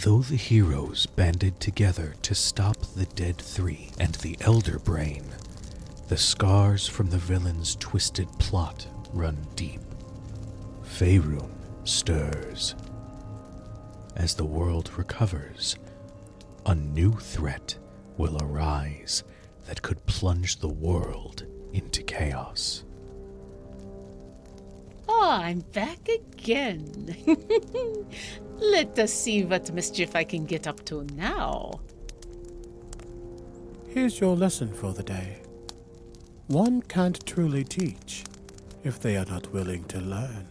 Though the heroes banded together to stop the Dead Three and the Elder Brain, the scars from the villain's twisted plot run deep. Faerun stirs. As the world recovers, a new threat will arise that could plunge the world into chaos. Oh, I'm back again. Let us see what mischief I can get up to now. Here's your lesson for the day. One can't truly teach if they are not willing to learn.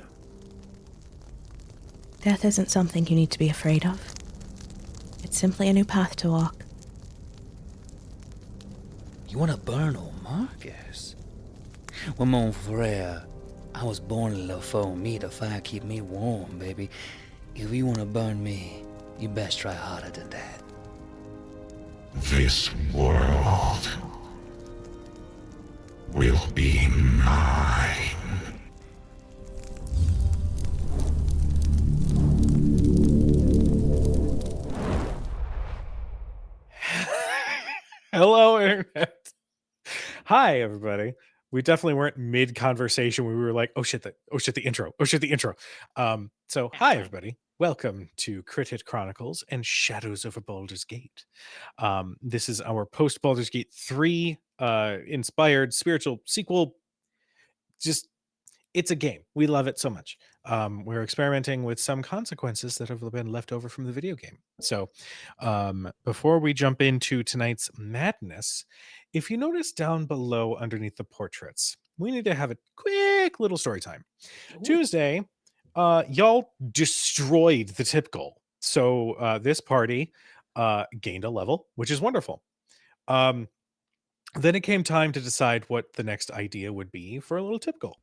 Death isn't something you need to be afraid of. It's simply a new path to walk. You want to burn old Marcus? Well, mon frere, I was born a little for me. The fire keep me warm, baby. If you want to burn me, you best try harder than that. This world will be mine. Hello, Internet. Hi, everybody. We definitely weren't mid-conversation. We were like, oh shit, the intro. Hi, everybody. Welcome to Crit Hit Chronicles and Shadows over Baldur's Gate. This is our post-Baldur's Gate 3 inspired spiritual sequel. It's a game. We love it so much. We're experimenting with some consequences that have been left over from the video game. So before we jump into tonight's madness, if you notice down below underneath the portraits, we need to have a quick little story time. Ooh. Tuesday, y'all destroyed the tip goal. So this party gained a level, which is wonderful. Then it came time to decide what the next idea would be for a little tip goal.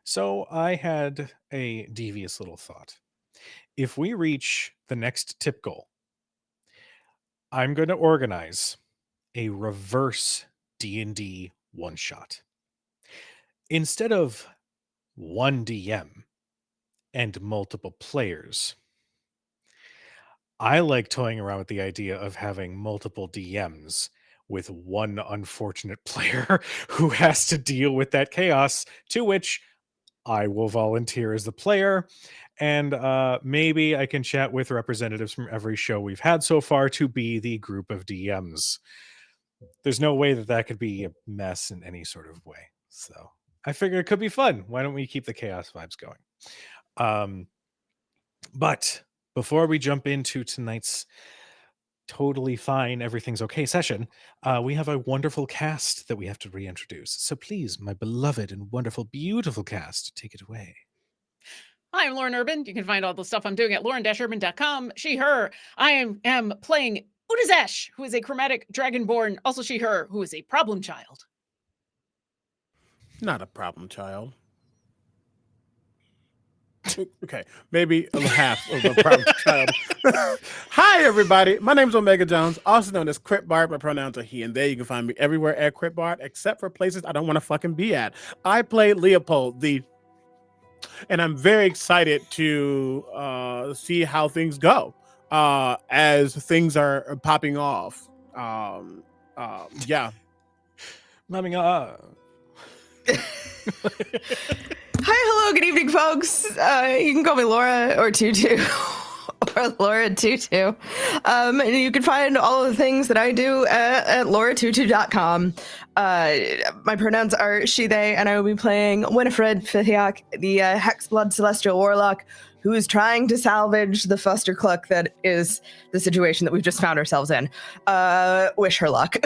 So I had a devious little thought. If we reach the next tip goal, I'm going to organize a reverse D&D one-shot. Instead of one DM and multiple players, I like toying around with the idea of having multiple DMs with one unfortunate player who has to deal with that chaos, to which I will volunteer as the player, and maybe I can chat with representatives from every show we've had so far to be the group of DMs. There's no way that could be a mess in any sort of way. So I figure it could be fun. Why don't we keep the chaos vibes going? But before we jump into tonight's totally fine, everything's okay session, we have a wonderful cast that we have to reintroduce. So please, my beloved and wonderful, beautiful cast, take it away. Hi, I'm Lauren Urban. You can find all the stuff I'm doing at lauren-urban.com. She, her. I am playing Utazash, who is a chromatic dragonborn. Also she, her, who is a problem child. Not a problem child. Okay, maybe half of a problem child. Hi, everybody. My name is Omega Jones, also known as Crit Bard. My pronouns are he and they. You can find me everywhere at Crit Bard, except for places I don't want to fucking be at. I play Leopold, and I'm very excited to see how things go as things are popping off. Yeah. Popping off. Hi, hello, good evening, folks. You can call me Laura or Tutu, or Laura Tutu. And you can find all of the things that I do at lauratutu.com. My pronouns are she, they, and I will be playing Winifred Fithiak, the Hexblood Celestial Warlock, who is trying to salvage the fustercluck that is the situation that we've just found ourselves in. Wish her luck.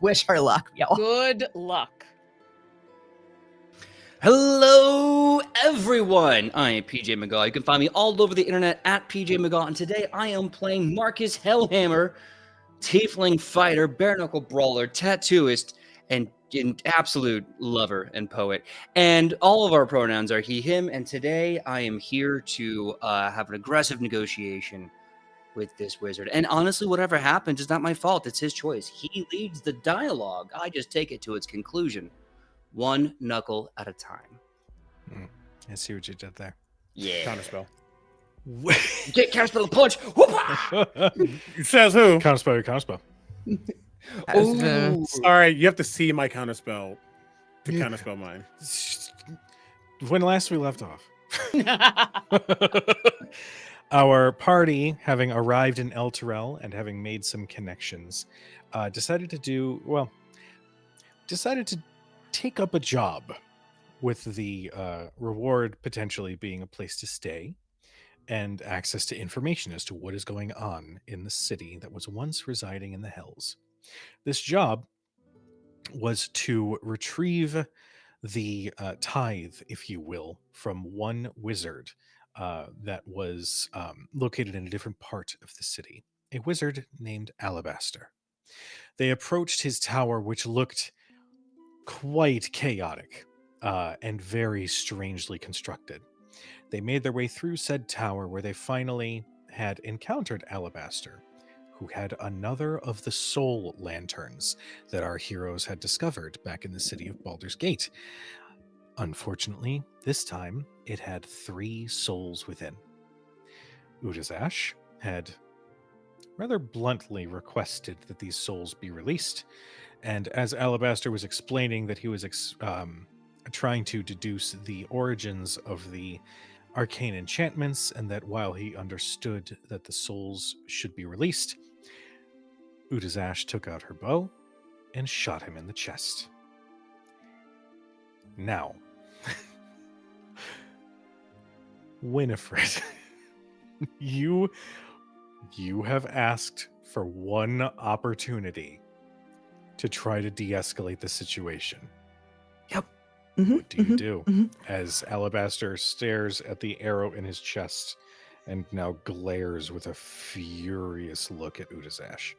Wish her luck, y'all. Good luck. Hello, everyone. I am PJ McGaw. You can find me all over the internet at PJ McGaw. And today I am playing Marcus Hellhammer, tiefling fighter, bare knuckle brawler, tattooist, and an absolute lover and poet. And all of our pronouns are he, him. And today I am here to have an aggressive negotiation with this wizard. And honestly, whatever happens is not my fault. It's his choice. He leads the dialogue. I just take it to its conclusion. One knuckle at a time. I see what you did there. Yeah. Counterspell. Get counterspell a punch. Whoop-ah! It says who? Counterspell, counterspell. Ooh. Sorry, you have to see my counterspell to counterspell mine. When last we left off, our party, having arrived in El Terrell and having made some connections, decided to take up a job, with the reward potentially being a place to stay and access to information as to what is going on in the city that was once residing in the Hells. This job was to retrieve the tithe, if you will, from one wizard that was located in a different part of the city, a wizard named Alabastor. They approached his tower, which looked quite chaotic and very strangely constructed. They made their way through said tower, where they finally had encountered Alabastor, who had another of the soul lanterns that our heroes had discovered back in the city of Baldur's Gate. Unfortunately, this time it had 3 souls within. Utazash had rather bluntly requested that these souls be released, and as Alabastor was explaining that he was trying to deduce the origins of the arcane enchantments, and that while he understood that the souls should be released, Utazash took out her bow and shot him in the chest. Now, Winifred, you have asked for one opportunity to try to de-escalate the situation. Yep. What do you do? As Alabastor stares at the arrow in his chest and now glares with a furious look at Utazash.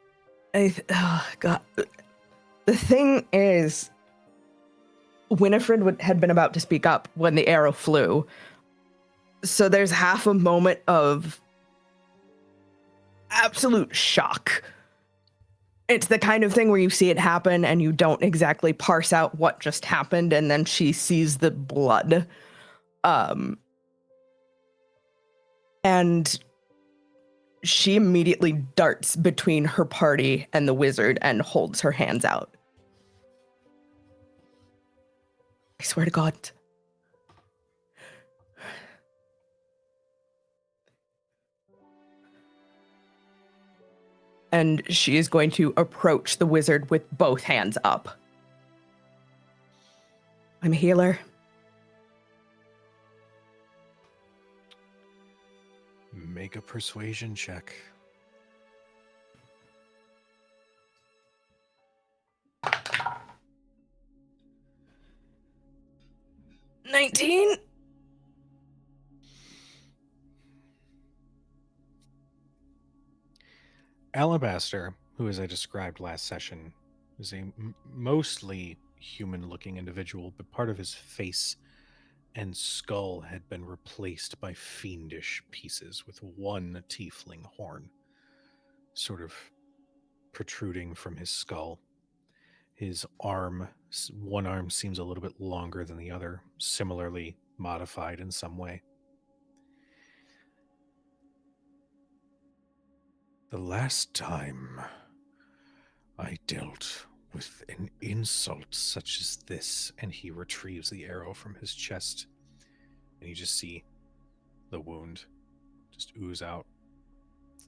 Oh, God. The thing is, Winifred had been about to speak up when the arrow flew. So there's half a moment of absolute shock. It's the kind of thing where you see it happen and you don't exactly parse out what just happened, and then she sees the blood. And she immediately darts between her party and the wizard and holds her hands out. I swear to God. And she is going to approach the wizard with both hands up. I'm a healer. Make a persuasion check. $19. Alabastor, who, as I described last session, is a mostly human-looking individual, but part of his face and skull had been replaced by fiendish pieces, with one tiefling horn sort of protruding from his skull. His one arm seems a little bit longer than the other, similarly modified in some way. The last time I dealt with an insult such as this, and he retrieves the arrow from his chest, and you just see the wound just ooze out,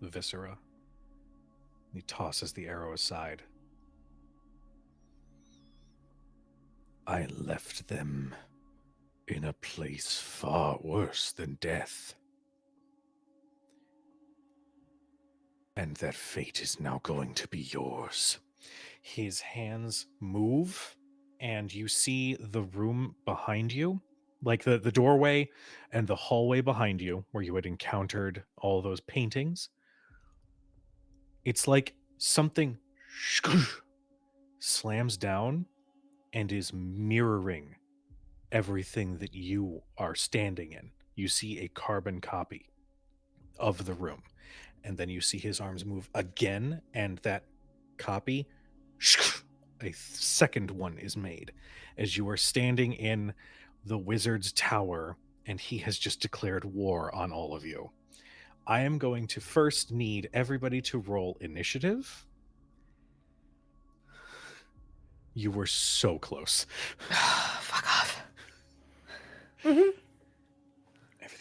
the viscera. And he tosses the arrow aside. I left them in a place far worse than death. And that fate is now going to be yours. His hands move, and you see the room behind you, like the doorway and the hallway behind you, where you had encountered all those paintings. It's like something slams down and is mirroring everything that you are standing in. You see a carbon copy of the room. And then you see his arms move again, and that copy, a second one is made as you are standing in the wizard's tower, and he has just declared war on all of you. I am going to first need everybody to roll initiative. You were so close. Fuck off.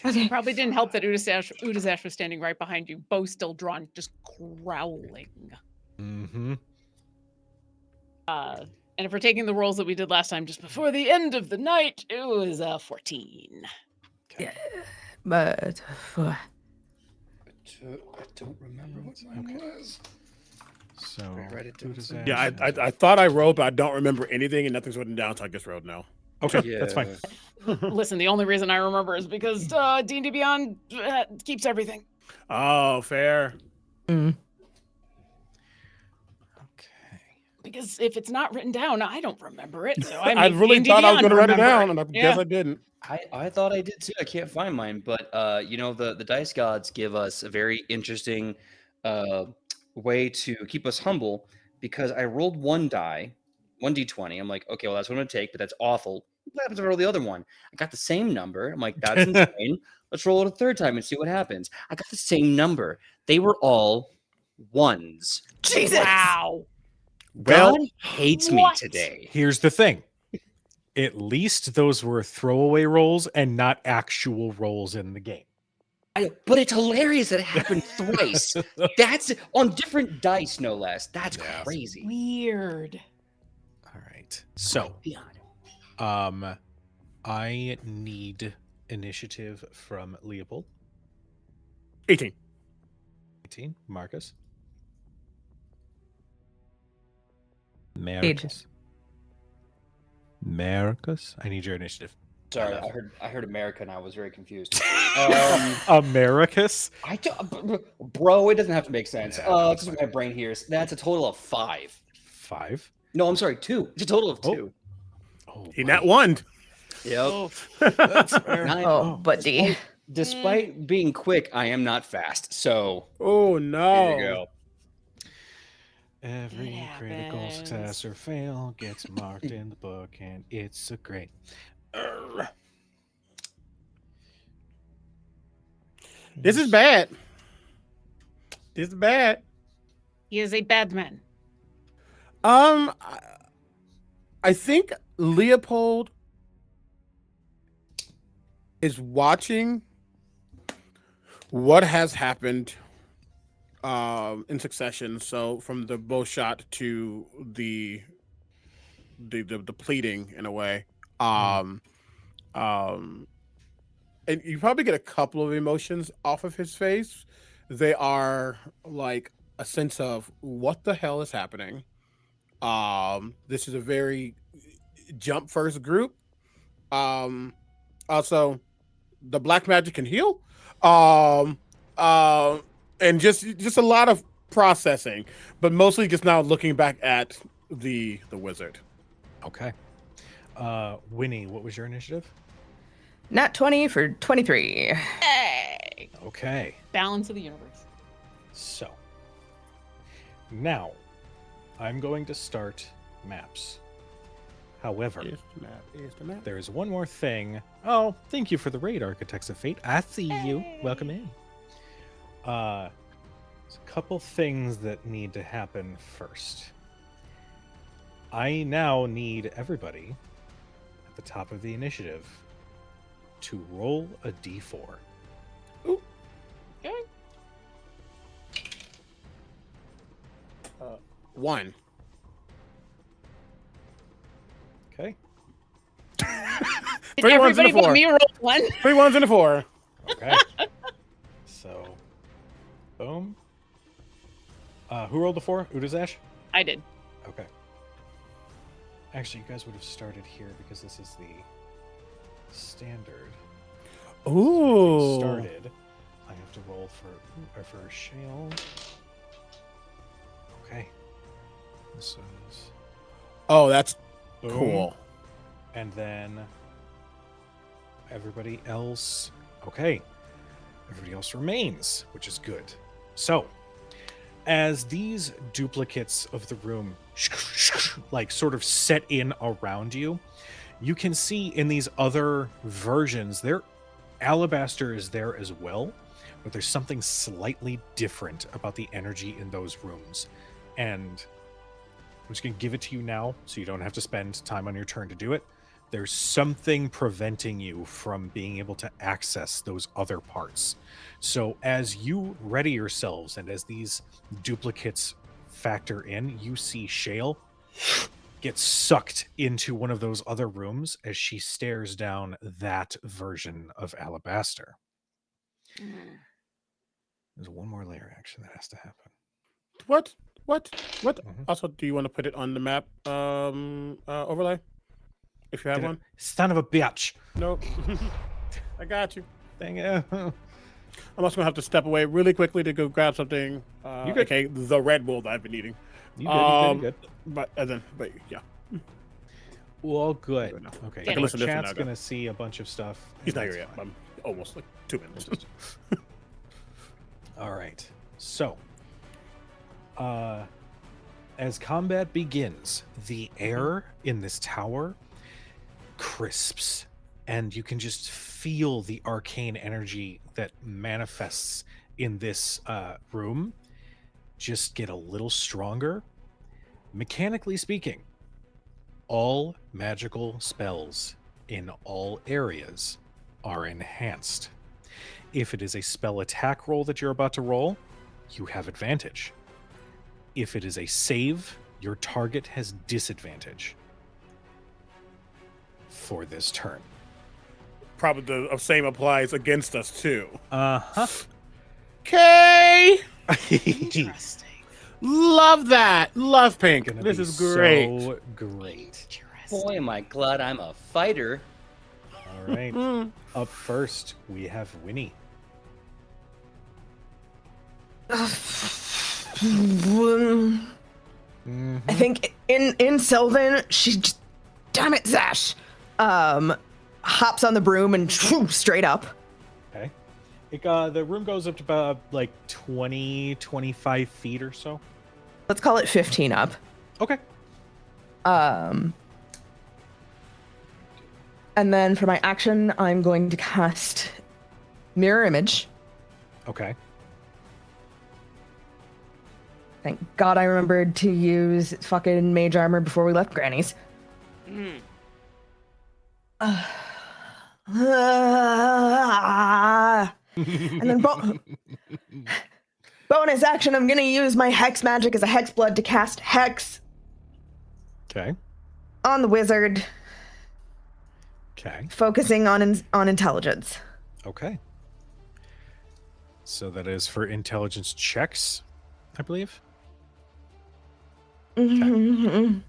It probably didn't help that Utazash was standing right behind you, bow still drawn, just growling. Mm-hmm. And if we're taking the rolls that we did last time, just before the end of the night, it was 14. Yeah, but I don't remember what mine was. So, Write it down. Utazash. Yeah, I thought I rolled, but I don't remember anything, and nothing's written down, so I just wrote no. Okay, that's fine. Listen, the only reason I remember is because D&D Beyond keeps everything. Oh, fair. Okay. Because if it's not written down, I don't remember it. So I really thought I was going to write it down, and I guess I didn't. I thought I did too. I can't find mine, but the dice gods give us a very interesting way to keep us humble, because I rolled one d20. I'm like, okay, well, that's what I'm going to take, but that's awful. What happens if I roll the other one? I got the same number. I'm like, that's insane. Let's roll it a third time and see what happens. I got the same number. They were all ones. Jesus. Wow. Well, God hates me what? today. here's the thing. At least those were throwaway rolls and not actual rolls in the game. But it's hilarious that it happened thrice. That's on different dice, no less. That's Yeah. crazy. Weird. All right. So, Beyond. I need initiative from Leopold. 18. 18. Marcus. Marcus. Marcus. I need your initiative. Sorry, I heard America and I was very confused. Americus. Bro, it doesn't have to make sense. Yeah, That's what my brain hears. That's a total of 5. 5. No, I'm sorry, 2. It's a total of 2. Oh, He not one. Yep. Oh, that's fair. Nine- Oh, buddy. Despite being quick, I am not fast. So Oh, there no. you go. Every It critical happens. success or fail gets marked in the book, and it's a great. This is bad. This is bad. he is a bad man. I think Leopold is watching what has happened in succession. So from the bow shot to the pleading in a way. And you probably get a couple of emotions off of his face. They are like a sense of what the hell is happening. This is a very jump first group. Also, the black magic can heal. And just a lot of processing, but mostly just now looking back at the wizard. Okay. Winnie, what was your initiative? Nat 20 for 23. Hey! Okay. Balance of the universe. So, now, I'm going to start maps. However, Is the map. there is one more thing. Oh, thank you for the raid, Architects of Fate. I see you. Hey. Welcome in. There's a couple things that need to happen first. I now need everybody at the top of the initiative to roll a d4. Okay. 1. Okay. Did 3 ones and everybody a but 4. me roll 1? 3 1s and a 4. Okay. So, boom. Who rolled the 4? Utazash? I did. Okay. Actually, you guys would have started here because this is the standard. Ooh. Started. I have to roll for Shale. Okay. This is Oh, that's boom. cool. And then everybody else. Okay. Everybody else remains, which is good. So, as these duplicates of the room like sort of set in around you, you can see in these other versions there Alabastor is there as well, but there's something slightly different about the energy in those rooms. And I'm just going to give it to you now so you don't have to spend time on your turn to do it. There's something preventing you from being able to access those other parts. So as you ready yourselves and as these duplicates factor in, you see Shale get sucked into one of those other rooms as she stares down that version of Alabastor. There's one more layer action that has to happen. What? Mhm. Also, do you want to put it on the map overlay? If you have one? Son of a bitch. Nope. I got you. Dang it. I'm also gonna have to step away really quickly to go grab something. You good. Okay, the Red Bull that I've been eating. You good. But yeah. Well, good. Good enough. Okay. I can listen to this Chat's now, gonna see a bunch of stuff. He's and not here that's yet. fine. I'm almost like 2 minutes. All right. So, as combat begins, the air in this tower crisps, and you can just feel the arcane energy that manifests in this room just get a little stronger. Mechanically speaking, all magical spells in all areas are enhanced. If it is a spell attack roll that you're about to roll, you have advantage. If it is a save, your target has disadvantage for this turn. Probably the same applies against us too. Uh-huh. Okay. Interesting. Love that. Love pink. Gonna This be is great. So great. Boy, am I glad I'm a fighter. All right. Up first, we have Winnie. I think in Sylvan, she just, damn it, Zash, hops on the broom and straight up. Okay. The room goes up to about like 20, 25 feet or so. Let's call it 15 up. Okay. And then for my action, I'm going to cast Mirror Image. Okay. Thank God I remembered to use fucking mage armor before we left Granny's. And then bonus action, I'm gonna use my Hex magic as a Hex Blood to cast Hex Okay. on the wizard, Okay. focusing on intelligence. Okay. So that is for intelligence checks, I believe. Mhm.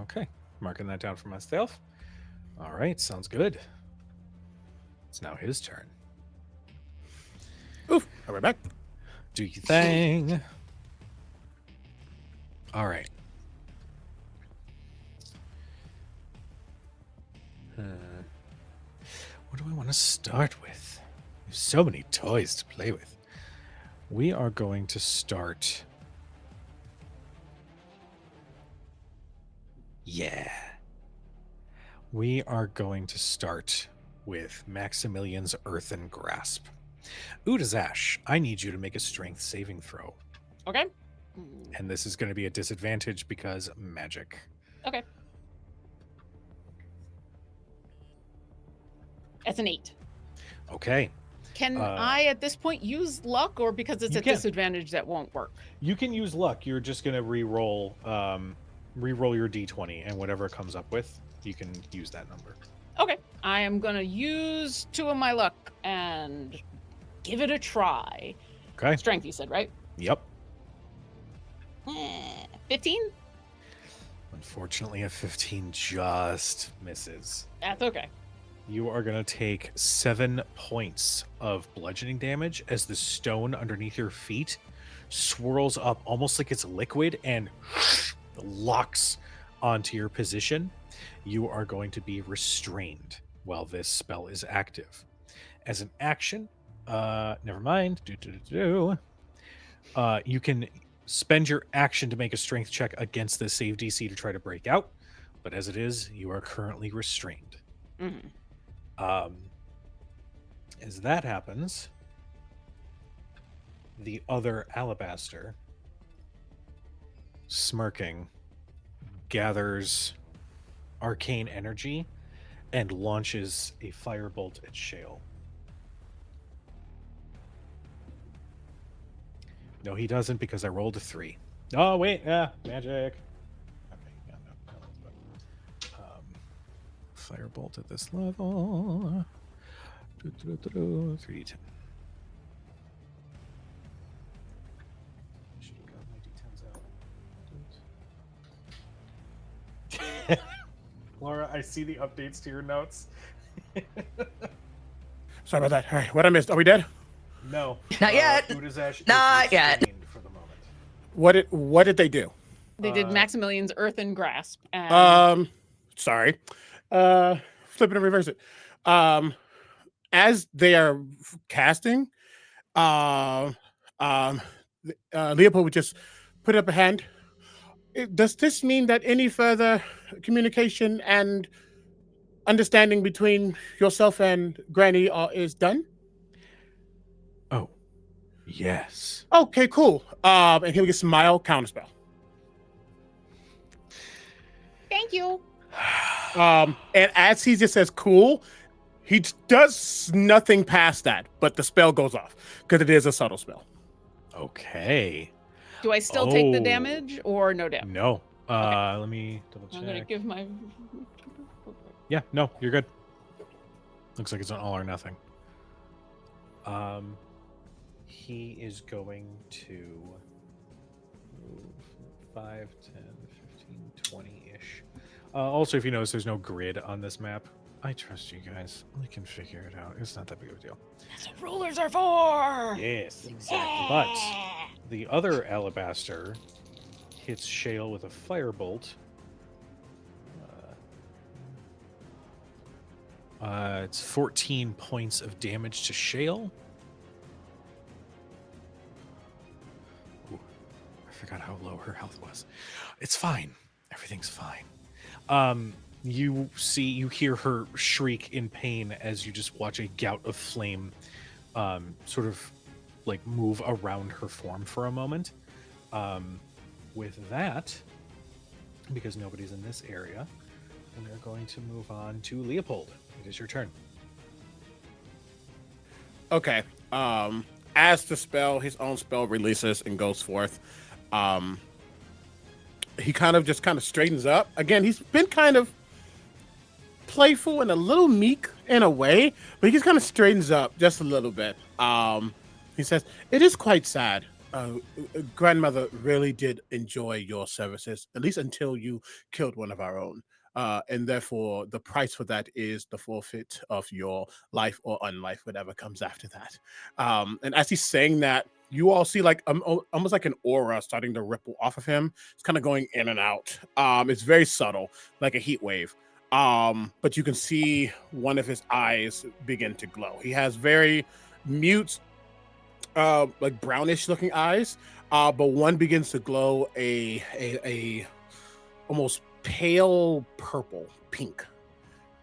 Okay. Marking that down for myself. All right. Sounds good. It's now his turn. Oof. I'll be back. Do your thing. All right. What do I want to start with? There's so many toys to play with. We are going to start. Yeah. We are going to start with Maximilian's Earthen Grasp. Utazash, I need you to make a strength saving throw. Okay. And this is going to be a disadvantage because magic. Okay. That's an 8. Okay. Can I at this point use luck, or because it's you a can. disadvantage that won't work? You can use luck. You're just going to re-roll your d20, and whatever it comes up with, you can use that number. Okay. I am going to use 2 of my luck and give it a try. Okay. Strength, you said, right? Yep. 15? Unfortunately, a 15 just misses. That's okay. You are going to take 7 points of bludgeoning damage as the stone underneath your feet swirls up almost like it's liquid and locks onto your position. You are going to be restrained while this spell is active. As an action, never mind. You can spend your action to make a strength check against the save DC to try to break out, but as it is, you are currently restrained. Mhm. As that happens, the other Alabastor, smirking, gathers arcane energy and launches a firebolt at Shale. No, he doesn't, because I rolled a 3. Oh, wait, magic. Okay, yeah, no. Firebolt at this level. 3d10. Should have got my d10s out. Laura, I see the updates to your notes. Sorry about that. All right, what I missed? Are we dead? No. Not yet. Utazash is Not yet. restrained for the moment. What did they do? They did Maximilian's earthen grasp. And Sorry. Flip it and reverse it. As they are casting, Leopold would just put up a hand. Does this mean that any further communication and understanding between yourself and Granny is done? Oh, yes. Okay, cool. And he'll get smile counterspell. thank you. And as he just says cool, he does nothing past that, but the spell goes off because it is a subtle spell. Okay. Do I still take the Oh. damage or no damage? No. Let me double check. I'm gonna give my. Yeah, no, you're good. Looks like it's an all or nothing. He is going to move 5, 10, 15, 20-ish. Also, if you notice, there's no grid on this map. I trust you guys. We can figure it out. It's not that big of a deal. That's what rulers are for. Yes, exactly. But the other Alabastor hits Shale with a firebolt. It's 14 points of damage to Shale. Ooh, I forgot how low her health was. It's fine. Everything's fine. You hear her shriek in pain as you just watch a gout of flame sort of like move around her form for a moment. With that, because nobody's in this area, we're going to move on to Leopold. It is your turn. Okay. As the his own spell releases and goes forth, he kind of straightens up. Again, he's been kind of playful and a little meek in a way, but he just kind of straightens up just a little bit. He says, "It is quite sad. Grandmother really did enjoy your services, at least until you killed one of our own. And therefore, the price for that is the forfeit of your life or unlife, whatever comes after that." And as he's saying that, you all see like almost like an aura starting to ripple off of him. It's kind of going in and out. It's very subtle, like a heat wave. But you can see one of his eyes begin to glow. He has very mute, like brownish looking eyes, but one begins to glow a almost pale purple pink.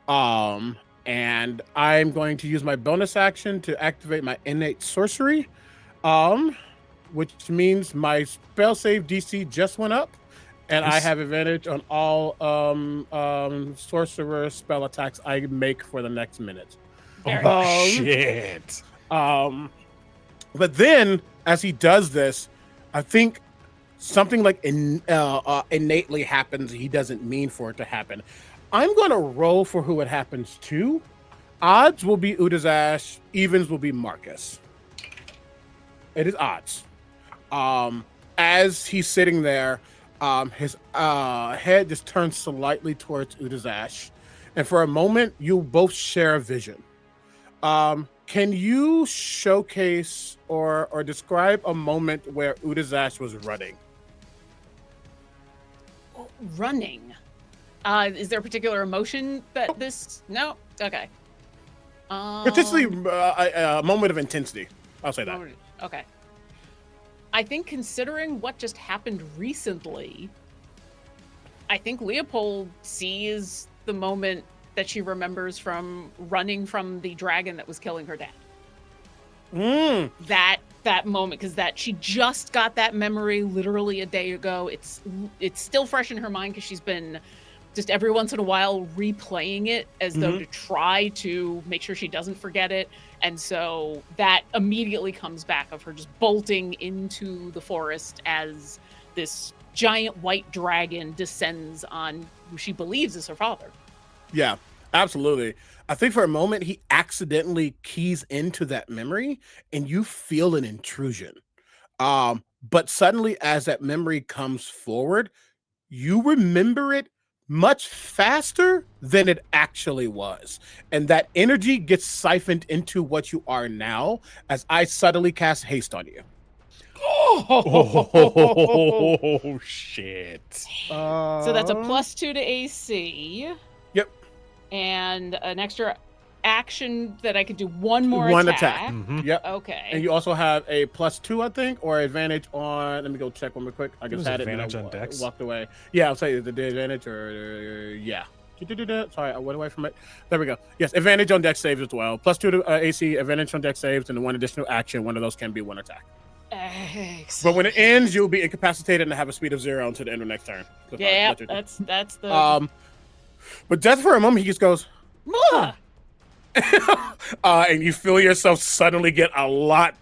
And I'm going to use my bonus action to activate my innate sorcery, which means my spell save DC just went up, and I have advantage on all sorcerer spell attacks I make for the next minute. Shit. But then as he does this, I think something like innately happens. He doesn't mean for it to happen. I'm going to roll for who it happens to. Odds will be Utazash. Evens will be Marcus. It is odds. As he's sitting there, his head just turns slightly towards Utazash. And for a moment, you both share a vision. Can you showcase or describe a moment where Utazash was running? Running. Is there a particular emotion that this? No. Okay. Potentially a moment of intensity. I'll say that. Okay. I think considering what just happened recently, I think Leopold sees the moment that she remembers from running from the dragon that was killing her dad. that moment, because that she just got that memory literally a day ago. It's still fresh in her mind because she's been just every once in a while replaying it as though to try to make sure she doesn't forget it. And so that immediately comes back of her just bolting into the forest as this giant white dragon descends on who she believes is her father. Yeah, absolutely. I think for a moment he accidentally keys into that memory and you feel an intrusion. But suddenly as that memory comes forward, you remember it much faster than it actually was. And that energy gets siphoned into what you are now as I subtly cast haste on you. Oh, shit. So that's a +2 to AC. Yep. And an extra action that I could do one more One attack. Mhm. Yep. Okay. And you also have a +2, I think, or advantage on. Let me go check one real quick. I It just was had it. advantage and on I Dex? walked away. Yeah, I'll say the advantage or yeah. Sorry, I went away from it. There we go. Yes, advantage on Dex saves as well. +2 to AC, advantage on Dex saves, and one additional action. One of those can be one attack. Excellent. But when it ends, you'll be incapacitated and have a speed of 0 until the end of next turn. Yeah, that's the. But just for a moment, he just goes, Ah! and you feel yourself suddenly get a lot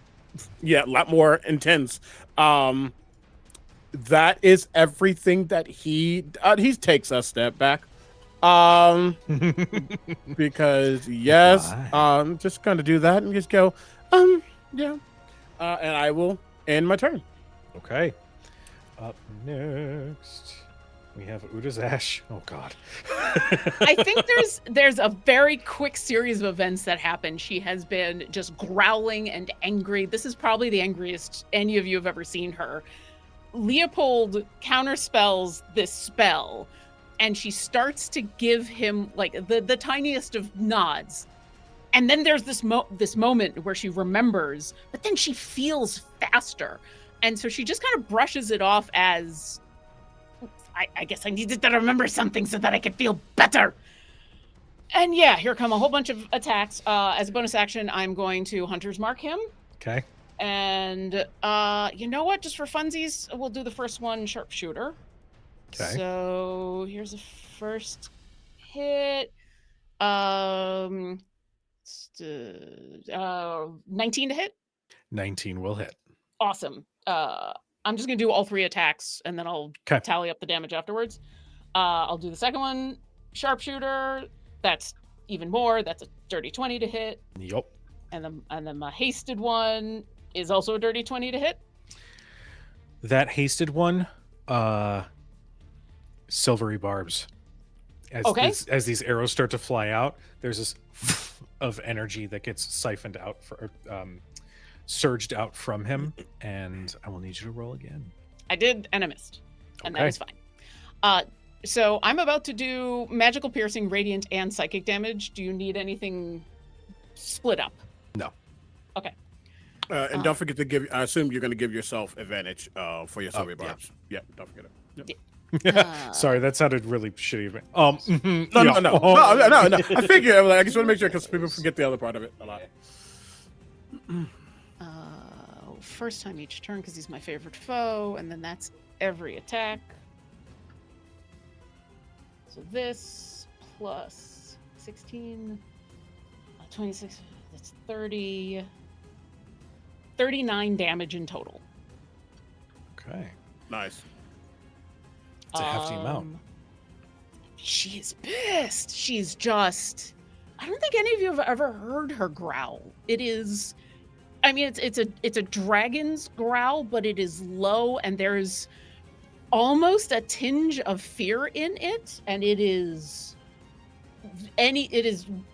more intense. That is everything that he takes a step back. Because yes, just gonna do that and just go, yeah. And I will end my turn. Okay. Up next, we have Utazash. Oh, God. I think there's a very quick series of events that happen. She has been just growling and angry. This is probably the angriest any of you have ever seen her. Leopold counterspells this spell, and she starts to give him like the tiniest of nods. And then there's this moment where she remembers, but then she feels faster. And so she just kind of brushes it off as, I guess I needed to remember something so that I could feel better. And yeah, here come a whole bunch of attacks. As a bonus action, I'm going to Hunter's Mark him. Okay. And you know what? Just for funsies, we'll do the first one, Sharpshooter. Okay. So here's the first hit. 19 to hit. 19 will hit. Awesome. I'm just gonna do all 3 attacks and then I'll tally up the damage afterwards. I'll do the second one, Sharpshooter. That's even more. That's a dirty 20 to hit. Yup. And then my hasted one is also a dirty 20 to hit. That hasted one, silvery barbs. As these arrows start to fly out, there's this of energy that gets siphoned out surged out from him, and I will need you to roll again. I did, and I missed, and that is fine. So I'm about to do magical piercing, radiant, and psychic damage. Do you need anything split up? No. Okay. And don't forget to give. I assume you're going to give yourself advantage for your silvery barbs. Yeah. Don't forget it. Yep. Sorry, that sounded really shitty. No. I figure. I just want to make sure because people forget the other part of it a lot. First time each turn because he's my favorite foe, and then that's every attack. So this plus 16, 26, that's 30, 39 damage in total. Okay. Nice. It's a hefty amount. She is pissed. She's just, I don't think any of you have ever heard her growl. It is, I mean, it's a dragon's growl, but it is low and there's almost a tinge of fear in it, and it is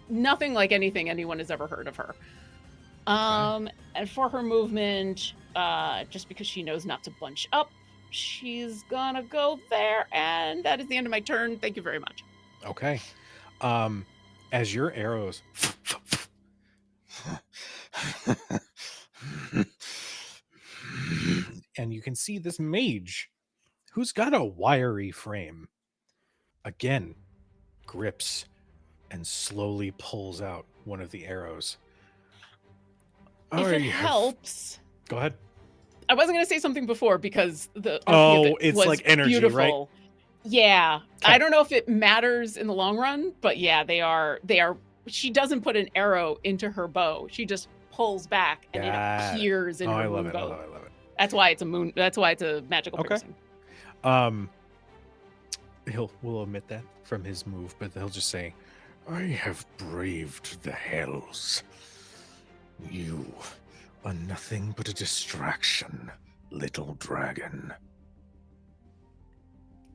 nothing like anything anyone has ever heard of her. And for her movement, just because she knows not to bunch up, she's gonna go there, and that is the end of my turn. Thank you very much. Okay. As your arrows and you can see this mage who's got a wiry frame again grips and slowly pulls out one of the arrows. If it helps, Go ahead. I wasn't going to say something before because the RP Oh, of it it's was like energy, beautiful. right? Yeah, Okay. I don't know if it matters in the long run, but yeah, they are. She doesn't put an arrow into her bow; she just pulls back, and it appears in her I love moon it. I bow. love it. I love it. That's why it's a moon. That's why it's a magical Okay. piercing. We'll omit that from his move, but he'll just say, I have braved the hells. You are nothing but a distraction, little dragon.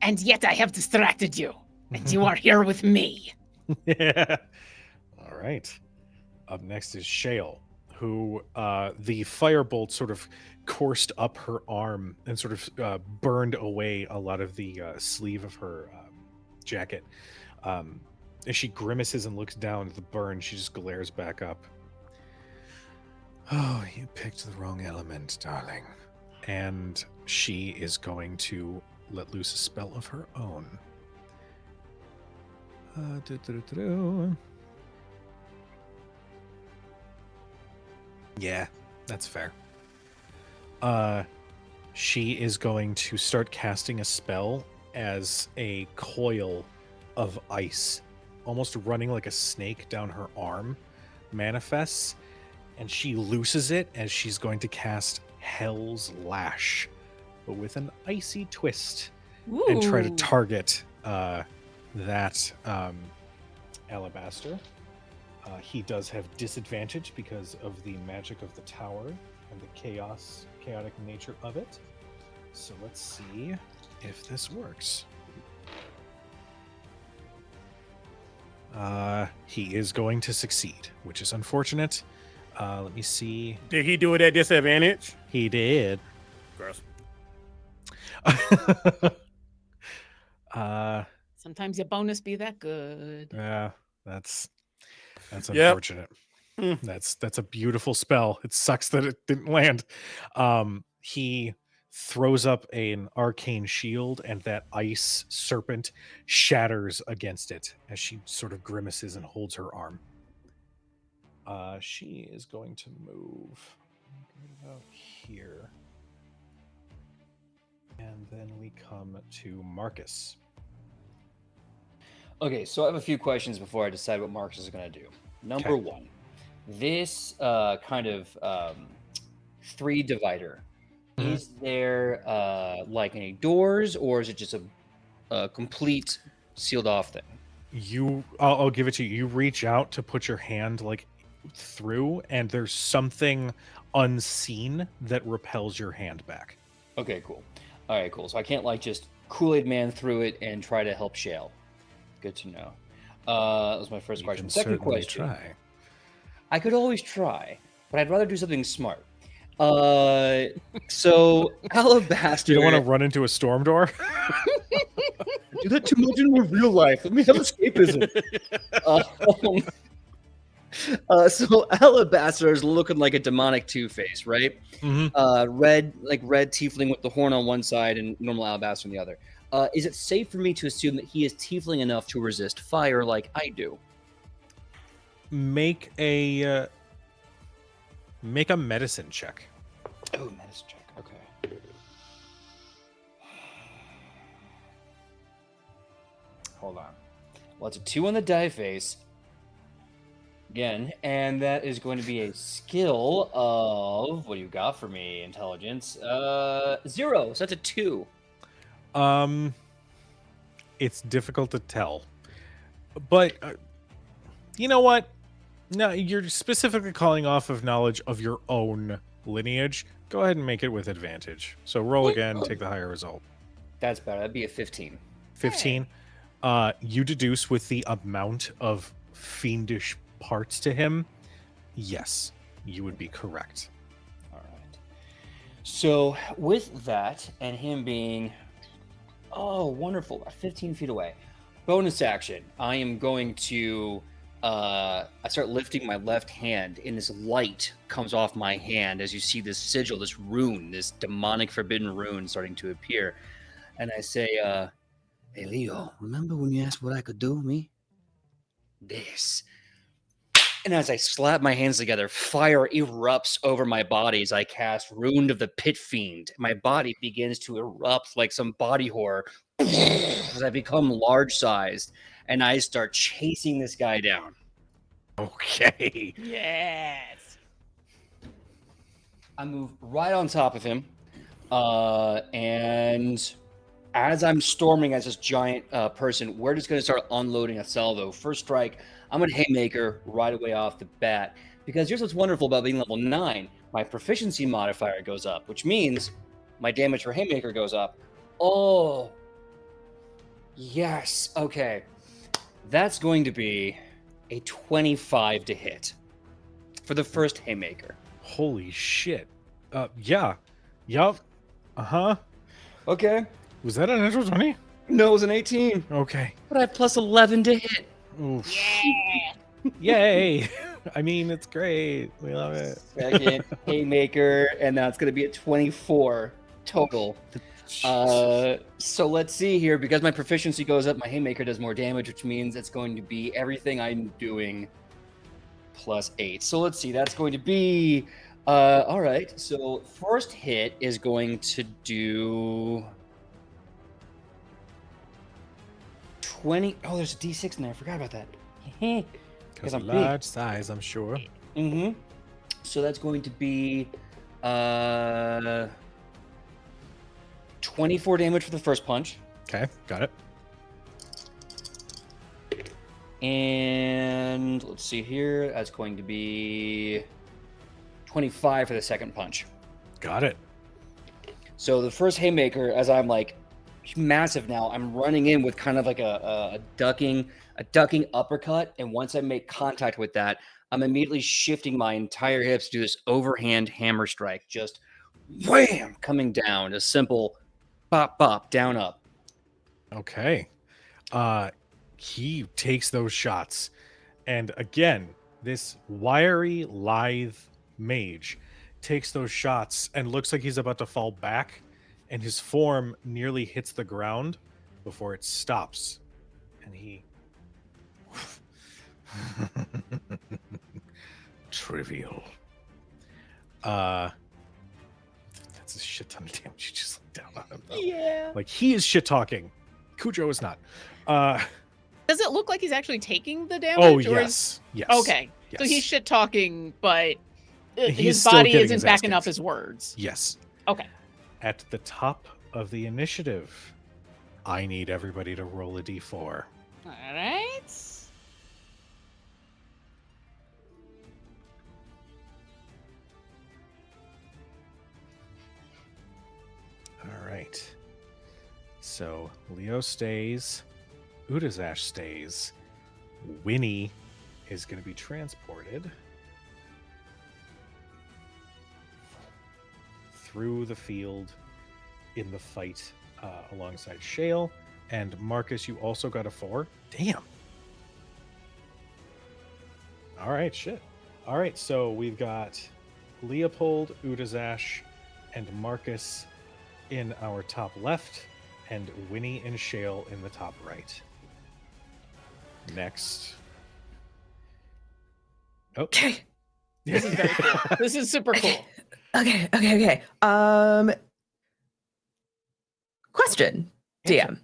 And yet, I have distracted you, and you are here with me. yeah. All right. Up next is Shale, who the firebolt sort of coursed up her arm and sort of burned away a lot of the sleeve of her jacket. As she grimaces and looks down at the burn, she just glares back up. Oh, you picked the wrong element, darling. And she is going to let loose a spell of her own. Yeah, that's fair. She is going to start casting a spell as a coil of ice, almost running like a snake down her arm, manifests, and she looses it as she's going to cast Hell's Lash, but with an icy twist, and try to Ooh. target that Alabastor. He does have disadvantage because of the magic of the tower and the chaotic nature of it. So let's see if this works. He is going to succeed, which is unfortunate. Let me see. Did he do it at disadvantage? He did. Gross. Sometimes your bonus be that good. Yeah, that's Yep. unfortunate. Mm. That's a beautiful spell. It sucks that it didn't land. He throws up an arcane shield, and that ice serpent shatters against it as she sort of grimaces and holds her arm. She is going to move about here. And then we come to Marcus. Okay, so I have a few questions before I decide what Marcus is going to do. Number Okay. one, this kind of three divider, Mhm. is there like any doors, or is it just a complete sealed off thing? I'll give it to you. You reach out to put your hand like through, and there's something unseen that repels your hand back. Okay, cool. All right, cool. So I can't like just Kool-Aid Man through it and try to help Shale. Good to know. That was my first You question. can Second certainly question. try. I could always try, but I'd rather do something smart. So Alabastor. You don't want to run into a storm door? I do that too much in real life. Let me have escapism. So Alabastor is looking like a demonic Two-Face, right? Mm-hmm. Red tiefling with the horn on one side and normal Alabastor on the other. Is it safe for me to assume that he is tiefling enough to resist fire like I do? Make a medicine check. Oh, medicine check. Okay. Hold on. Well, it's a 2 on the die face. Again, and that is going to be a skill of, what do you got for me? Intelligence. 0. So that's a 2. It's difficult to tell, but you know what? No, you're specifically calling off of knowledge of your own lineage. Go ahead and make it with advantage. So roll again, take the higher result. That's better. That'd be a 15. 15. You deduce with the amount of fiendish parts to him. Yes, you would be correct. All right. So with that, and him being, oh, wonderful, about 15 feet away, bonus action, I am going to, I start lifting my left hand, and this light comes off my hand as you see this sigil, this rune, this demonic forbidden rune starting to appear. And I say, hey, Leo, remember when you asked what I could do, me? This. And as I slap my hands together, fire erupts over my body as I cast Ruined of the Pit Fiend. My body begins to erupt like some body horror as I become large-sized, and I start chasing this guy down. Okay. Yes. I move right on top of him, and as I'm storming as this giant person, we're just going to start unloading a salvo. First strike, I'm going to Haymaker right away off the bat, because here's what's wonderful about being level 9. My proficiency modifier goes up, which means my damage for Haymaker goes up. Oh, yes. Okay. That's going to be a 25 to hit for the first Haymaker. Holy shit. Yeah. Yup. Uh-huh. Okay. Was that a natural 20? No, it was an 18. Okay. But I have plus 11 to hit. Oof. Yeah. Yay. I mean, it's great. We love it. Second Haymaker, and that's going to be at 24 total. So let's see here. Because my proficiency goes up, my Haymaker does more damage, which means it's going to be everything I'm doing plus 8. So let's see. That's going to be... all right. So first hit is going to do... 20. Oh, there's a D6 in there. I forgot about that. Because I'm of big. large size, I'm sure. Mm-hmm. So that's going to be 24 damage for the first punch. Okay, got it. And let's see here. That's going to be 25 for the second punch. Got it. So the first Haymaker, as I'm like massive now, I'm running in with kind of like a ducking uppercut, and once I make contact with that, I'm immediately shifting my entire hips to do this overhand hammer strike, just wham, coming down, a simple bop bop, down up. Okay. He takes those shots, and again, this wiry, lithe mage takes those shots and looks like he's about to fall back, and his form nearly hits the ground before it stops, and he Trivial. that's a shit ton of damage you just laid down on him, though. Yeah. Like, he is shit talking. Cujo is not. Does it look like he's actually taking the damage? Oh or yes, yes. Okay. So Yes. he's shit talking, but He's his still body getting isn't his ass backing up kicked. his words. Yes. Okay. At the top of the initiative, I need everybody to roll a d4. All right. All right. So Leo stays, Utazash stays, Winnie is going to be transported through the field in the fight alongside Shale, and Marcus, you also got a 4. Damn. All right, shit. All right, so we've got Leopold, Utazash, and Marcus in our top left, and Winnie and Shale in the top right. Next. Oh. Okay. This is very cool. This is super cool. Okay. Question, DM.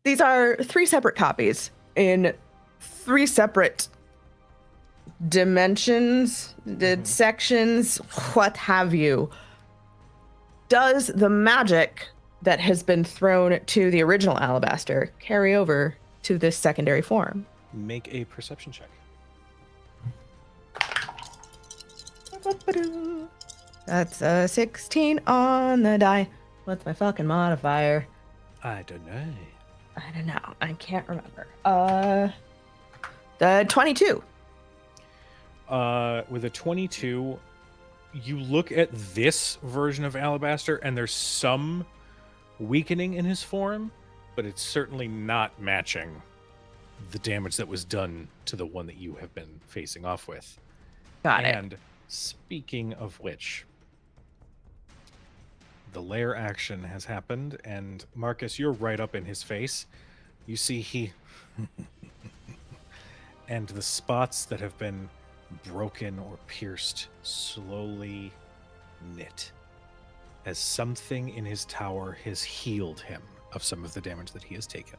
These are 3 separate copies in 3 separate dimensions, sections, what have you. Does the magic that has been thrown to the original Alabastor carry over to this secondary form? Make a perception check. That's a 16 on the die. What's my fucking modifier? I don't know. I don't know. I can't remember. The 22. With a 22, you look at this version of Alabastor, and there's some weakening in his form, but it's certainly not matching the damage that was done to the one that you have been facing off with. Got it. And speaking of which, the lair action has happened, and Marcus, you're right up in his face. You see he and the spots that have been broken or pierced slowly knit, as something in his tower has healed him of some of the damage that he has taken.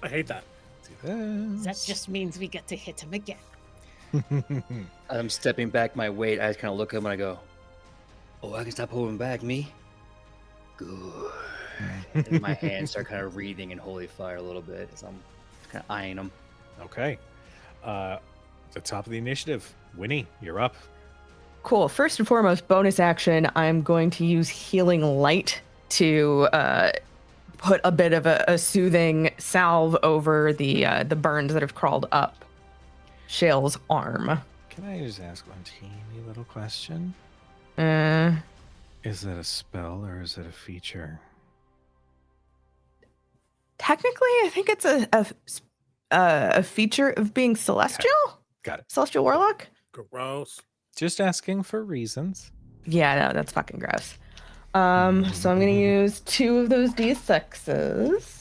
I hate that. That just means we get to hit him again. I'm stepping back my weight. I just kind of look at him and I go, "Oh, I can stop holding back, me? Good." And my hands start kind of wreathing in holy fire a little bit as I'm kind of eyeing him. Okay. The top of the initiative. Winnie, you're up. Cool. First and foremost, bonus action, I'm going to use Healing Light to put a bit of a soothing salve over the burns that have crawled up Shale's arm. Can I just ask one teeny little question? Uh, Is that a spell or is it a feature? Technically, I think it's a feature of being celestial. Got it. Celestial warlock. Gross. Just asking for reasons. Yeah, no, that's fucking gross. So I'm gonna use 2 of those D6s.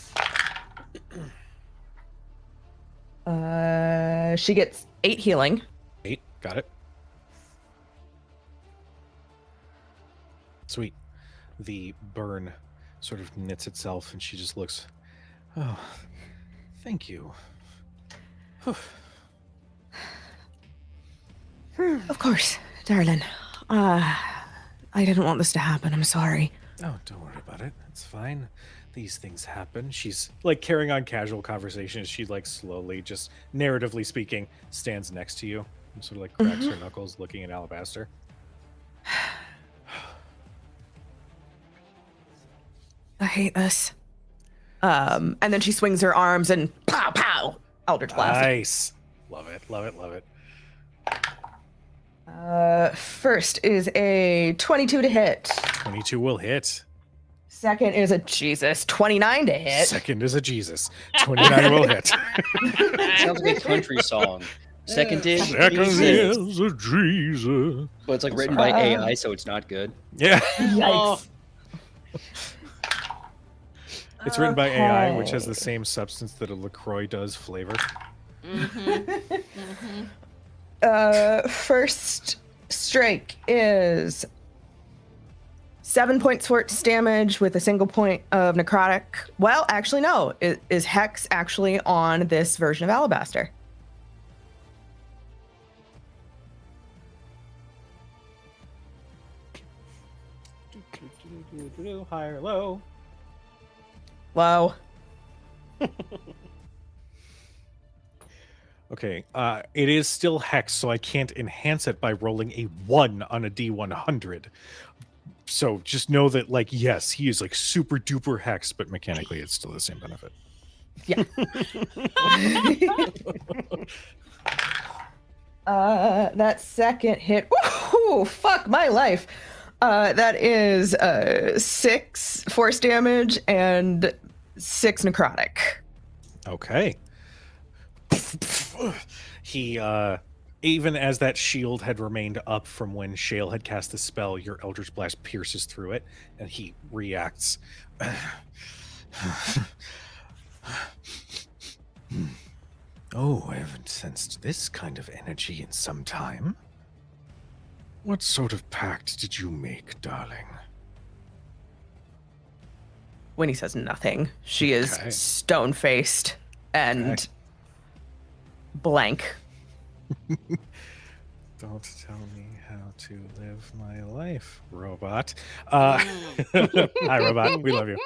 She gets 8 healing. 8. Got it. Sweet. The burn sort of knits itself and she just looks, "Oh, thank you." Of course, darling. I didn't want this to happen. I'm sorry. Oh, don't worry about it. It's fine. These things happen. She's like carrying on casual conversation. She like slowly, just narratively speaking, stands next to you and sort of like cracks her knuckles looking at Alabastor. I hate this. And then she swings her arms and pow, pow, Eldritch Blast. Nice. Love it. Love it. Love it. First is a 22 to hit. 22 will hit. Second is a 29 to hit. Second is a Jesus. 29 will hit. Sounds like a country song. Second is Second Jesus. is a Jesus. But it's like written by AI, so it's not good. Yeah. Yikes. It's written by AI, which has the same substance that a LaCroix does flavor. First strike is 7 points force damage with a single point of necrotic. Well, actually, no. Is Hex actually on this version of Alabastor? High or low? Low. Okay, it is still Hex, so I can't enhance it by rolling a 1 on a D100. So just know that, like, yes, he is like super duper Hex, but mechanically it's still the same benefit. Yeah. That second hit. Woohoo! Fuck my life. That is 6 force damage and 6 necrotic. Okay. He, even as that shield had remained up from when Shale had cast the spell, your Eldritch Blast pierces through it, and he reacts. Oh, I haven't sensed this kind of energy in some time. What sort of pact did you make, darling? Winnie says nothing. She Okay. is stone-faced and Okay. blank. Don't tell me how to live my life, robot. Hi, robot. We love you.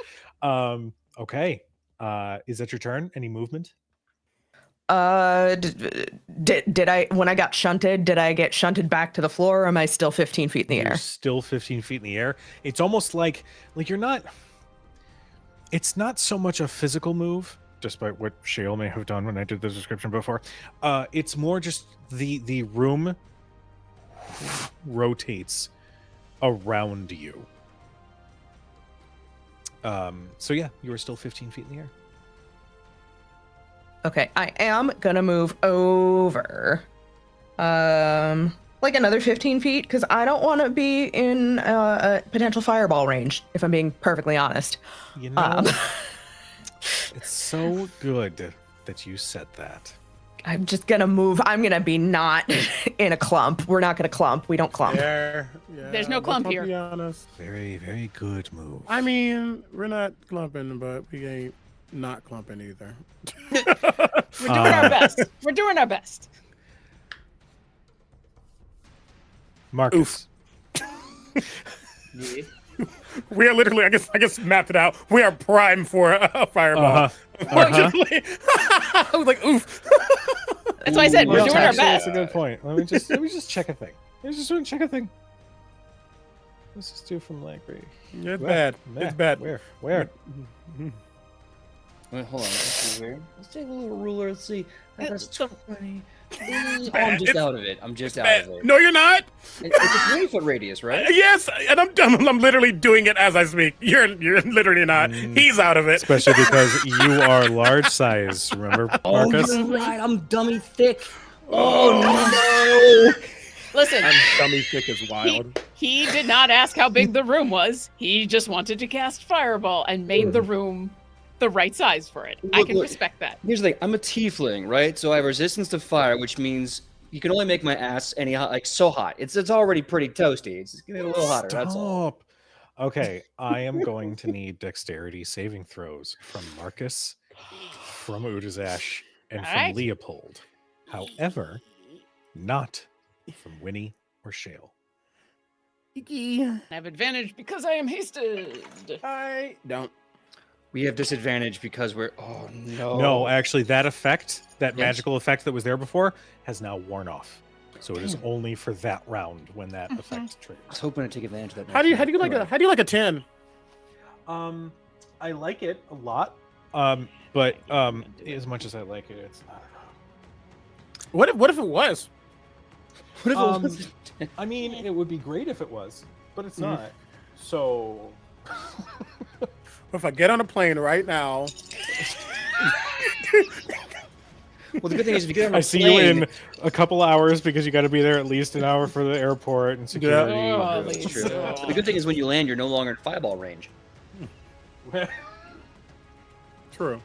Okay. Is that your turn? Any movement? Did I, when I got shunted, did I get shunted back to the floor, or am I still 15 feet in the You're air? still 15 feet in the air. It's almost like you're not. It's not so much a physical move, despite what Shale may have done when I did the description before. It's more just the room rotates around you. So yeah, you are still 15 feet in the air. Okay, I am gonna move over, like another 15 feet, because I don't want to be in a potential fireball range, if I'm being perfectly honest. You know, it's so good that you said that. I'm just gonna move. I'm gonna be not in a clump. We're not gonna clump. We don't clump. Yeah, There's no clump here. Be honest. Very, very good move. I mean, we're not clumping, but we ain't not clumping either. We're doing our best. We're doing our best. Marcus. Yeah. We are literally, I guess, mapped it out. We are prime for a fireball. Unfortunately, I was like, oof. That's why I said we're No, doing our actually, best. That's a good point. Let me just check a thing. Let's just check a thing. Let's just do from Langree. It's bad. It's bad. Where? Wait, hold on. Let's see here. Let's take a little ruler. Let's see. That's 20. Oh, I'm just out of it. I'm just out of it. No, you're not. It's a 20-foot radius, right? Yes, and I'm literally doing it as I speak. You're literally not. He's out of it. Especially because you are large size. Remember, Marcus? Oh, you're right. I'm dummy thick. Oh no! Listen, I'm dummy thick as wild. he did not ask how big the room was. He just wanted to cast fireball and made the room the right size for it. I can respect that. Here's the thing. I'm a tiefling, right? So I have resistance to fire, which means you can only make my ass so hot. It's already pretty toasty. It's just getting a little hotter. That's all. Stop. Okay, I am going to need dexterity saving throws from Marcus, from Utazash, and All from right. Leopold. However, not from Winnie or Shale. I have advantage because I am hasted. I don't. We have disadvantage because we're. Oh no! No, actually, that effect, that Yes. magical effect that was there before, has now worn off. So it is only for that round when that effect I triggers. was hoping to take advantage of that. How do you like a 10? I like it a lot. But as much as I like it, it's not. What if it was? What if it was? I mean, it would be great if it was, but it's not. So If I get on a plane right now, Well, the good thing is if you get on a I see plane, you in a couple hours because you got to be there at least an hour for the airport and security. Oh, That's true. Lisa. The good thing is when you land, you're no longer in fireball range. true.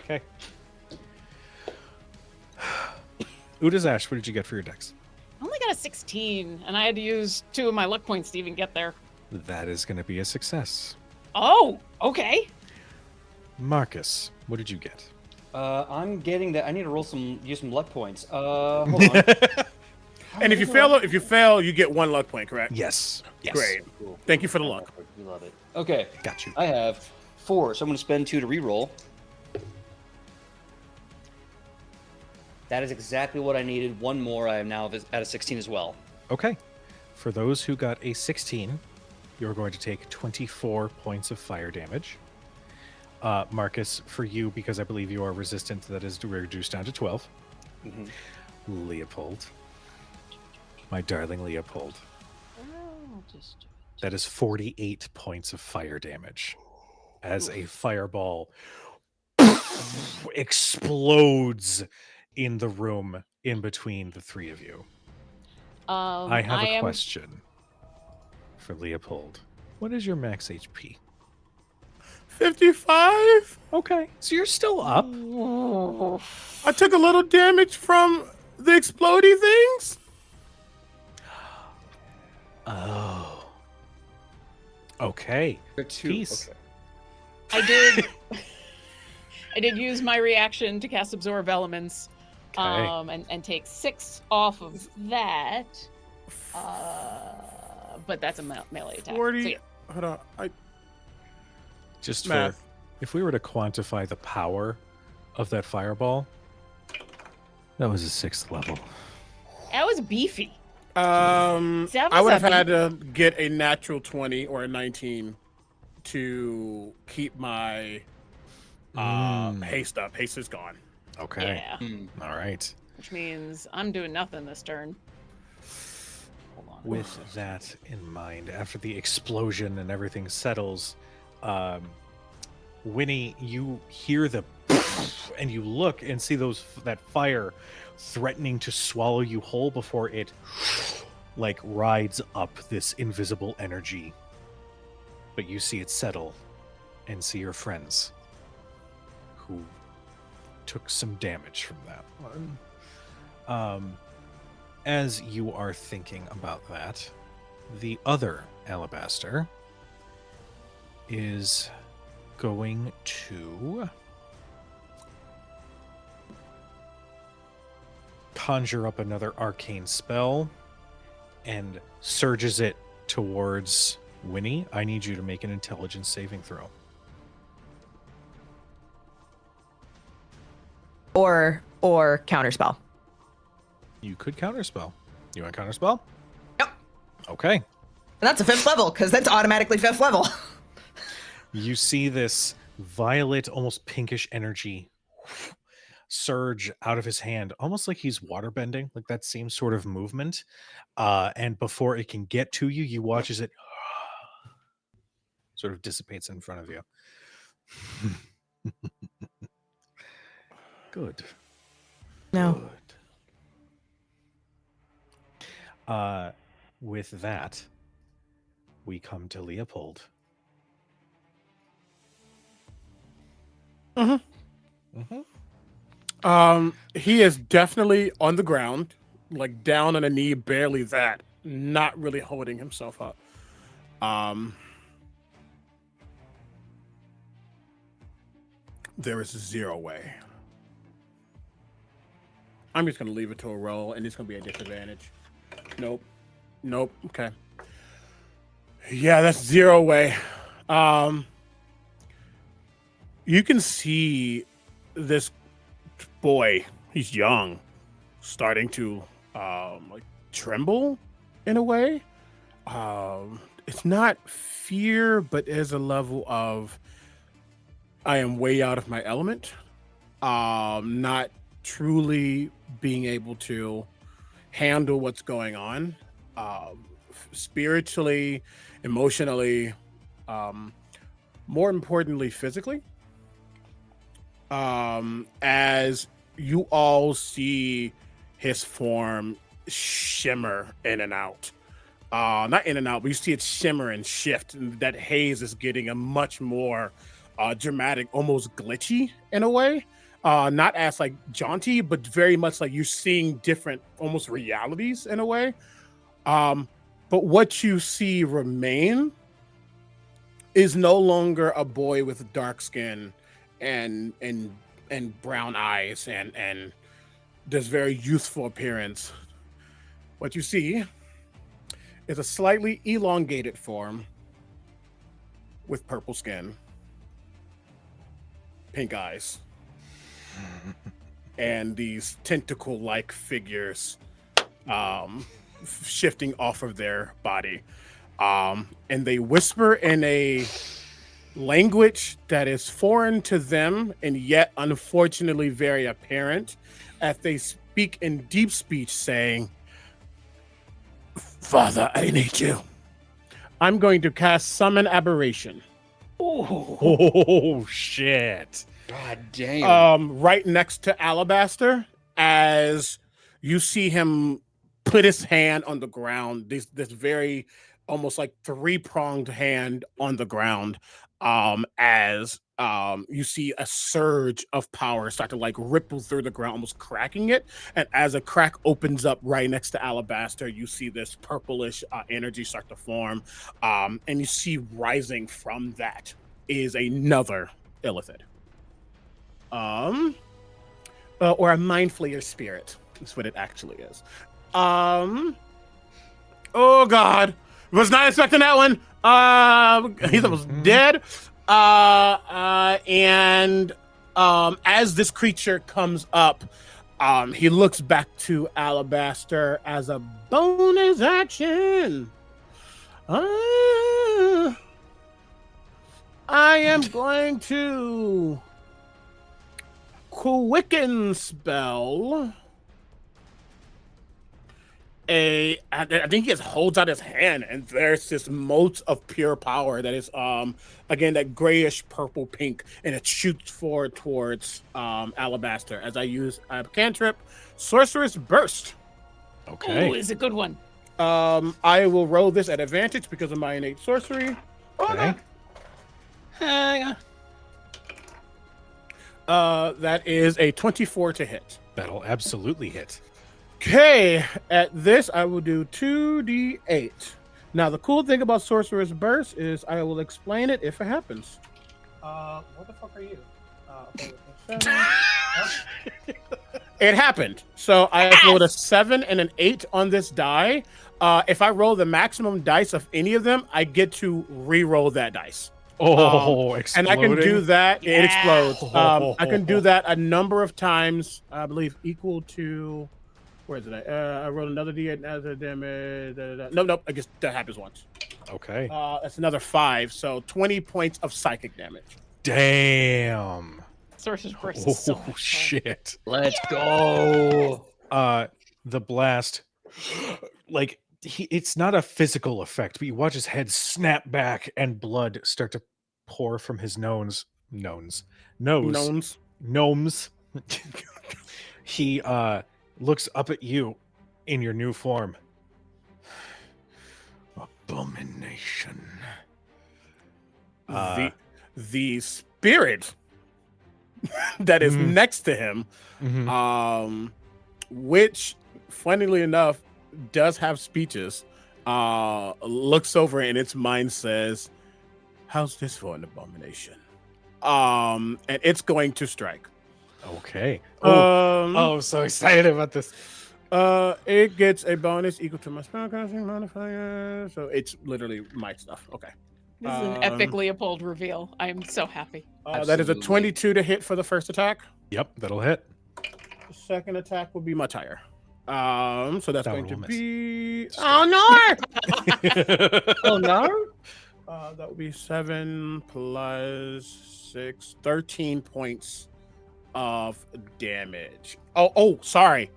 Okay. Utazash, what did you get for your dex? I only got a 16, and I had to use 2 of my luck points to even get there. That is going to be a success. Oh, okay. Marcus, what did you get? I'm getting that. I need to use some luck points. Hold on. And if you fail, you get 1 luck point, correct? Yes. Yes. Great. Cool. Thank you for the luck. We love it. Okay. Got you. I have 4, so I'm going to spend 2 to reroll. That is exactly what I needed. 1 more. I am now at a 16 as well. Okay. For those who got a 16, you're going to take 24 points of fire damage. Marcus, for you, because I believe you are resistant, that is reduced down to 12. Mm-hmm. Leopold. My darling Leopold. That is 48 points of fire damage. As a fireball explodes in the room in between the 3 of you. I have a question for Leopold. What is your max HP? 55? Okay, so you're still up. I took a little damage from the explodey things. Oh. Okay. 2. Peace. Okay. I did use my reaction to cast Absorb Elements, Okay. and take 6 off of that. But that's a melee attack. 40. So, yeah. Hold on. Just Math. for, if we were to quantify the power of that fireball, that was a 6th level. That was beefy. I would have had to get a natural 20 or a 19 to keep my haste up. Haste is gone. Okay. Yeah. Hmm. All right. Which means I'm doing nothing this turn. Hold on. With that in mind, after the explosion and everything settles, Winnie, you hear the and you look and see that fire threatening to swallow you whole before it like rides up this invisible energy. But you see it settle and see your friends who took some damage from that one. As you are thinking about that, the other Alabastor is going to conjure up another arcane spell and surges it towards Winnie. I need you to make an intelligence saving throw. Or counterspell. You could counterspell. You want counterspell? Yep. Okay. And that's a 5th level, because that's automatically 5th level. You see this violet, almost pinkish energy surge out of his hand, almost like he's waterbending, like that same sort of movement. And before it can get to you, you watch as it sort of dissipates in front of you. Good. No. Good. With that, we come to Leopold. He is definitely on the ground, like down on a knee, barely that, not really holding himself up. There is 0 way. I'm just gonna leave it to a roll, and it's gonna be a disadvantage. Nope. Okay. Yeah, that's 0 way. You can see this boy, he's young, starting to like tremble in a way. It's not fear, but there's a level of I am way out of my element. Not truly being able to handle what's going on, spiritually, emotionally, more importantly, physically. As you all see his form shimmer in and out. Not in and out, but you see it shimmer and shift. And that haze is getting a much more dramatic, almost glitchy in a way. Not as like jaunty, but very much like you're seeing different almost realities in a way. But what you see remain is no longer a boy with dark skin and brown eyes and this very youthful appearance. What you see is a slightly elongated form with purple skin, pink eyes, and these tentacle-like figures shifting off of their body. And they whisper in a language that is foreign to them and yet unfortunately very apparent as they speak in deep speech, saying, "Father, I need you. I'm going to cast Summon Aberration." Oh shit. God damn. Right next to Alabastor, as you see him put his hand on the ground, this very almost like 3-pronged hand on the ground, as you see a surge of power start to like ripple through the ground, almost cracking it. And as a crack opens up right next to Alabastor, you see this purplish energy start to form. And you see rising from that is another Illithid. Or a Mind Flayer spirit. That's what it actually is. Oh God. Was not expecting that one. He's almost dead. And as this creature comes up, he looks back to Alabastor as a bonus action. I am going to Quicken spell I think he just holds out his hand, and there's this motes of pure power that is again that grayish purple pink, and it shoots forward towards Alabastor as I use a cantrip, Sorcerer's Burst. Okay. Ooh, is a good one. I will roll this at advantage because of my innate sorcery. Okay. That is a 24 to hit. That'll absolutely hit. Okay, at this I will do 2d8. Now the cool thing about Sorcerer's Burst is I will explain it if it happens. What the fuck are you? It happened. So I rolled a 7 and an 8 on this die. If I roll the maximum dice of any of them, I get to re-roll that dice. And I can do that. It explodes. I can do that a number of times. I believe equal to. Where is it? I rolled another d8 as a damage. Nope. I guess that happens once. Okay. That's another 5. So 20 points of psychic damage. Damn. Sorcerer's Burst is so much fun. Shit. Let's go. The blast, like it's not a physical effect, but you watch his head snap back and blood start to pour from his nose. Gnomes. He looks up at you in your new form. Abomination. The spirit that is next to him, which, funnily enough, does have speeches, looks over and its mind says, "How's this for an abomination?" And it's going to strike. Okay. I'm so excited about this. It gets a bonus equal to my spellcasting modifier, so it's literally my stuff. Okay. This is an epic Leopold reveal. I'm so happy. That is a 22 to hit for the first attack. Yep, that'll hit. The second attack will be my tire. So that's going to be. Oh no! That would be 7 plus 6, 13 points of damage. Sorry.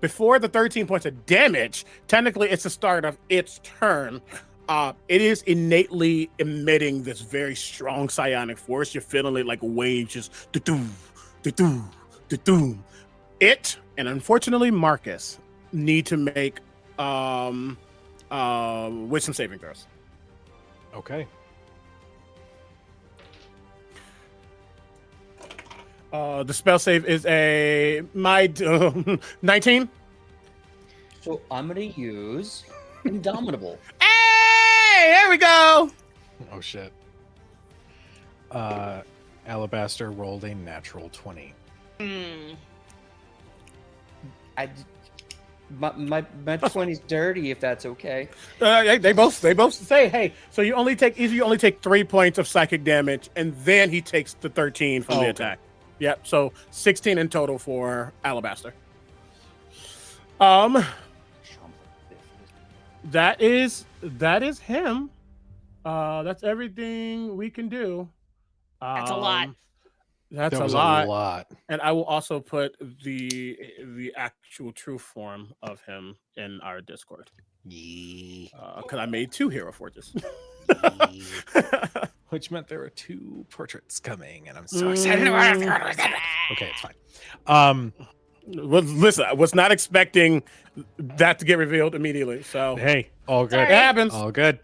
Before the 13 points of damage, technically it's the start of its turn. It is innately emitting this very strong psionic force. You're feeling it like waves just do-doom, do-doom, do-doom. It, and unfortunately Marcus, need to make wisdom saving throws. Okay. The spell save is a 19. So I'm gonna use Indomitable. Hey, there we go. Oh shit. Alabastor rolled a natural 20. My 20's dirty, if that's okay. They both say, hey, so you only take 3 points of psychic damage, and then he takes the 13 from the attack. Yep, so 16 in total for Alabastor. That is him. That's everything we can do. That's a lot. That was a lot. And I will also put the actual true form of him in our Discord. Because I made 2 hero forges. Which meant there were 2 portraits coming, and I'm so excited about it. Okay, it's fine. Well, listen, I was not expecting that to get revealed immediately. So hey, all good. It happens. All good.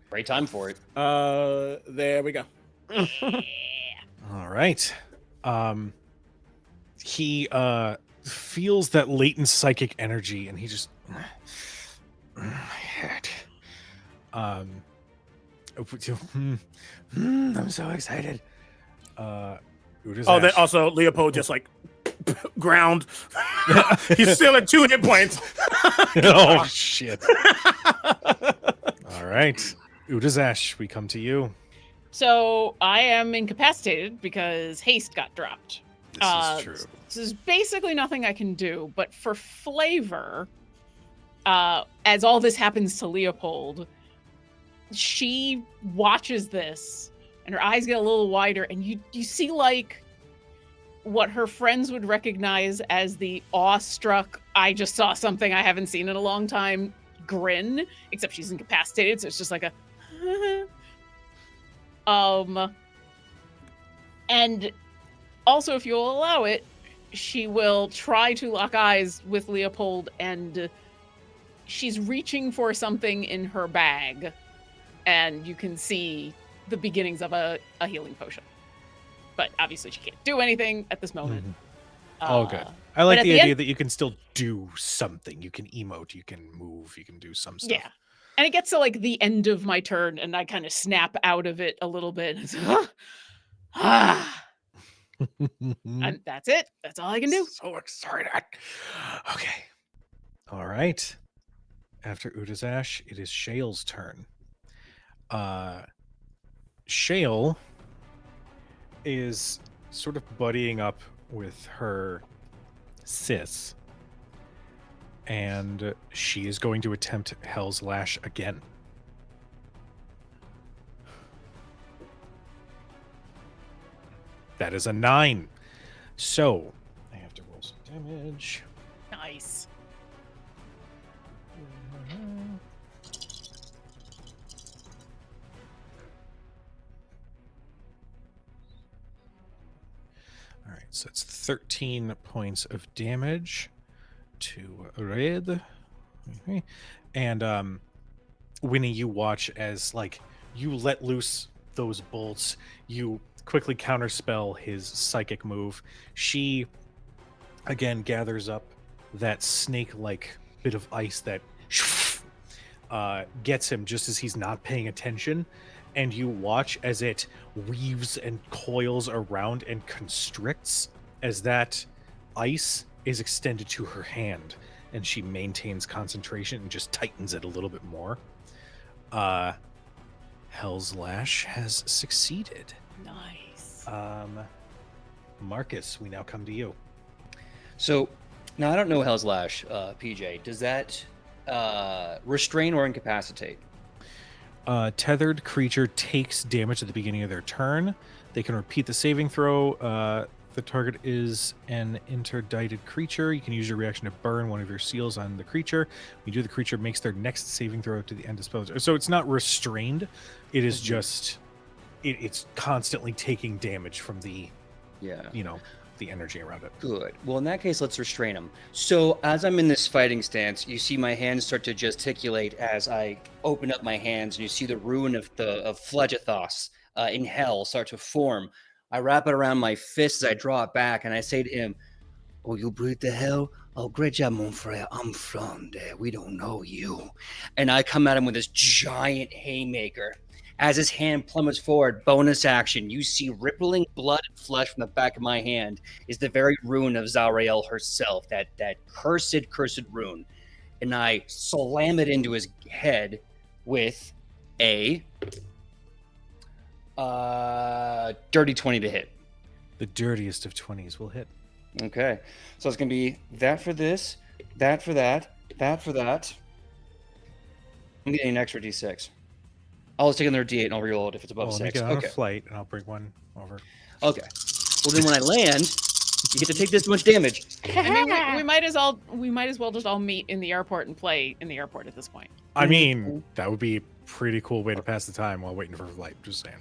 Great time for it. There we go. All right. He feels that latent psychic energy, and he just my head. I'm so excited. Then also Leopold just like ground. He's still at 2 hit points. Oh shit. All right. Utazash, we come to you. So I am incapacitated because haste got dropped. This is true. So there's basically nothing I can do, but for flavor, as all this happens to Leopold, she watches this and her eyes get a little wider, and you see like what her friends would recognize as the awestruck, I just saw something I haven't seen in a long time grin, except she's incapacitated, so it's just like a and also, if you'll allow it, she will try to lock eyes with Leopold, and she's reaching for something in her bag, and you can see the beginnings of a healing potion. But obviously she can't do anything at this moment. All good. I like but the at the idea end- that you can still do something. You can emote, you can move, you can do some stuff. Yeah. And it gets to like the end of my turn, and I kind of snap out of it a little bit. It's, and that's it. That's all I can do. So excited. Okay. All right. After Utazash, it is Shale's turn. Shale is sort of buddying up with her sis, and she is going to attempt Hell's Lash again. That is a 9. So I have to roll some damage. Nice. All right, so it's 13 points of damage to Red. Okay. And Winnie, you watch as like you let loose those bolts. You quickly counterspell his psychic move. She again gathers up that snake-like bit of ice that gets him just as he's not paying attention, and you watch as it weaves and coils around and constricts as that ice is extended to her hand, and she maintains concentration and just tightens it a little bit more. Hell's Lash has succeeded. Nice. Marcus, we now come to you. So now I don't know Hell's Lash, PJ. Does that restrain or incapacitate? Tethered creature takes damage at the beginning of their turn. They can repeat the saving throw. The target is an interdicted creature. You can use your reaction to burn one of your seals on the creature. When you do, the creature makes their next saving throw to the end of spell. So it's not restrained. It is just it's constantly taking damage from the the energy around it. Good. Well, in that case, let's restrain him. So as I'm in this fighting stance, you see my hands start to gesticulate as I open up my hands, and you see the rune of Phlegethos in hell start to form. I wrap it around my fist as I draw it back, and I say to him, "Oh, you breathe the hell? Oh, great job, mon frere. I'm from there. We don't know you." And I come at him with this giant haymaker. As his hand plummets forward, bonus action, you see rippling blood and flesh from the back of my hand is the very rune of Zarael herself, that cursed rune. And I slam it into his head with a dirty 20 to hit. The dirtiest of 20s will hit. Okay. So it's going to be that for this, that for that, that for that. I'm getting an extra d6. I'll just take another d8 and I'll reroll it if it's above Let me 6. get on Okay. a flight, and I'll bring one over. Okay. Well, then when I land, you get to take this much damage. I mean, we might as well just all meet in the airport and play in the airport at this point. I mean, that would be a pretty cool way to pass the time while waiting for a flight. Just saying.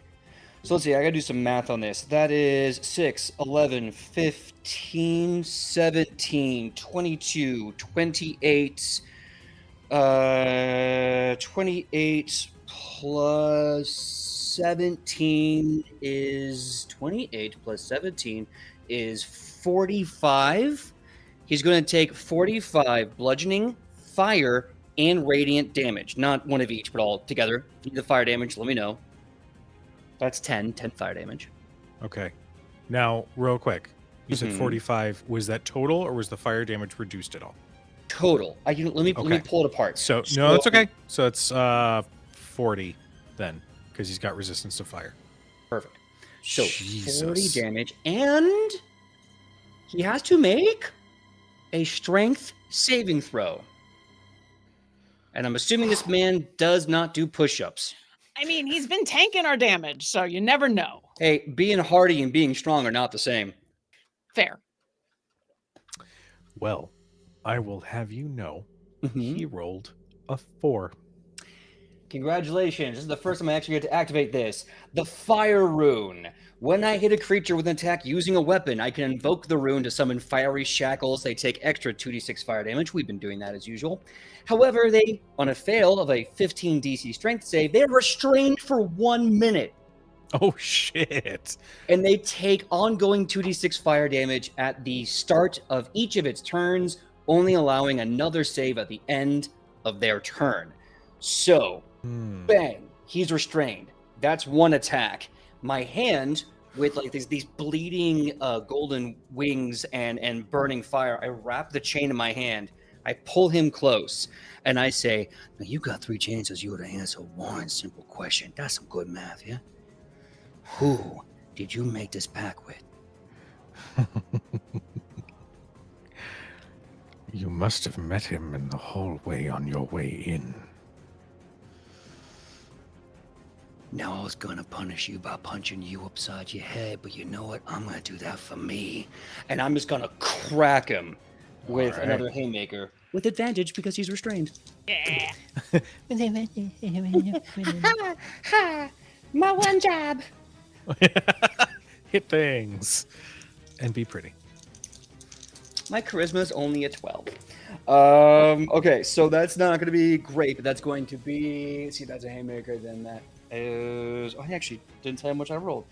So let's see, I gotta do some math on this. That is 6, 11, 15, 17, 22, 28, 28 plus 17 is 28 plus 17 is 45. He's going to take 45 bludgeoning, fire, and radiant damage. Not one of each, but all together. If you need the fire damage, let me know. That's 10 fire damage. Okay. Now, real quick, you said Mhm. 45. Was that total, or was the fire damage reduced at all? Total. Let me pull it apart. So no, that's okay. So it's 40 then, because he's got resistance to fire. Perfect. So 40 Jesus. damage, and he has to make a strength saving throw. And I'm assuming this man does not do push-ups. I mean, he's been tanking our damage, so you never know. Hey, being hardy and being strong are not the same. Fair. Well, I will have you know Mhm. he rolled a 4. Congratulations. This is the first time I actually get to activate this. The Fire Rune. When I hit a creature with an attack using a weapon, I can invoke the rune to summon fiery shackles. They take extra 2d6 fire damage. We've been doing that as usual. However, they, on a fail of a 15 DC strength save, they're restrained for 1 minute. Oh, shit. And they take ongoing 2d6 fire damage at the start of each of its turns, only allowing another save at the end of their turn. So, bang, he's restrained. That's one attack. My hand, with like these bleeding golden wings and burning fire, I wrap the chain in my hand. I pull him close, and I say, "Now you got 3 chances. You to answer one simple question. That's some good math, yeah? Who did you make this pact with?" You must have met him in the hallway on your way in. Now I was gonna punish you by punching you upside your head, but you know what? I'm gonna do that for me. And I'm just gonna crack him with another haymaker. With advantage because he's restrained. Yeah. My one job. Hit things. And be pretty. My charisma is only a 12. Okay, so that's not going to be great, but that's going to be... See, that's a haymaker, then that is... Oh, I actually didn't tell you how much I rolled.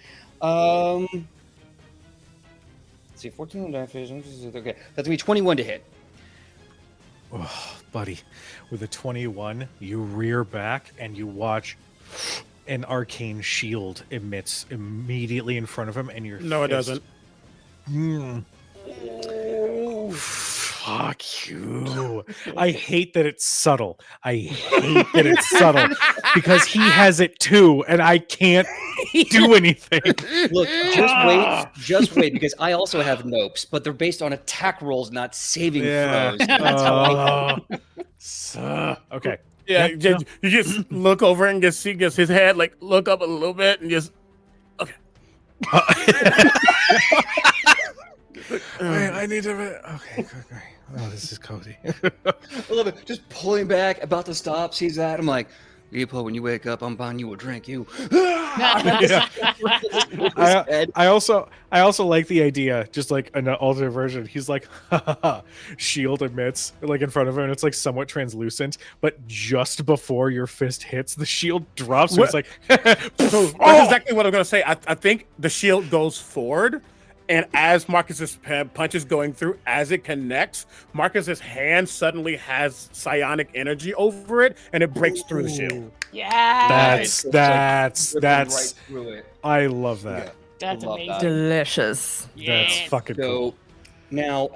Let's see, 14 on okay, that's going to be 21 to hit. Oh, buddy, with a 21, you rear back and you watch an arcane shield emits immediately in front of him, and your No, it fist- doesn't. Fuck you. I hate that it's subtle. I hate that it's subtle because he has it too, and I can't do anything. Look, just wait, because I also have nopes, but they're based on attack rolls, not saving throws. That's how I know. Okay. Yeah, Yeah, you just look over and just see his head like look up a little bit and just okay. I need to. Okay. Oh, this is cozy. I love it. Just pulling back, about to stop, sees that. I'm like, Leopold, when you wake up, I'm buying you a drink. You. Yeah. I also like the idea, just like an alternate version. He's like, shield emits like in front of him, and it's like somewhat translucent, but just before your fist hits, the shield drops. And it's like, So that's exactly what I'm gonna say. I think the shield goes forward, and as Marcus's punch is going through, as it connects, Marcus's hand suddenly has psionic energy over it, and it breaks through the shield. Yeah. that's Right through it. I love that. That's love amazing. that. Delicious. That's Yes. fucking So cool. now,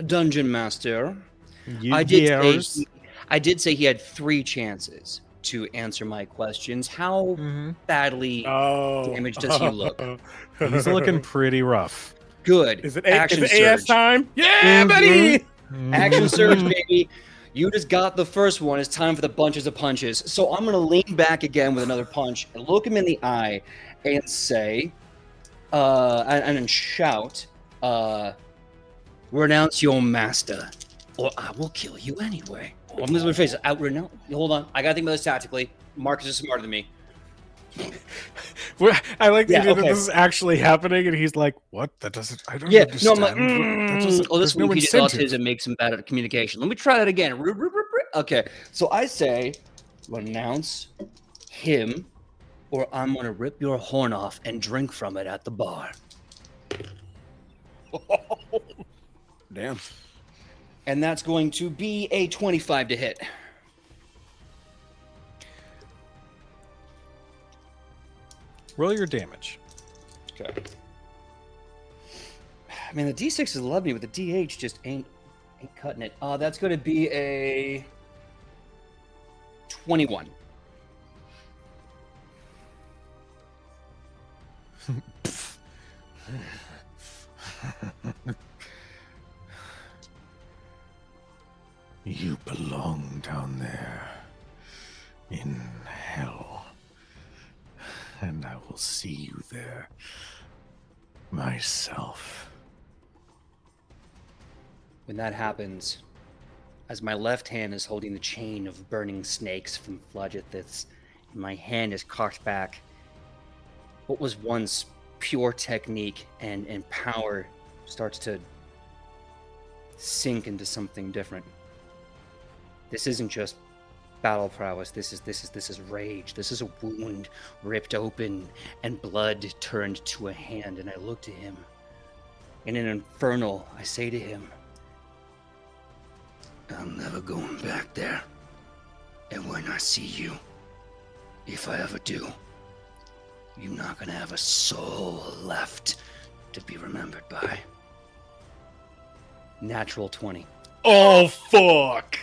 Dungeon Master, I Yes. did say he had 3 chances to answer my questions. How badly damaged does he look? He's looking pretty rough. Good. Is it Action AS surge. time? Yeah, buddy. Action surge, baby. You just got the first one. It's time for the bunches of punches. So I'm going to lean back again with another punch and look him in the eye and say, and then shout, renounce your master, or I will kill you anyway. Oh, I'm just going to face it. Hold on. I got to think about this tactically. Marcus is smarter than me. I like the Yeah, idea that okay. this is actually happening, and he's like, "What? That doesn't. I don't Yeah, no, understand. I'm like, That doesn't, oh, this there's no week incentive." autism makes him bad at communication. Let me try that again. Okay, so I say, renounce him, or I'm gonna rip your horn off and drink from it at the bar. Damn. And that's going to be a 25 to hit. Roll your damage. Okay. I mean, the D6 love me, but the DH just ain't cutting it. That's going to be a 21. You belong down there in hell, and I will see you there myself. When that happens, as my left hand is holding the chain of burning snakes from Flagethiths, and my hand is cocked back, what was once pure technique and power starts to sink into something different. This isn't just battle prowess. This is rage. This is a wound ripped open and blood turned to a hand. And I look to him. In an infernal, I say to him, I'm never going back there. And when I see you, if I ever do, you're not gonna have a soul left to be remembered by. Natural 20. Oh, fuck!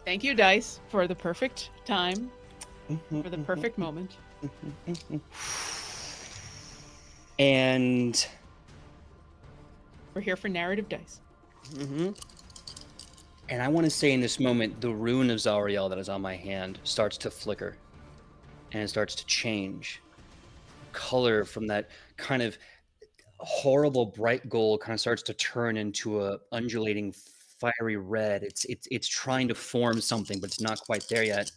Thank you, Dice, for the perfect time, for the perfect moment. And We're here for narrative dice. and I want to say in this moment, the rune of Zariel that is on my hand starts to flicker, and it starts to change color from that kind of horrible bright gold kind of starts to turn into a undulating fiery red. It's trying to form something, but it's not quite there yet.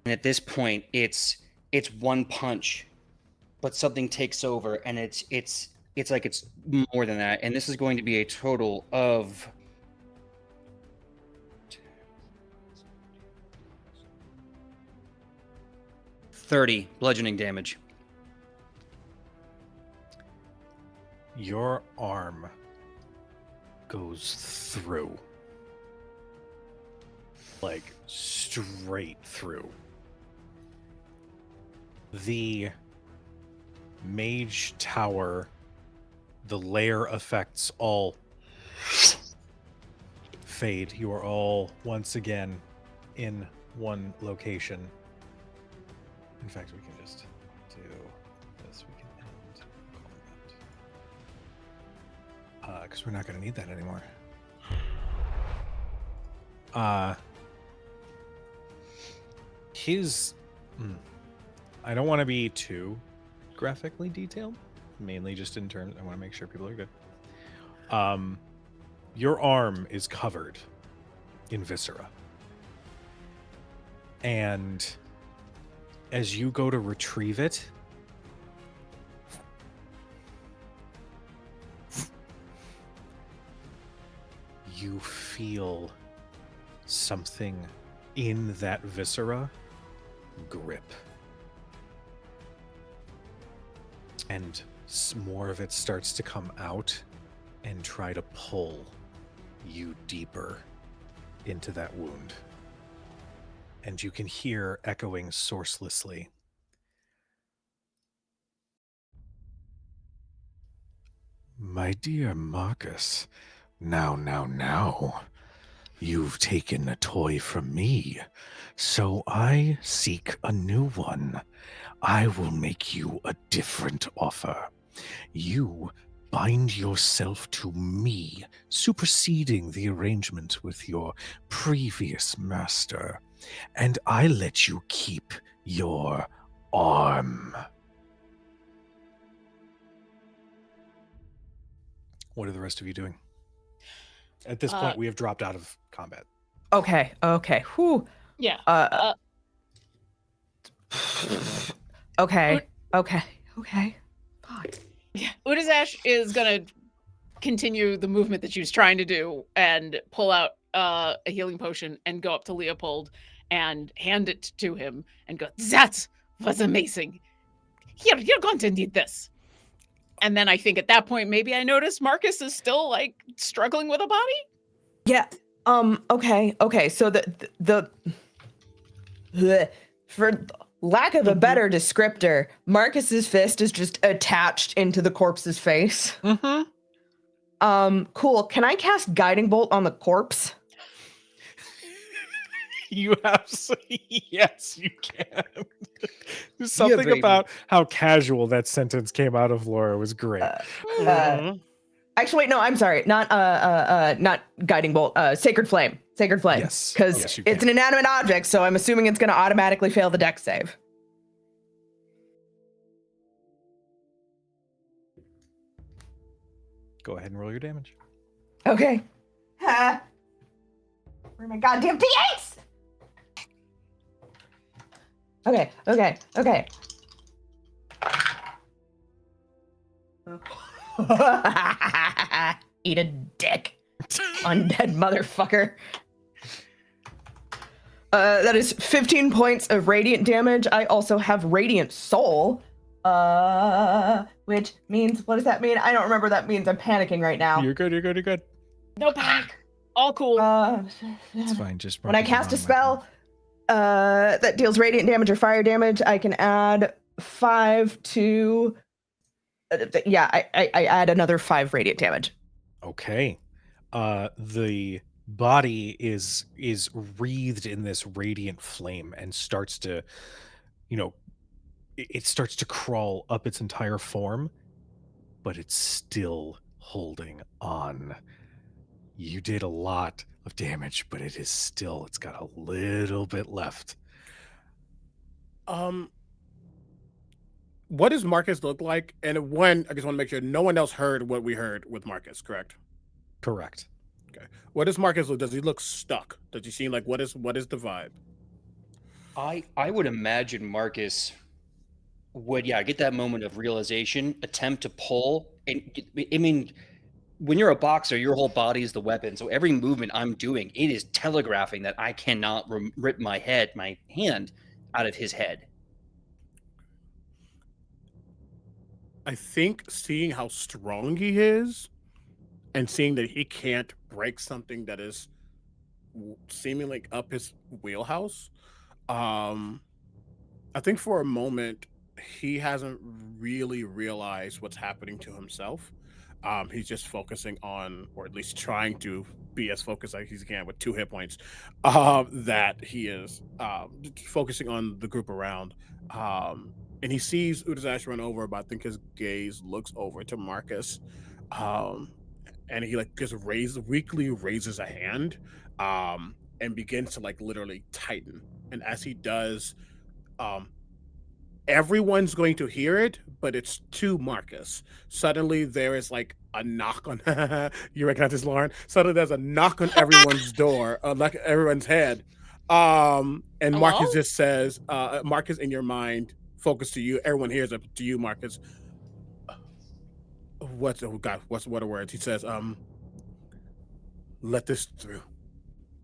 And at this point, it's one punch, but something takes over, and it's like it's more than that. And this is going to be a total of 30 bludgeoning damage. Your arm goes through. Like, straight through. The mage tower, the layer effects all fade. You are all once again in one location. In fact, we can just do this. We can end combat. Because we're not going to need that anymore. I don't want to be too graphically detailed, mainly just in terms, I want to make sure people are good. Your arm is covered in viscera. And as you go to retrieve it, you feel something in that viscera grip. And more of it starts to come out and try to pull you deeper into that wound. And you can hear echoing sourcelessly, My dear Marcus, now. You've taken a toy from me, so I seek a new one. I will make you a different offer. You bind yourself to me, superseding the arrangement with your previous master, and I let you keep your arm. what are the rest of you doing? At this point, we have dropped out of combat. Okay. Whew. Yeah. Okay. Fuck. Yeah. Utazash is going to continue the movement that she was trying to do and pull out a healing potion and go up to Leopold and hand it to him and go, that was amazing. Here, you're going to need this. And then I think at that point, maybe I noticed Marcus is still like struggling with a body. Yeah. Okay. So the for lack of a better descriptor, Marcus's fist is just attached into the corpse's face. Cool. Can I cast Guiding Bolt on the corpse? You yes, you can. There's something about how casual that sentence came out of Laura was great. Actually, wait, no, I'm sorry. Not Guiding Bolt. Sacred Flame. Yes. Because Yes, you it's can. an inanimate object, so I'm assuming it's going to automatically fail the dex save. Go ahead and roll your damage. Okay. Where are my goddamn D8s? Okay. Eat a dick. Undead motherfucker. That is 15 points of radiant damage. I also have radiant soul. Which means, what does that mean? I don't remember what that means. I'm panicking right now. You're good. No panic. All cool. It's fine. Just when I cast a spell that deals radiant damage or fire damage, I can add 5 to... I add another 5 radiant damage. Okay. The body is wreathed in this radiant flame and starts to, it starts to crawl up its entire form, but it's still holding on. You did a lot of damage, but it's got a little bit left. What does Marcus look like? And one, I just want to make sure no one else heard what we heard with Marcus, correct? Correct. Okay. What does Marcus look? Does he look stuck? Does he seem like what is the vibe? I would imagine Marcus would get that moment of realization, attempt to pull, and I mean, when you're a boxer, your whole body is the weapon. So every movement I'm doing, it is telegraphing that I cannot rip my hand out of his head. I think seeing how strong he is and seeing that he can't break something that is seemingly up his wheelhouse, I think for a moment he hasn't really realized what's happening to himself. He's just focusing on, or at least trying to be as focused as he can with 2 hit points, that he is focusing on the group around. And he sees Utazash run over, but I think his gaze looks over to Marcus. And he just weakly raises a hand and begins to literally tighten. And as he does, everyone's going to hear it, but it's to Marcus. Suddenly there is a knock on you recognize this, Lauren? Suddenly there's a knock on everyone's door, like everyone's head. And Hello? Marcus just says, Marcus, in your mind, focus to you. Everyone hears it to you, Marcus. What are words? He says, let this through.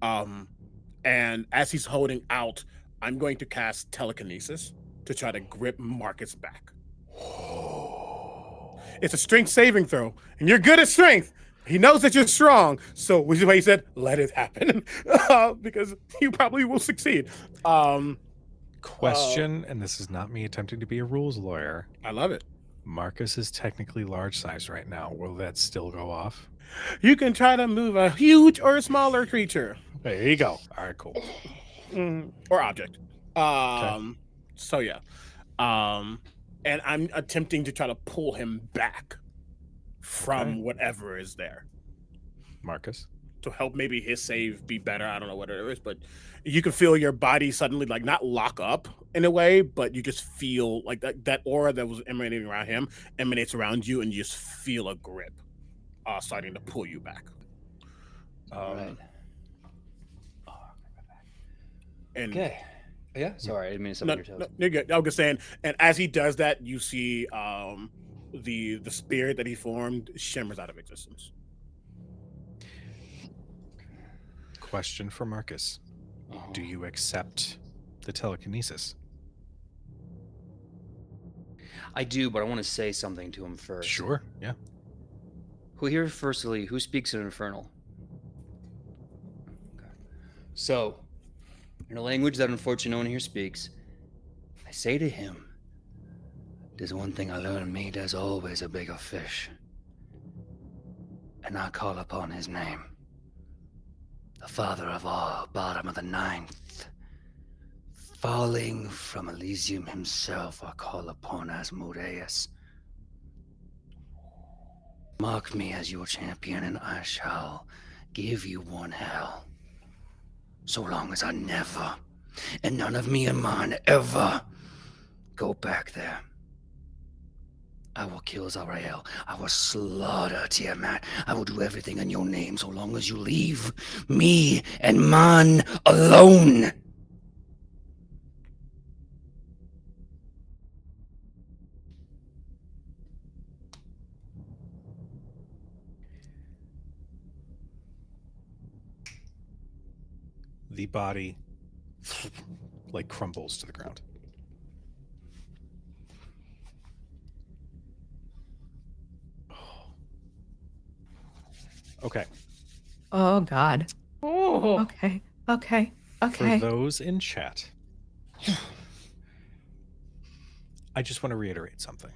And as he's holding out, I'm going to cast telekinesis to try to grip Marcus back. It's a strength saving throw, and you're good at strength. He knows that you're strong, so which is why he said, let it happen, because you probably will succeed. Question, and this is not me attempting to be a rules lawyer. I love it. Marcus is technically large size right now. Will that still go off? You can try to move a huge or a smaller creature. There you go. All right, cool. Or object. Okay. So yeah. And I'm attempting to try to pull him back from whatever is there. Marcus? To help maybe his save be better. I don't know what it is, but you can feel your body suddenly not lock up in a way, but you just feel like that aura that was emanating around him emanates around you, and you just feel a grip starting to pull you back. Right. And Okay. Yeah. Sorry, I didn't mean to step on your toes. No, you're good. I was just saying, and as he does that, you see the spirit that he formed shimmers out of existence. Question for Marcus. Do you accept the telekinesis? I do, but I want to say something to him first. Sure, yeah. Who speaks in Infernal? Okay. So, in a language that unfortunately no one here speaks, I say to him, there's one thing I learned, me, there's always a bigger fish. And I call upon his name. The father of all, bottom of the ninth. Falling from Elysium himself, I call upon Asmodeus. Mark me as your champion, and I shall give you one hell. So long as I never, and none of me and mine ever, go back there. I will kill Zariel. I will slaughter Tiamat. I will do everything in your name so long as you leave me and mine alone. The body like crumbles to the ground. Okay. Oh God. Oh, Okay. Okay. For Okay. those in chat, I just want to reiterate something.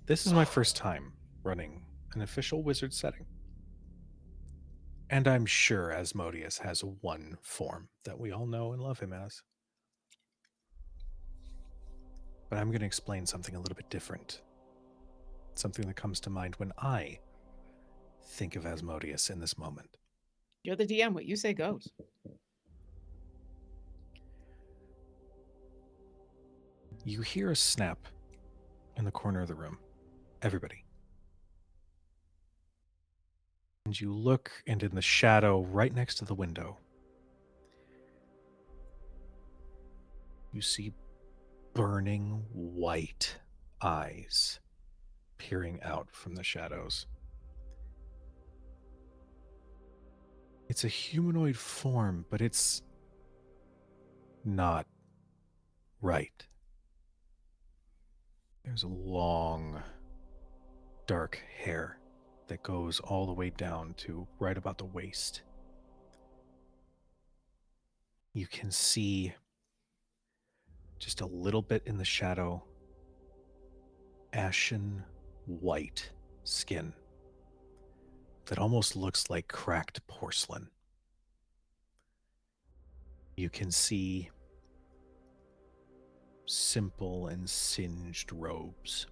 This is my first time running an official wizard setting. And I'm sure Asmodeus has one form that we all know and love him as. But I'm going to explain something a little bit different. Something that comes to mind when I think of Asmodeus in this moment. you're the DM. What you say goes. You hear a snap in the corner of the room. Everybody. And you look, and in the shadow right next to the window, you see burning white eyes peering out from the shadows. It's a humanoid form, but it's not right. There's a long, dark hair that goes all the way down to right about the waist. You can see just a little bit in the shadow, ashen white skin that almost looks like cracked porcelain. You can see simple and singed robes.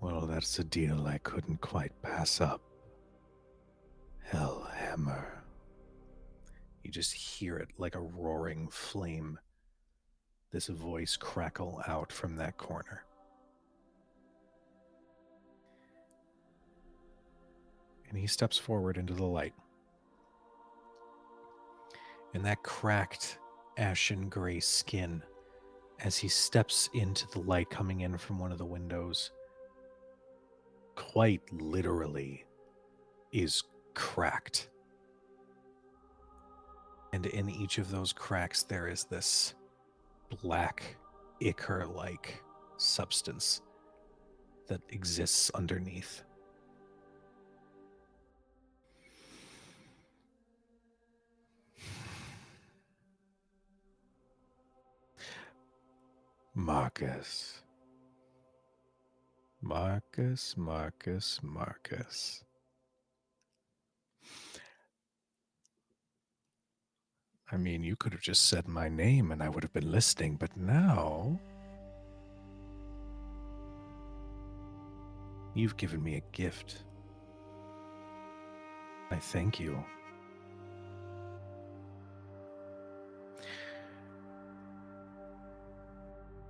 Well, that's a deal I couldn't quite pass up. Hellhammer. You just hear it like a roaring flame. This voice crackle out from that corner. And he steps forward into the light. And that cracked, ashen gray skin, as he steps into the light coming in from one of the windows, quite literally is cracked. And in each of those cracks, there is this black, ichor-like substance that exists underneath. Marcus. Marcus, Marcus, Marcus. I mean, you could have just said my name and I would have been listening, but now you've given me a gift. I thank you.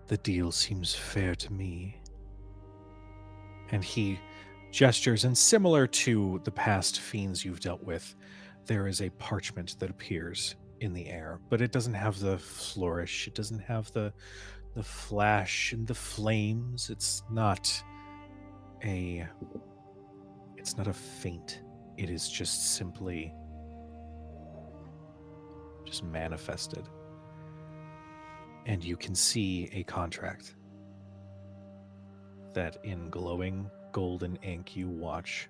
The deal seems fair to me. And he gestures, and similar to the past fiends you've dealt with, there is a parchment that appears in the air, but it doesn't have the flourish, it doesn't have the flash and the flames. It's not a feint. It is just simply just manifested. And you can see a contract that in glowing golden ink you watch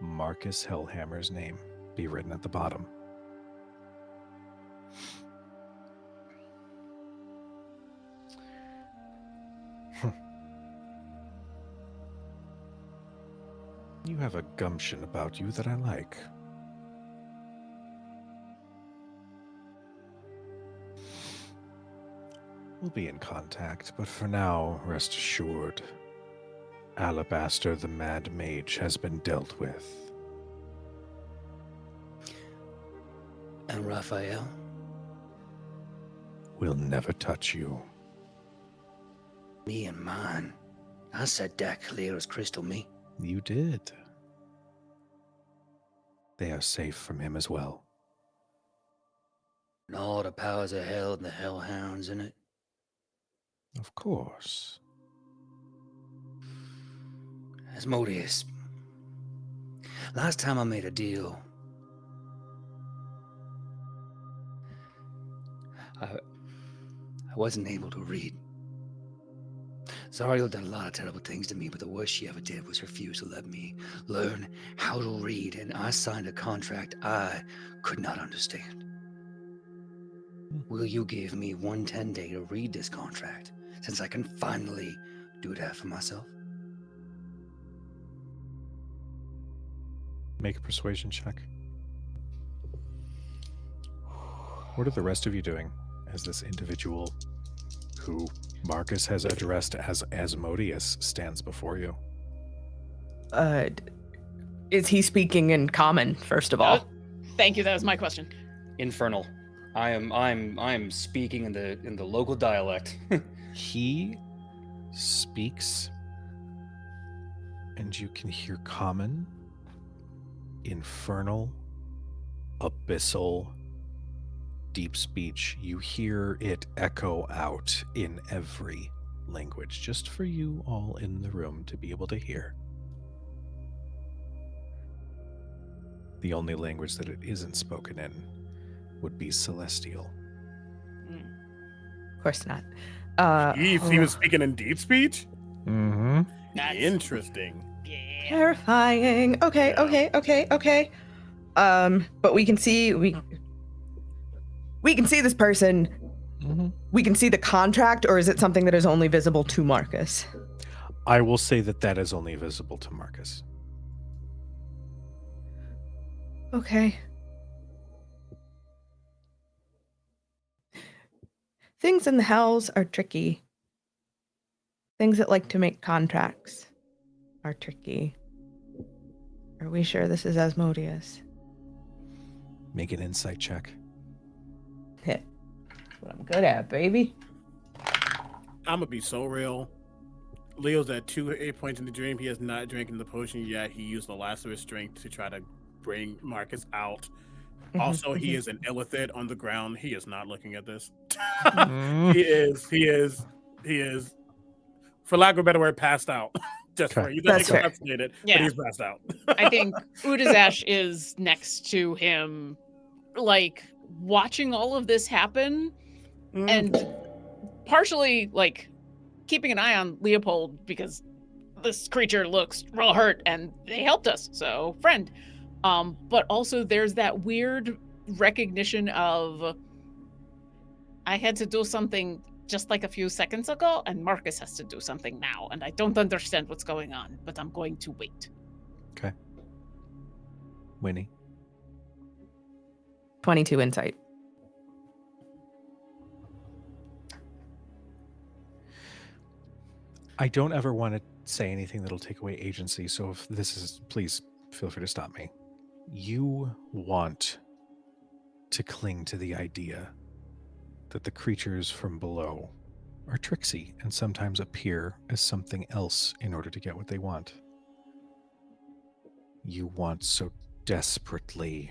Marcus Hellhammer's name be written at the bottom. You have a gumption about you that I like. We'll be in contact, but for now, rest assured, Alabastor the Mad Mage has been dealt with. And Raphael? Will never touch you. Me and mine. I said that clear as crystal, me. You did. They are safe from him as well. And all the powers of hell and the hellhounds in it. Of course. Asmodeus. Last time I made a deal, I wasn't able to read. Zariel did a lot of terrible things to me, but the worst she ever did was refuse to let me learn how to read, and I signed a contract I could not understand. Will you give me 1 day to read this contract, since I can finally do that for myself? Make a persuasion check. What are the rest of you doing as this individual who Marcus has addressed as Asmodeus stands before you? Is he speaking in common, first of all? Thank you. That was my question. Infernal. I am speaking in the local dialect. He speaks, and you can hear common, infernal, abyssal, deep speech. You hear it echo out in every language, just for you all in the room to be able to hear. The only language that it isn't spoken in would be celestial. Of course not. He was speaking in deep speech? Mm-hmm. Interesting. Yeah. Terrifying. Okay, Yeah. okay. But we can see we can see this person. Mm-hmm. We can see the contract, or is it something that is only visible to Marcus? I will say that that is only visible to Marcus. Okay. Things in the hells are tricky. Things that like to make contracts are tricky. Are we sure this is Asmodeus? Make an insight check. Hit. That's what I'm good at, baby. I'm gonna be so real. Leo's at 2 8 points in the dream. He has not drinking the potion yet. He used the last of his strength to try to bring Marcus out. Also, he is an illithid on the ground. He is not looking at this. He is, for lack of a better word, passed out. Just Okay. for he's That's fair. incapacitated, Yeah. but he's passed out. I think Utazash is next to him, like watching all of this happen, and partially like keeping an eye on Leopold because this creature looks real hurt and they helped us, so friend. But also there's that weird recognition of I had to do something just like a few seconds ago, and Marcus has to do something now, and I don't understand what's going on, but I'm going to wait. Okay. Winnie. 22 insight. I don't ever want to say anything that'll take away agency, so if this is, please feel free to stop me. You want to cling to the idea that the creatures from below are tricksy and sometimes appear as something else in order to get what they want. You want so desperately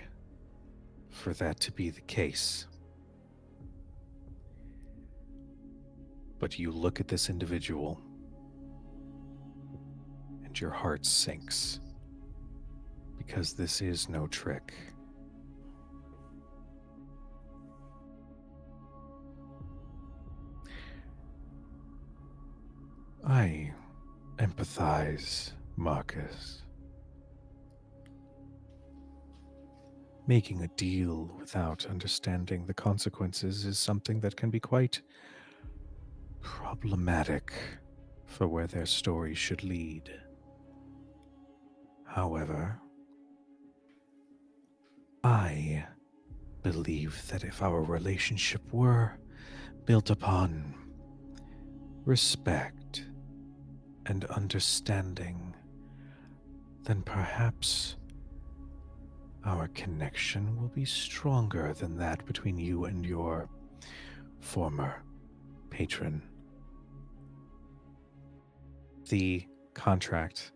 for that to be the case. But you look at this individual and your heart sinks, because this is no trick. I empathize, Marcus. Making a deal without understanding the consequences is something that can be quite problematic for where their story should lead. However, I believe that if our relationship were built upon respect and understanding, then perhaps our connection will be stronger than that between you and your former patron. The contract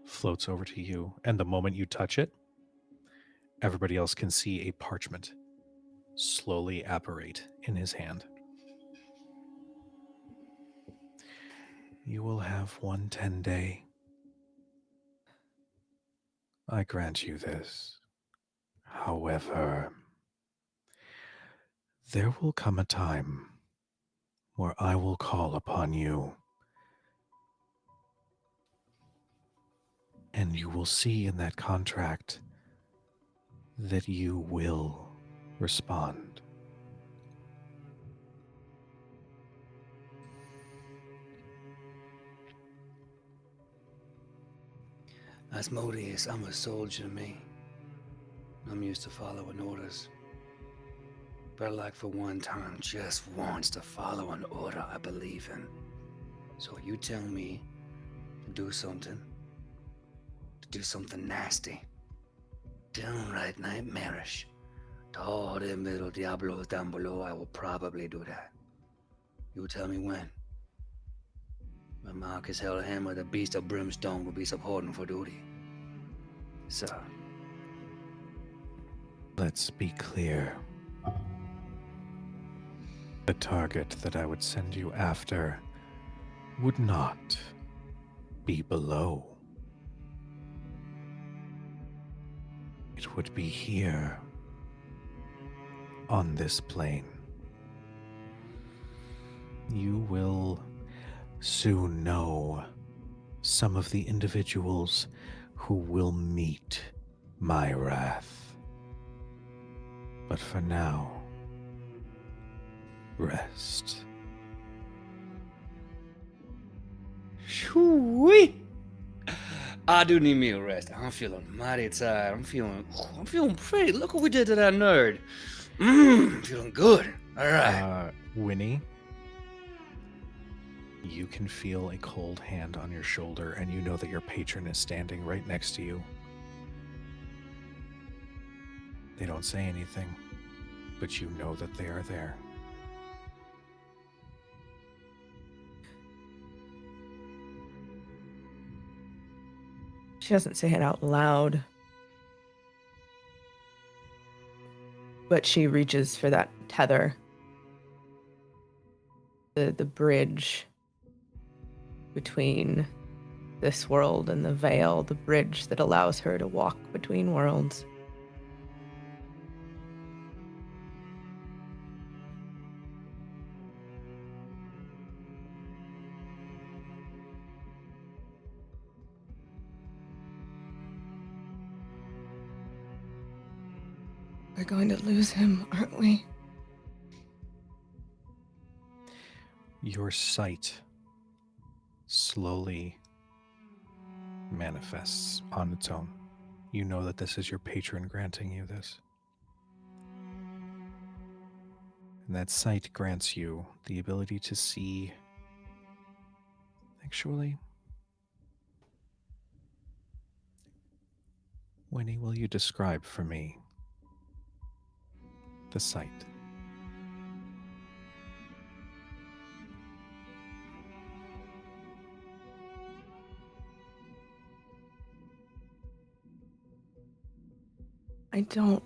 floats over to you, and the moment you touch it, everybody else can see a parchment slowly apparate in his hand. You will have 110-day. I grant you this. However, there will come a time where I will call upon you, and you will see in that contract that you will respond. Asmodeus, I'm a soldier, me. I'm used to following orders. But I'd like for one time, just once, to follow an order I believe in. So you tell me to do something nasty, downright nightmarish. To all them little diablos down below, I will probably do that. You tell me when. When Marcus Hellhammer, the beast of brimstone, will be supporting for duty. Sir. Let's be clear. The target that I would send you after would not be below. It would be here, on this plane. You will soon know some of the individuals who will meet my wrath. But for now, rest. Shoo-wee! I do need me a rest. I'm feeling mighty tired. I'm feeling pretty. Look what we did to that nerd. I'm feeling good. All right. Winnie, you can feel a cold hand on your shoulder, and you know that your patron is standing right next to you. They don't say anything, but you know that they are there. She doesn't say it out loud, but she reaches for that tether, the bridge between this world and the veil, the bridge that allows her to walk between worlds. We're going to lose him, aren't we? Your sight slowly manifests on its own. You know that this is your patron granting you this. And that sight grants you the ability to see. Actually, Winnie, will you describe for me the sight? I don't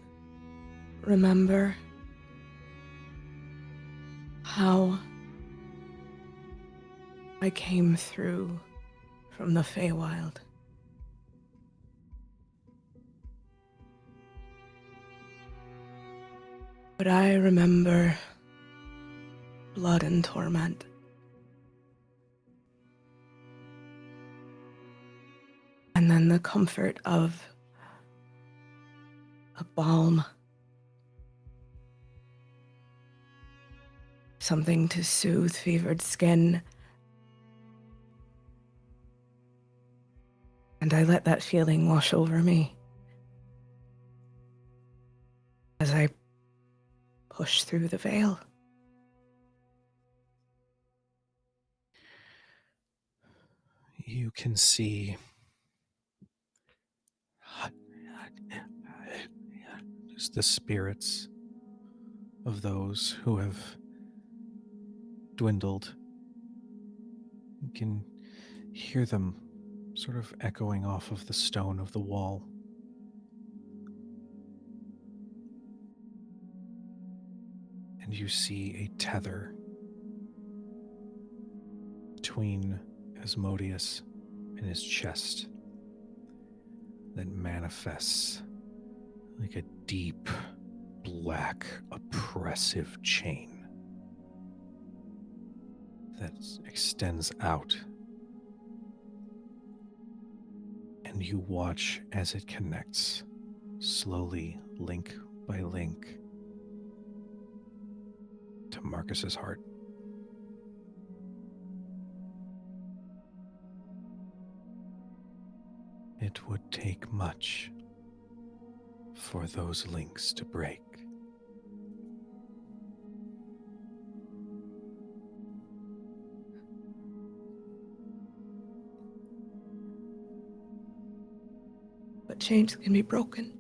remember how I came through from the Feywild. But I remember blood and torment. And then the comfort of a balm. Something to soothe fevered skin. And I let that feeling wash over me as I push through the veil. You can see Just the spirits of those who have dwindled. You can hear them sort of echoing off of the stone of the wall. And you see a tether between Asmodeus and his chest that manifests like a deep, black, oppressive chain that extends out. And you watch as it connects, slowly, link by link, to Marcus's heart. It would take much for those links to break. But chains can be broken.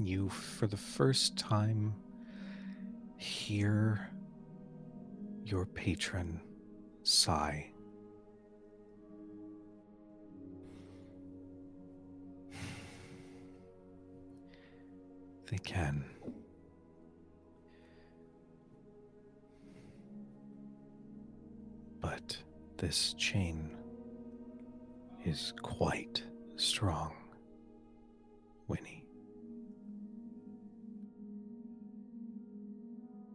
You, for the first time, hear your patron sigh. They can. But this chain is quite strong, Winnie.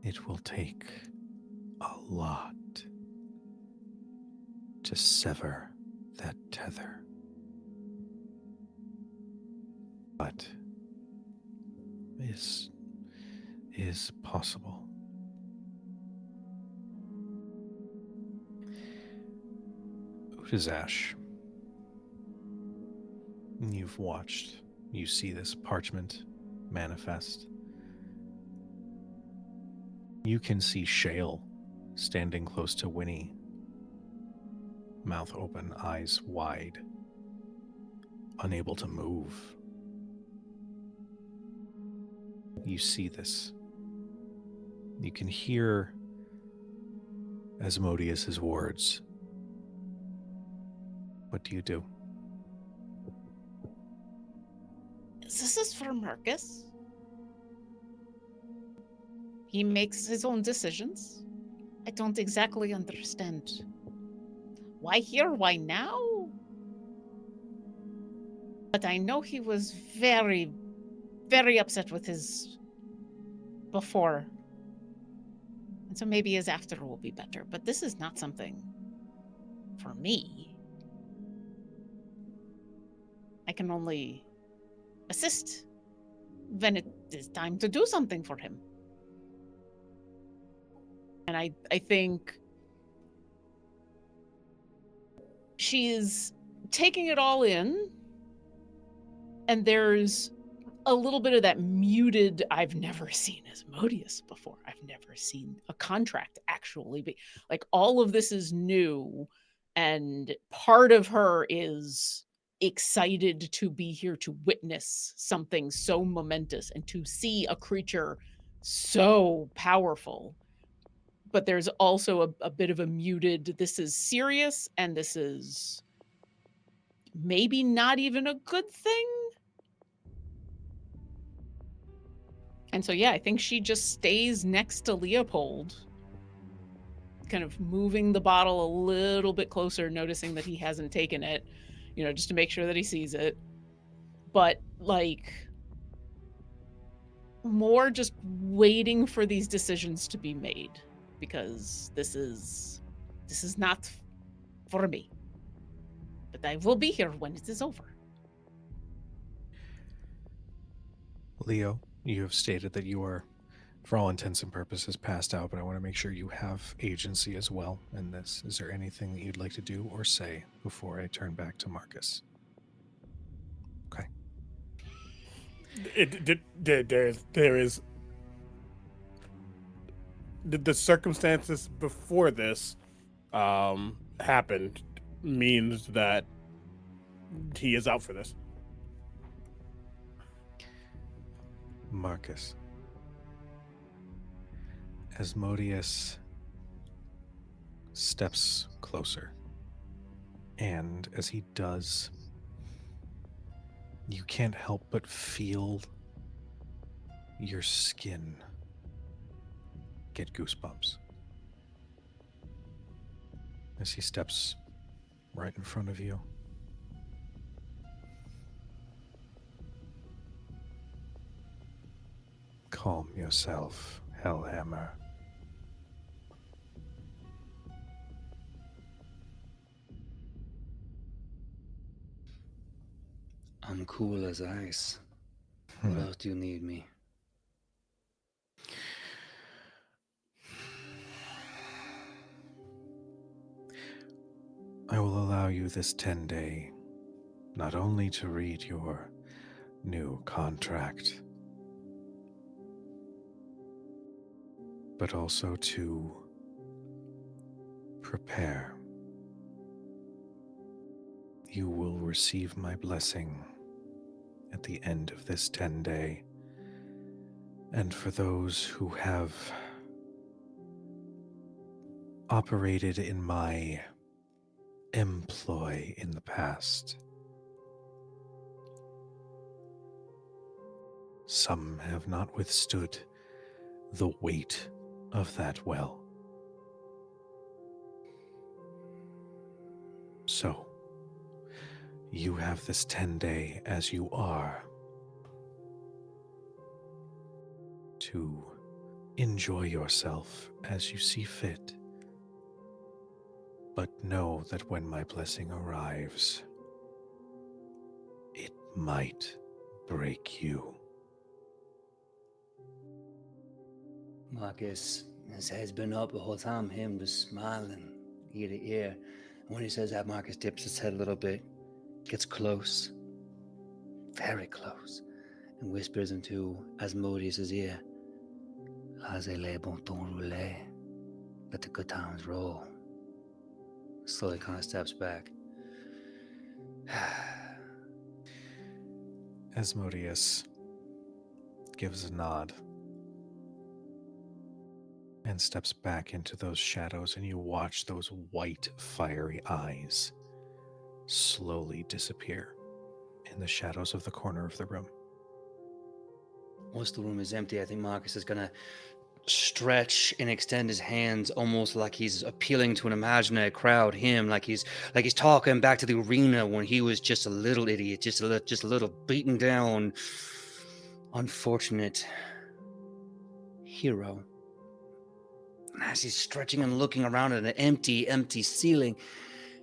It will take a lot to sever that tether. But is possible. Utazash, you've watched. You see this parchment manifest. You can see Shale standing close to Winnie, mouth open, eyes wide, unable to move. You see this. You can hear Asmodeus' words. What do you do? This is for Marcus. He makes his own decisions. I don't exactly understand. Why here? Why now? But I know he was very, very upset with his before. And so maybe his after will be better. But this is not something for me. I can only assist when it is time to do something for him. And I think she's taking it all in, and there's a little bit of that muted, I've never seen Asmodeus before. I've never seen a contract actually be like, all of this is new, and part of her is excited to be here to witness something so momentous and to see a creature so powerful. But there's also a bit of a muted, this is serious, and this is maybe not even a good thing. And so, yeah, I think she just stays next to Leopold, kind of moving the bottle a little bit closer, noticing that he hasn't taken it, just to make sure that he sees it. But, like, more just waiting for these decisions to be made, because this is not for me. But I will be here when it is over. Leo, you have stated that you are, for all intents and purposes, passed out, but I want to make sure you have agency as well in this. Is there anything that you'd like to do or say before I turn back to Marcus? Okay. There is the circumstances before this happened means that he is out for this. Marcus. Asmodeus steps closer. And as he does, you can't help but feel your skin get goosebumps. As he steps right in front of you. Calm yourself, Hellhammer. I'm cool as ice. What else do you need me? I will allow you this 10-day, not only to read your new contract, but also to prepare. You will receive my blessing at the end of this 10-day. And for those who have operated in my employ in the past, some have not withstood the weight of that well. So, you have this 10-day as you are to enjoy yourself as you see fit. But know that when my blessing arrives, it might break you. Marcus, his head's been up the whole time, him just smiling ear to ear. And when he says that, Marcus dips his head a little bit, gets close, very close, and whispers into Asmodeus' ear, Laissez les bon temps rouler. Let the good times roll. Slowly kind of steps back. Asmodeus gives a nod and steps back into those shadows, and you watch those white, fiery eyes slowly disappear in the shadows of the corner of the room. Once the room is empty, I think Marcus is gonna stretch and extend his hands almost like he's appealing to an imaginary crowd, him like he's talking back to the arena when he was just a little idiot, just a little beaten down, unfortunate hero. And as he's stretching and looking around at an empty ceiling,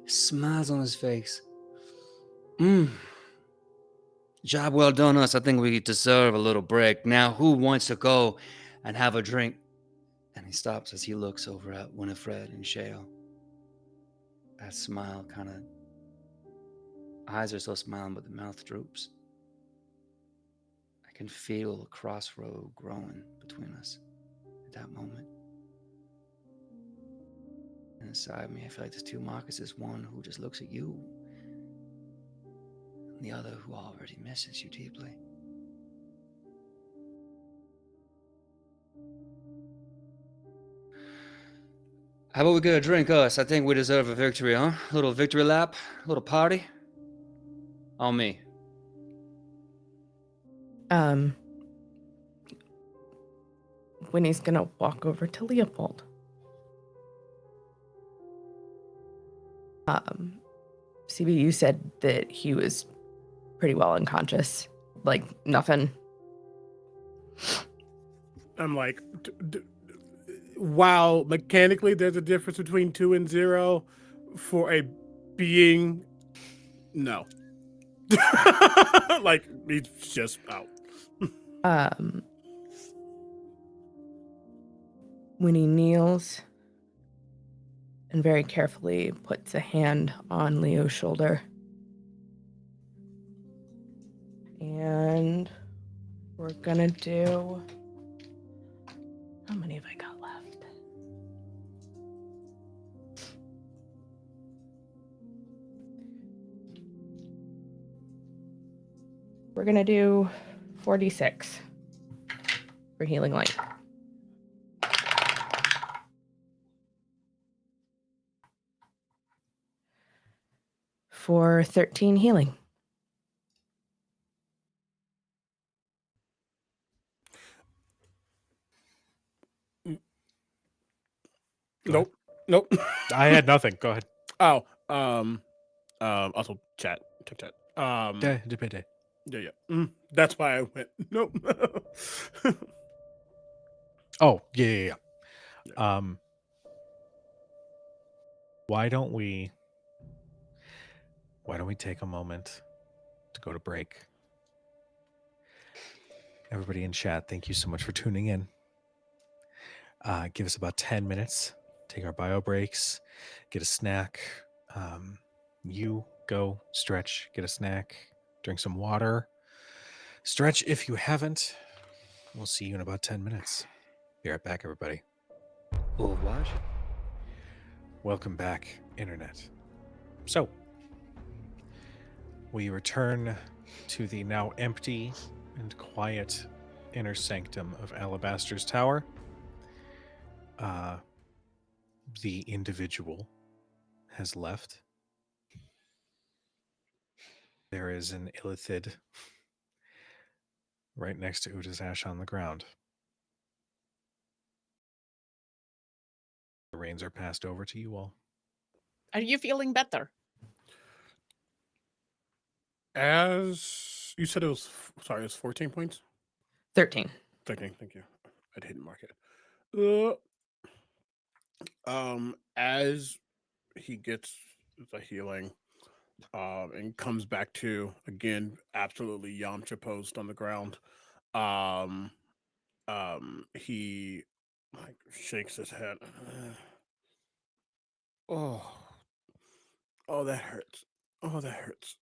smiles on his face. Job well done us. I think we deserve a little break. Now, who wants to go and have a drink? And he stops as he looks over at Winifred and Shale. That smile kind of, eyes are still smiling, but the mouth droops. I can feel a crossroad growing between us at that moment. And inside me, I feel like there's two Marcuses, one who just looks at you, and the other who already misses you deeply. How about we get a drink, us? I think we deserve a victory, huh? A little victory lap, a little party. On me. Winnie's gonna walk over to Leopold. CB, you said that he was pretty well unconscious. Like, nothing. I'm like, while mechanically there's a difference between 2 and 0, for a being, no. Like, he's just out. Winnie kneels and very carefully puts a hand on Leo's shoulder. And we're gonna do... How many have I got left? we're gonna do 4d6 for healing light. For 13 healing. Go ahead. Nope. I had nothing. Go ahead. Oh, also chat. Depende. Yeah. That's why I went, nope. Oh, yeah. Why don't we take a moment to go to break? Everybody in chat, thank you so much for tuning in. Give us about 10 minutes, take our bio breaks, get a snack. You go stretch, get a snack, drink some water. Stretch if you haven't. We'll see you in about 10 minutes. Be right back, everybody. Au revoir. Welcome back, Internet. So, we return to the now empty and quiet inner sanctum of Alabastor's tower. The individual has left. There is an illithid right next to Utazash on the ground. The reins are passed over to you all. Are you feeling better? As you said, it was 14 points. 13. Thank you. I didn't mark it. As he gets the healing, and comes back to, again, absolutely Yamcha posed on the ground. He like shakes his head. Oh, that hurts. Oh, that hurts.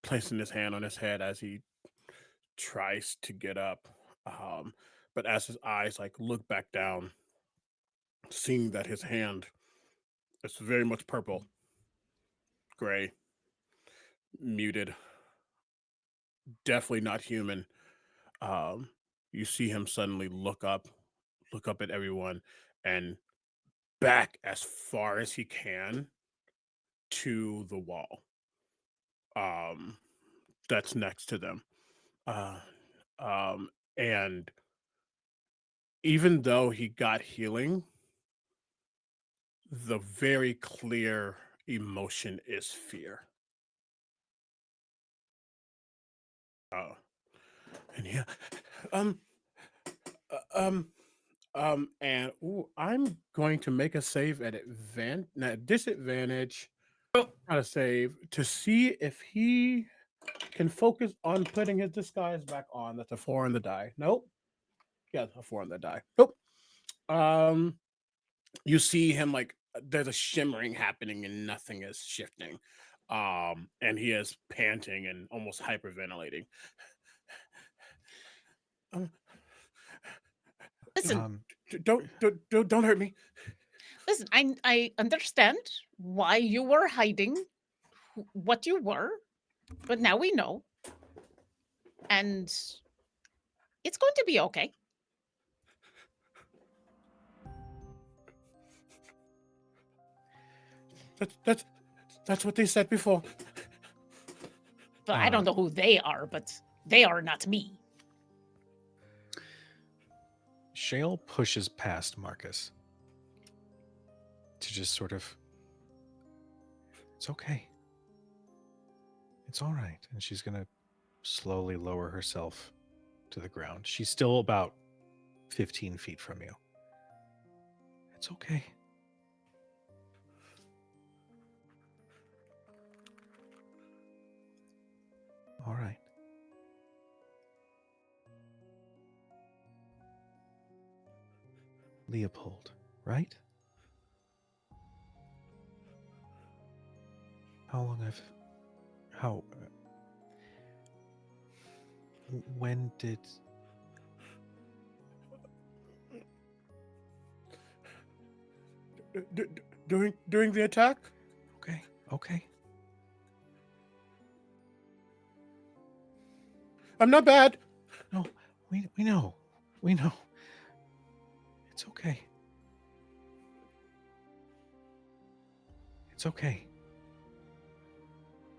Placing his hand on his head as he tries to get up. But as his eyes like look back down, seeing that his hand is very much purple, gray, muted, definitely not human. You see him suddenly look up at everyone, and back as far as he can to the wall. That's next to them. Uh, and even though he got healing, the very clear emotion is fear. And yeah, and I'm going to make a save at disadvantage. Try to save to see if he can focus on putting his disguise back on. That's a 4 on the die. Nope. Yeah, a 4 on the die. Nope. You see him like there's a shimmering happening and nothing is shifting. And he is panting and almost hyperventilating. Listen, don't hurt me. listen. I understand why you were hiding what you were, but now we know, and it's going to be okay. That's what they said before. But I don't know who they are, but they are not me. Shale pushes past Marcus to just sort of, it's okay. It's all right. And she's going to slowly lower herself to the ground. She's still about 15 feet from you. It's okay. All right. Leopold, right? When did... During the attack? Okay. I'm not bad. No, we know. We know. It's okay. It's okay.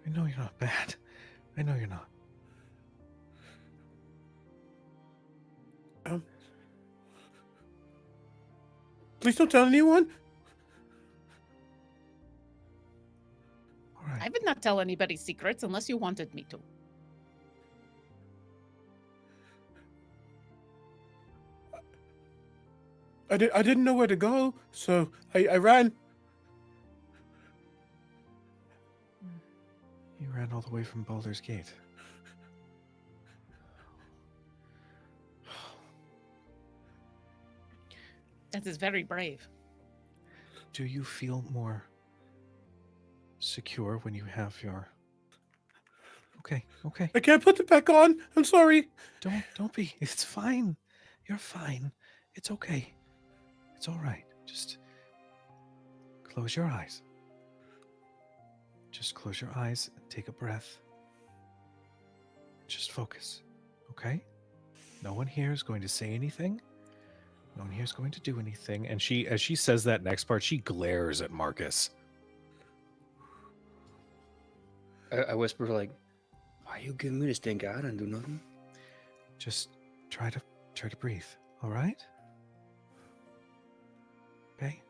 I know you're not bad. I know you're not. Please don't tell anyone. All right. I would not tell anybody secrets unless you wanted me to. I didn't know where to go, so I ran. You ran all the way from Baldur's Gate. That is very brave. Do you feel more secure when you have your... Okay. I can't put it back on. I'm sorry. Don't be. It's fine. You're fine. It's okay. It's all right. Just close your eyes. Just close your eyes and take a breath. Just focus. Okay? No one here is going to say anything. No one here is going to do anything. And as she says that next part, she glares at Marcus. I whisper like, "Why you giving me this stink eye? I didn't do nothing." Just try to breathe. All right? Okay?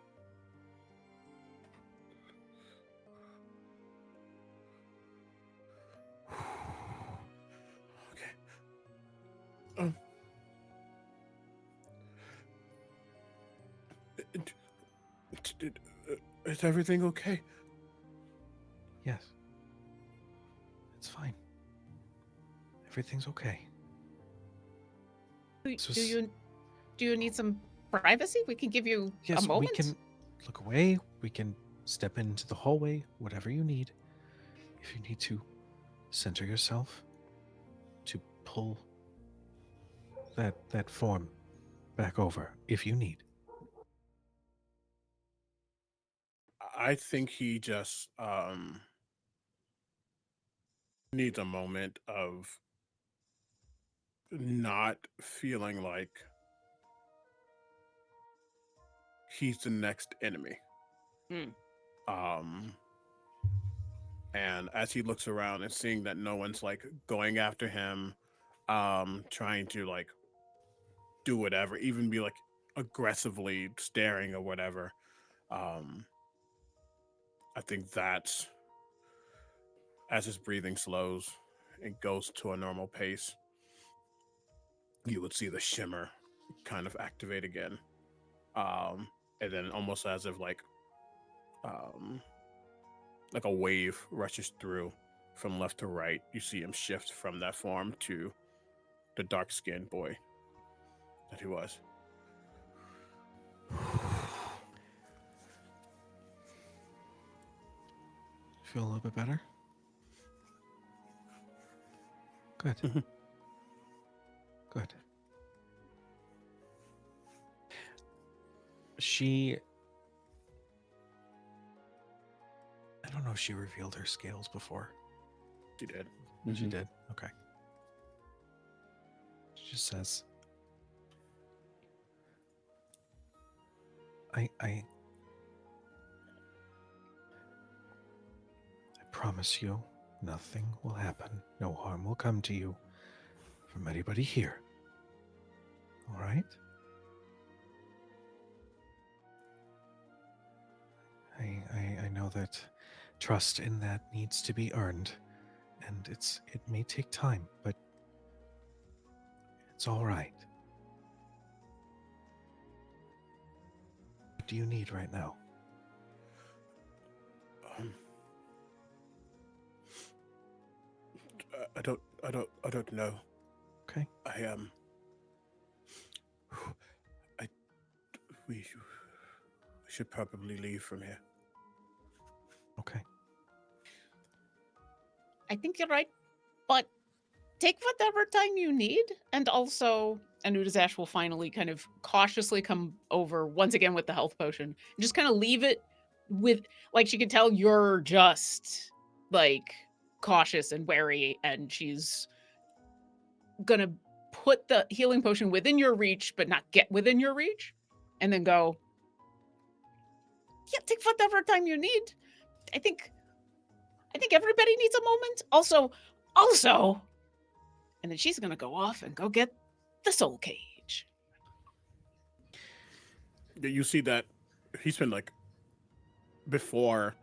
Okay. Is everything okay? Yes. It's fine. Everything's okay. Do you need some privacy? We can give you Yes, a moment. we can look away. We can step into the hallway, whatever you need. If you need to center yourself to pull that form back over, if you need. I think he just needs a moment of not feeling like he's the next enemy. And as he looks around and seeing that no one's like going after him, trying to like do whatever, even be like aggressively staring or whatever, I think that's as his breathing slows and goes to a normal pace, you would see the shimmer kind of activate again. And then almost as if like a wave rushes through from left to right, you see him shift from that form to the dark-skinned boy that he was. Feel a little bit better? Good. Good. I don't know if she revealed her scales before. She did. She did? Okay. She just says, I promise you nothing will happen. No harm will come to you from anybody here. All right? I know that trust in that needs to be earned, and it may take time, but it's all right. What do you need right now? I don't know. Okay. We should probably leave from here. Okay. I think you're right, but take whatever time you need, and also, and Utazash will finally kind of cautiously come over once again with the health potion, and just kind of leave it with, like, she can tell you're just like cautious and wary, and she's gonna put the healing potion within your reach, but not get within your reach, and then go, yeah, take whatever time you need. I think everybody needs a moment. Also, and then she's gonna go off and go get the soul cage. You see that he's been like, before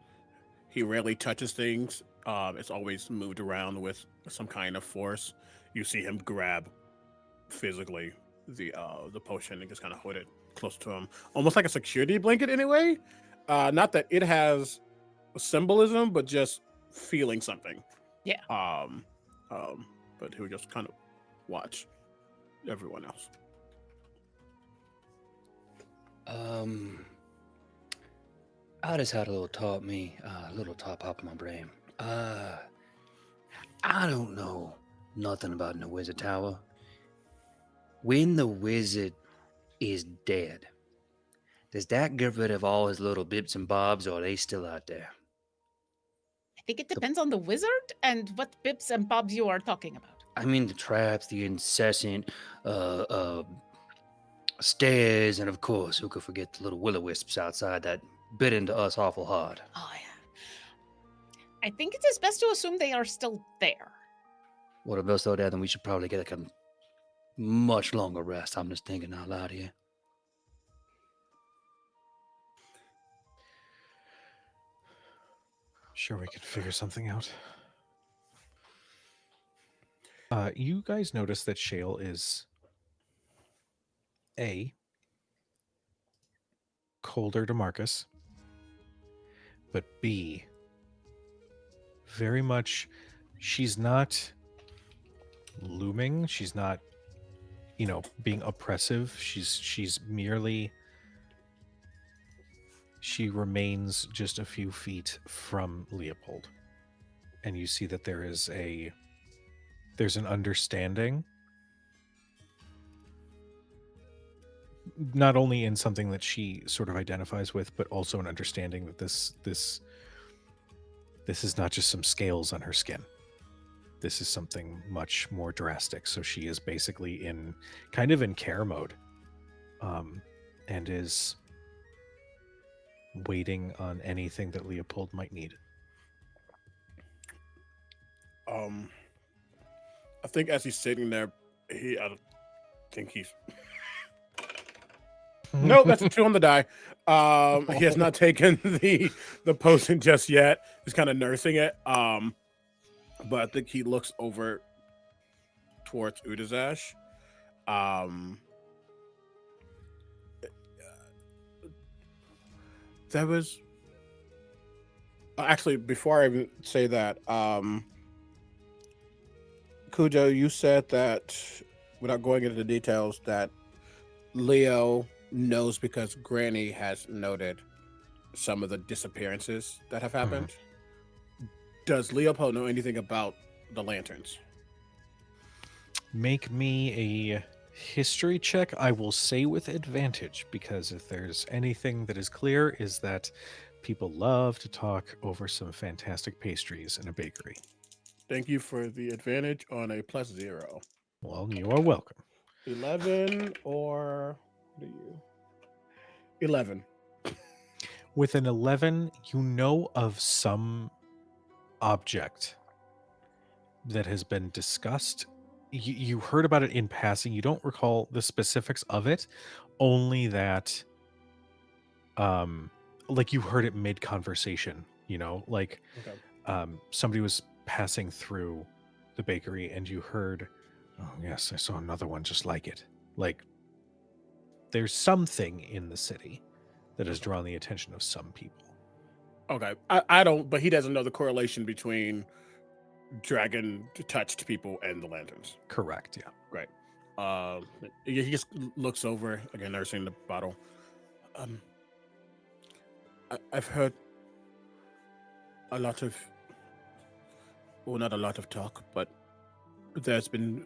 he rarely touches things, it's always moved around with some kind of force. You see him grab physically the potion and just kind of hold it close to him, almost like a security blanket in a way. Not that it has symbolism, but just feeling something. Yeah. But he would just kind of watch everyone else. I just had a little top hop in my brain. I don't know nothing about no wizard tower. When the wizard is dead, does that get rid of all his little bips and bobs, or are they still out there? I think it depends on the wizard and what bips and bobs you are talking about. I mean, the traps, the incessant stairs, and of course, who could forget the little will-o-wisps outside that bit into us awful hard. Oh, yeah. I think it is best to assume they are still there. Well, if they're still there, then we should probably get a much longer rest. I'm just thinking out loud here. Sure, we could figure something out. You guys notice that Shale is A, colder to Marcus, but B, very much, she's not looming, she's not, being oppressive, she's merely, she remains just a few feet from Leopold. And you see that there's an understanding, not only in something that she sort of identifies with, but also an understanding that this is not just some scales on her skin. This is something much more drastic. So she is basically in care mode, and is waiting on anything that Leopold might need. I think as he's sitting there, I don't think he's. Nope, that's a 2 on the die. He has not taken the potion just yet. He's kind of nursing it. But I think he looks over towards Utazash. That was actually, before I even say that, Cujo, you said that, without going into the details, that Leo knows because Granny has noted some of the disappearances that have happened. Does Leopold know anything about the lanterns? Make me a history check. I will say with advantage, because if there's anything that is clear, is that people love to talk over some fantastic pastries in a bakery. Thank you for the advantage on a +0. Well, you are welcome. 11 or 11. With an 11, you know of some object that has been discussed. You heard about it in passing. You don't recall the specifics of it, only that like you heard it mid-conversation, okay. Somebody was passing through the bakery and you heard, oh yes, I saw another one just like it. Like, there's something in the city that has drawn the attention of some people. Okay. I don't, but he doesn't know the correlation between dragon touched people and the lanterns. Correct, yeah. Right. He just looks over, again, nursing the bottle. I've heard a lot of, well, not a lot of talk, but there's been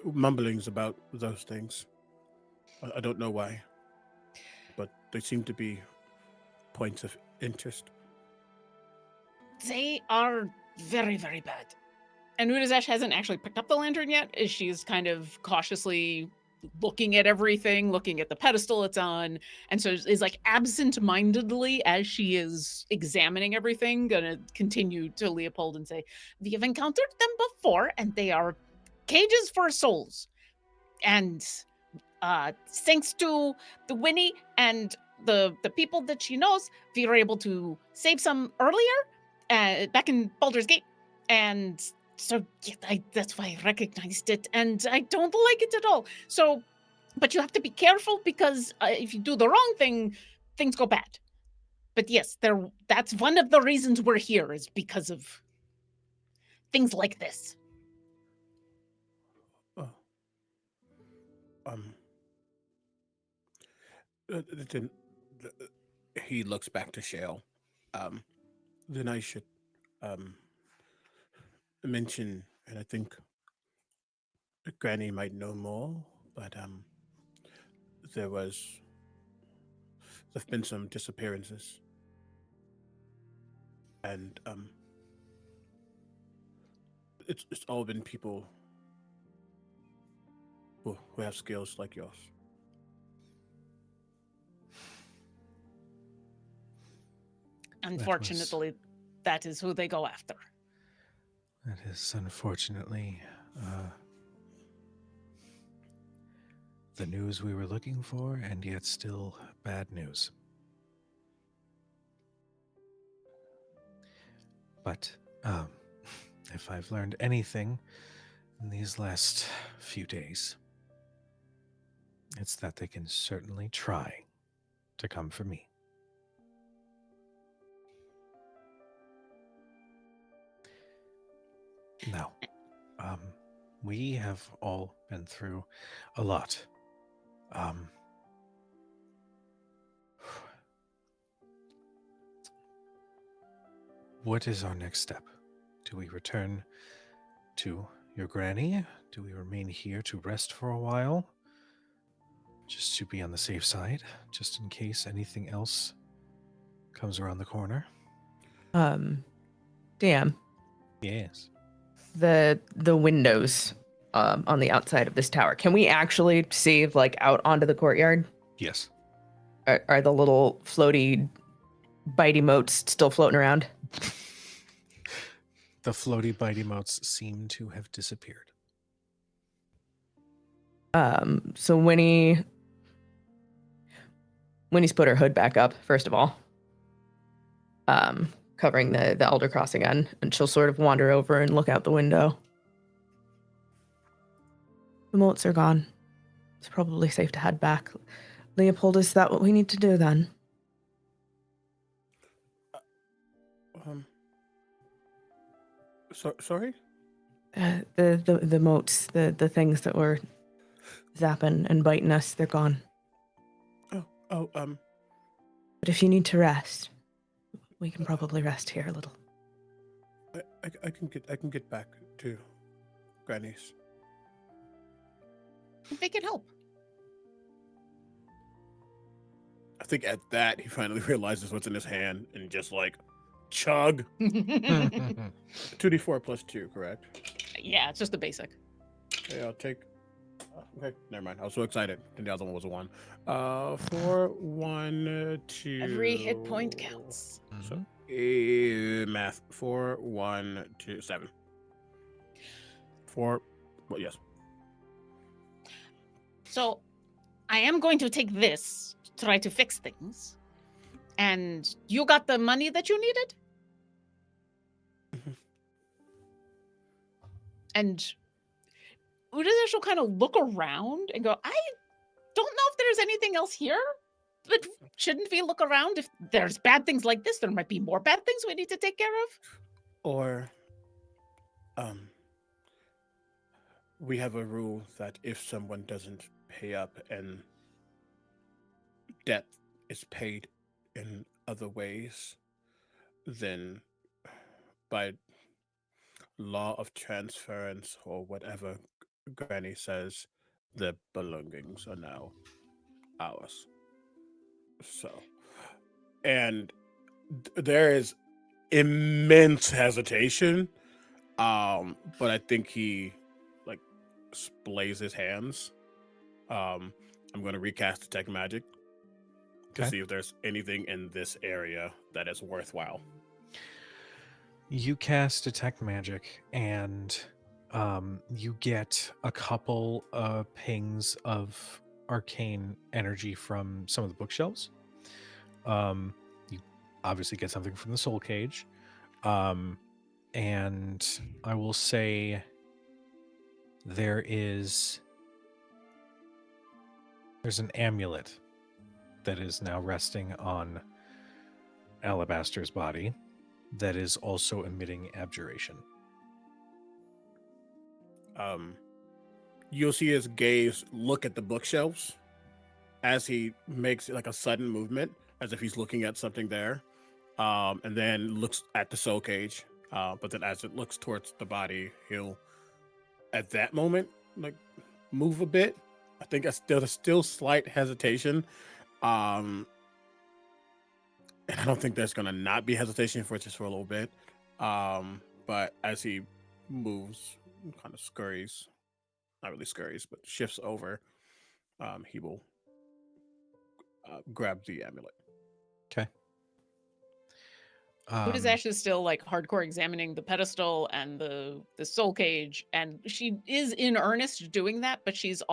mumblings about those things. I don't know why, but they seem to be points of interest. They are very, very bad. And Utazash hasn't actually picked up the lantern yet, as she's kind of cautiously looking at everything, looking at the pedestal it's on, and so is like absent-mindedly, as she is examining everything, gonna continue to Leopold and say, "We have encountered them before, and they are cages for souls. And thanks to the Winnie and the people that she knows, we were able to save some earlier, back in Baldur's Gate, and so yeah, that's why I recognized it, and I don't like it at all. So, but you have to be careful because if you do the wrong thing, things go bad. But yes, that's one of the reasons we're here, is because of things like this." Oh. Then he looks back to Shale. Then I should mention, and I think Granny might know more, but there've been some disappearances, and it's all been people who have skills like yours. Unfortunately, that is who they go after. That is unfortunately the news we were looking for, and yet still bad news. But if I've learned anything in these last few days, it's that they can certainly try to come for me. Now, we have all been through a lot. What is our next step? Do we return to your granny? Do we remain here to rest for a while? Just to be on the safe side, just in case anything else comes around the corner? DM, Yes. the windows on the outside of this tower, can we actually see like out onto the courtyard? Yes. Are the little floaty bitey motes still floating around? The floaty bitey motes seem to have disappeared. So Winnie's put her hood back up, first of all, covering the Elder Cross again, and she'll sort of wander over and look out the window. The moats are gone. It's probably safe to head back. Leopold, is that what we need to do then? Sorry? The moats, the things that were zapping and biting us, they're gone. But if you need to rest, we can probably rest here a little. I can get back to Granny's. They can help. I think at that he finally realizes what's in his hand and just like chug. 2d4 plus 2, correct? Yeah, it's just the basic. Okay, I'll take. Okay, never mind. I was so excited. And the other one was a 1. 4, 1, 2. Every hit point counts. So, math. 4, 1, 2, 7. 4. Well, yes. So, I am going to take this to try to fix things. And you got the money that you needed? And Utazash will kind of look around and go, I don't know if there's anything else here, but shouldn't we look around? If there's bad things like this, there might be more bad things we need to take care of. Or, we have a rule that if someone doesn't pay up and debt is paid in other ways, then by law of transference or whatever Granny says, the belongings are now ours. So, and there is immense hesitation But I think he like splays his hands. I'm going to recast detect magic to Okay. see if there's anything in this area that is worthwhile. You cast detect magic, and you get a couple pings of arcane energy from some of the bookshelves. You obviously get something from the soul cage, and I will say there's an amulet that is now resting on Alabastor's body that is also emitting abjuration. You'll see his gaze look at the bookshelves as he makes like a sudden movement, as if he's looking at something there, and then looks at the soul cage. But then, as it looks towards the body, he'll, at that moment, like move a bit. I think there's still slight hesitation, and I don't think there's gonna not be hesitation for just for a little bit. But as he moves, kind of scurries, not really scurries, but shifts over, he will grab the amulet. Okay. Utazash is still like hardcore examining the pedestal and the soul cage, and she is in earnest doing that, but she's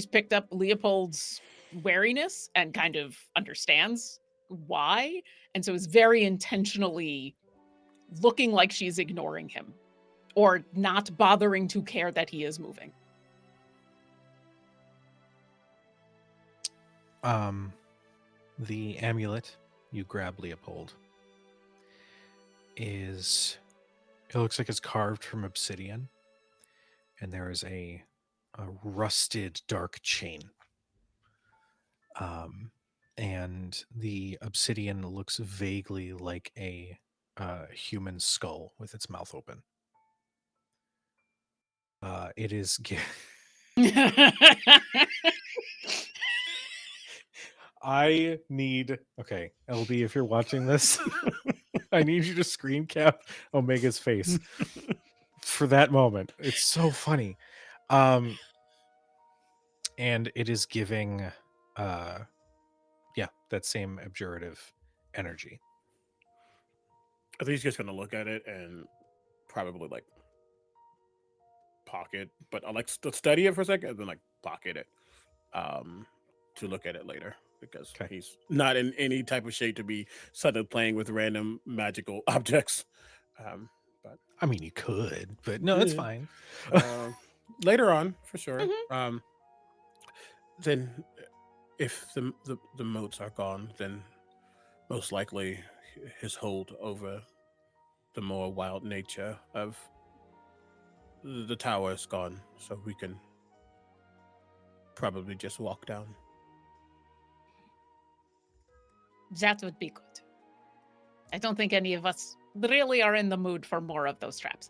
picked up Leopold's wariness and kind of understands why, and so is very intentionally looking like she's ignoring him or not bothering to care that he is moving. The amulet you grab, Leopold, it looks like it's carved from obsidian, and there is a rusted dark chain. And the obsidian looks vaguely like a human skull with its mouth open. It is. I need. Okay, LB, if you're watching this, I need you to screen cap Omega's face for that moment. It's so funny. And it is giving that same abjurative energy. I think he's just gonna look at it and probably like pocket, but I like study it for a second and then like pocket it to look at it later, because he's not in any type of shape to be suddenly playing with random magical objects. But I mean, you could, but no, that's fine. Later on, for sure. Then, if the motes are gone, then most likely his hold over the more wild nature of the tower is gone, so we can probably just walk down. That would be good. I don't think any of us really are in the mood for more of those traps.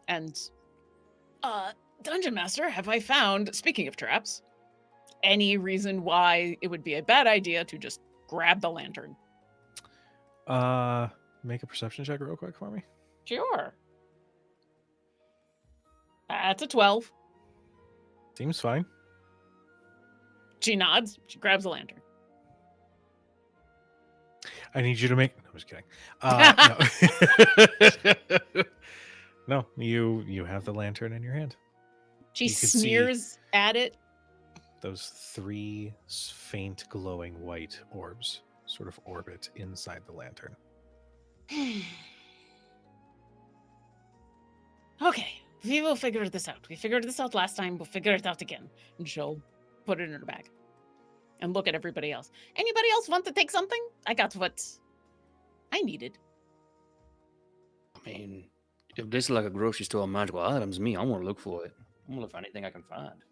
And, Dungeon Master, have I found, speaking of traps, any reason why it would be a bad idea to just grab the lantern? Make a perception check real quick for me. Sure. That's a 12. Seems fine. She nods. She grabs the lantern. I need you to make. No, I'm just kidding. No, you have the lantern in your hand. She sneers at it. Those 3 faint glowing white orbs sort of orbit inside the lantern. Okay, we will figure this out. We figured this out last time. We'll figure it out again. And she'll put it in her bag and look at everybody else. Anybody else want to take something? I got what I needed. I mean, if this is like a grocery store of magical items, I want to look for it. I want to find anything I can find.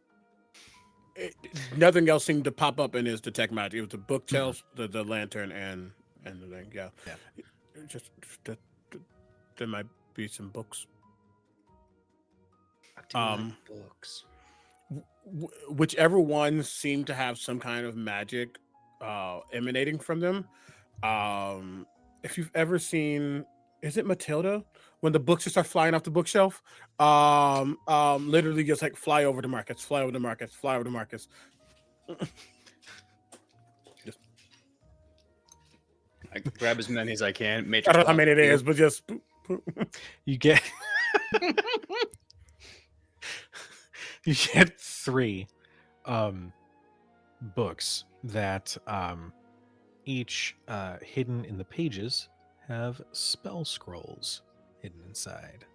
Nothing else seemed to pop up in his detect magic. It was the bookshelves, the lantern, and the thing. Yeah. Just there might be some books. I do like books. Whichever ones seem to have some kind of magic emanating from them. If you've ever seen is it Matilda? When the books just start flying off the bookshelf, literally just like fly over the markets, fly over the markets, fly over the markets. I grab as many as I can. I Matrix don't know how many it you. is, but just You get you get 3 books that each hidden in the pages have spell scrolls hidden inside.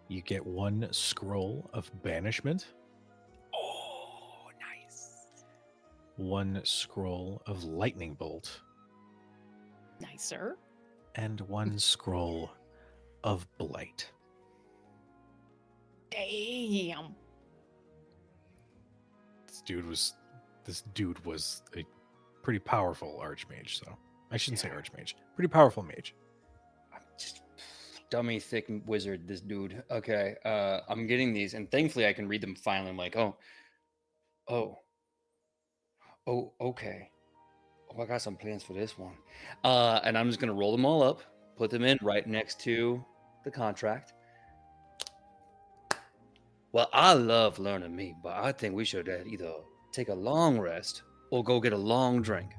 You get 1 scroll of banishment. Oh, nice. 1 scroll of lightning bolt. Nicer. And 1 scroll of blight. Damn. This dude was a pretty powerful archmage, so I shouldn't say archmage. Pretty powerful mage. Just dummy thick wizard, this dude. Okay, I'm getting these, and thankfully I can read them finally. I'm like, oh, okay. Oh, I got some plans for this one. And I'm just gonna roll them all up, put them in right next to the contract. Well, I love learning me, but I think we should either take a long rest or go get a long drink.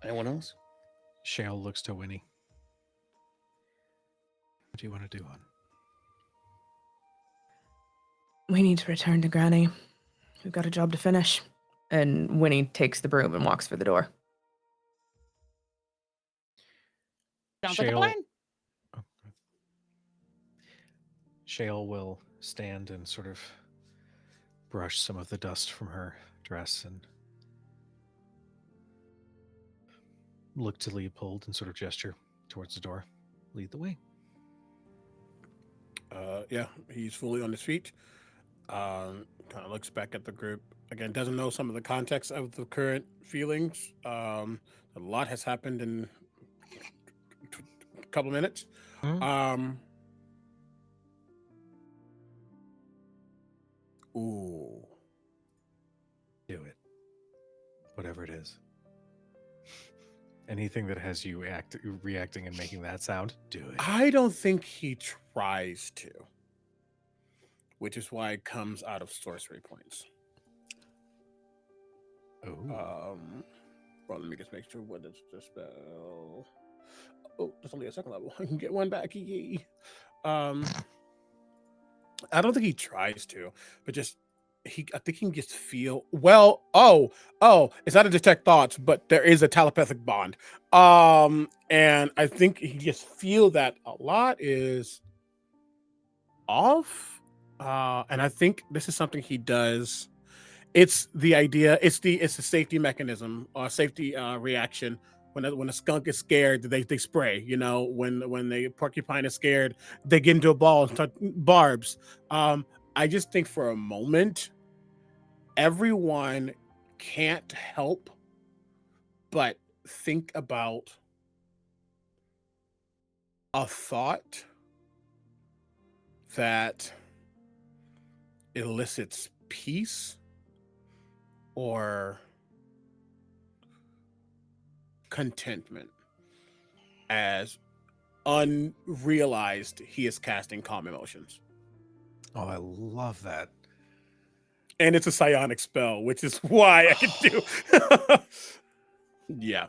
Anyone else? Shale looks to Winnie. What do you want to do, hon? We need to return to Granny. We've got a job to finish. And Winnie takes the broom and walks for the door. Sounds like a Shale- plan. Shale will stand and sort of brush some of the dust from her dress and look to Leopold and sort of gesture towards the door. Lead the way. Yeah, he's fully on his feet. Kind of looks back at the group. Again, doesn't know some of the context of the current feelings. A lot has happened in a couple of minutes. Ooh. Do it. Whatever it is. Anything that has you reacting and making that sound, do it. I don't think he tries to, which is why it comes out of sorcery points. Oh. Well, let me just make sure what is the spell. Oh, that's only a 2nd level. I can get 1 back. Yee. I don't think he tries to, but just I think he can just feel it's not a detect thoughts, but there is a telepathic bond. And I think he just feel that a lot is off. And I think this is something he does. It's the idea, it's the safety mechanism or safety reaction. When a skunk is scared, they spray. You know, when the porcupine is scared, they get into a ball and start barbs. I just think for a moment, everyone can't help but think about a thought that elicits peace or contentment as unrealized he is casting calm emotions. Oh, I love that. And it's a psionic spell, which is why I can do. Yeah.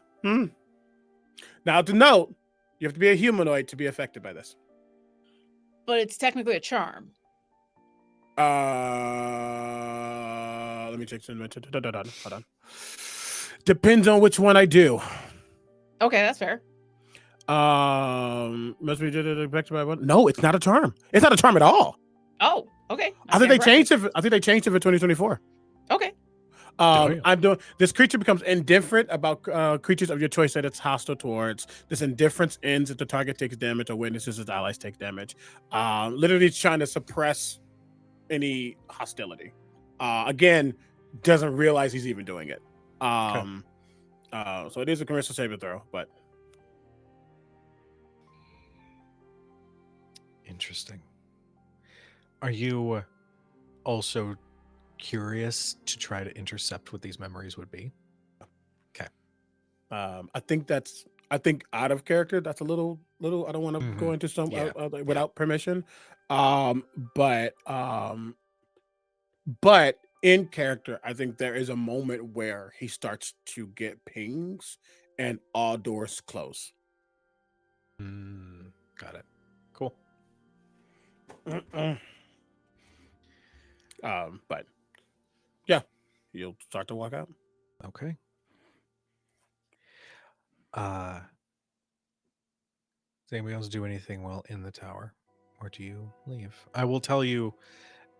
Now to note, you have to be a humanoid to be affected by this. But it's technically a charm. Let me check. Hold on. Depends on which one I do. Okay, that's fair. Must be affected by one. No, it's not a charm. It's not a charm at all. Oh, okay. I think they changed it. I think they changed it for 2024. Okay. I'm doing this. Creature becomes indifferent about creatures of your choice that it's hostile towards. This indifference ends if the target takes damage or witnesses its allies take damage. Literally trying to suppress any hostility. Again, doesn't realize he's even doing it. So it is a commercial saving throw, but Interesting. Are you also curious to try to intercept what these memories would be? Okay. I think that's I think out of character, that's a little. I don't want to go into some Yeah. without permission. Um, but um, but in character, I think there is a moment where he starts to get pings and all doors close. Got it. Cool. But yeah, you'll start to walk out. Okay. Does anybody else do anything while in the tower? Or do you leave? I will tell you,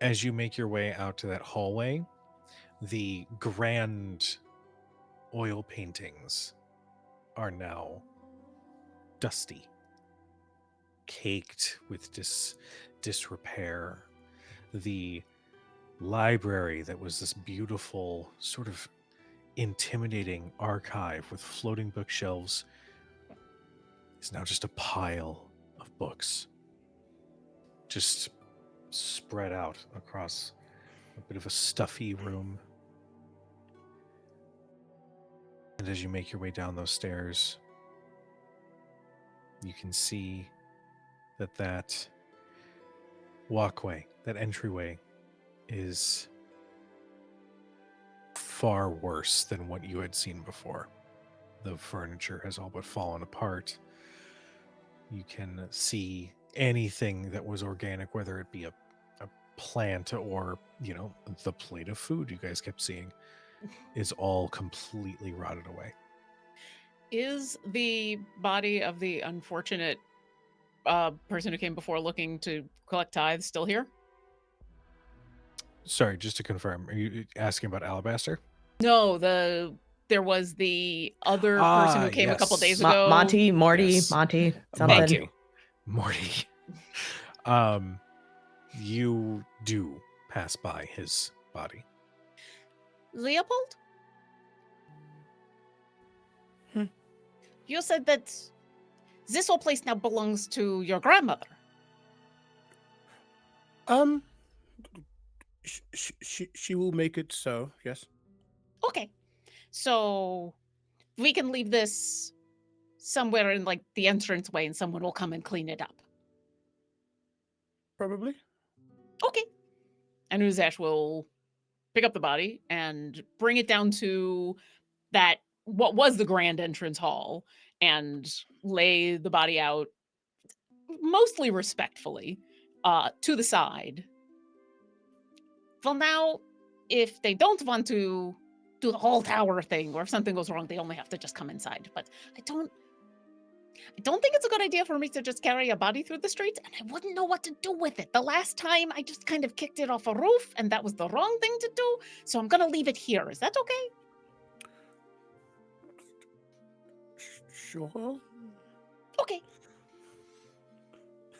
as you make your way out to that hallway, the grand oil paintings are now dusty, caked with disrepair. The library that was this beautiful, sort of intimidating archive with floating bookshelves is now just a pile of books, just spread out across a bit of a stuffy room. And as you make your way down those stairs, you can see that walkway, that entryway, is far worse than what you had seen before. The furniture has all but fallen apart. You can see anything that was organic, whether it be a plant or, the plate of food you guys kept seeing, is all completely rotted away. Is the body of the unfortunate person who came before looking to collect tithes still here? Sorry, just to confirm, are you asking about Alabastor? No, there was the other person who came a couple days yes. ago. Morty, Yes. Monty, Thank something. you. Morty. You do pass by his body. Leopold? You said that this whole place now belongs to your grandmother. She will make it so. Yes. Okay. So we can leave this somewhere in like the entranceway and someone will come and clean it up. Probably. Okay. And Utazash will pick up the body and bring it down to that what was the grand entrance hall and lay the body out mostly respectfully to the side. Well, now, if they don't want to do the whole tower thing, or if something goes wrong, they only have to just come inside. But I don't think it's a good idea for me to just carry a body through the streets, and I wouldn't know what to do with it. The last time, I just kind of kicked it off a roof, and that was the wrong thing to do. So I'm gonna leave it here. Is that okay? Sure. Okay.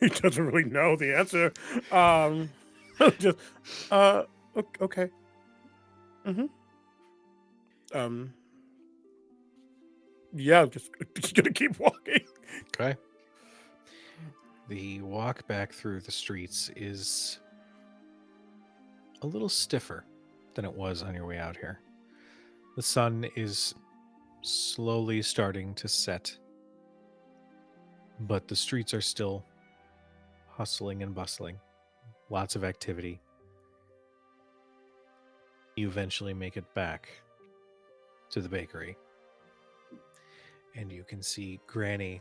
He doesn't really know the answer. Just okay. Yeah, just gonna keep walking. Okay. The walk back through the streets is a little stiffer than it was on your way out here. The sun is slowly starting to set, but the streets are still hustling and bustling. Lots of activity. You eventually make it back to the bakery, and you can see Granny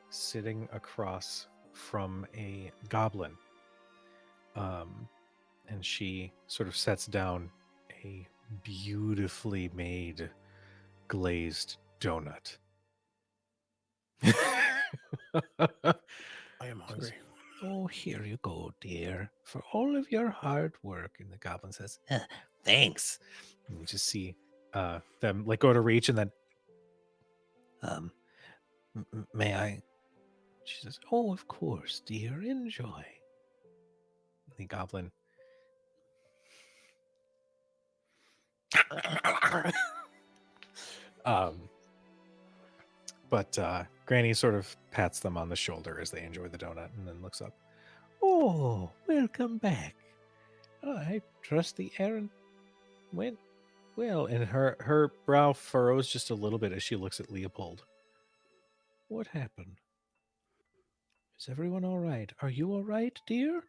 sitting across from a goblin. And she sort of sets down a beautifully made glazed donut. I am hungry. Oh, here you go, dear, for all of your hard work. And the goblin says, thanks. And you just see them like go to reach, and then May I? She says, oh, of course, dear, enjoy. the goblin but Granny sort of pats them on the shoulder as they enjoy the donut, and then looks up. Oh, welcome back. I trust the errand went well. And her brow furrows just a little bit as she looks at Leopold. What happened? Is everyone all right? Are you all right, dear?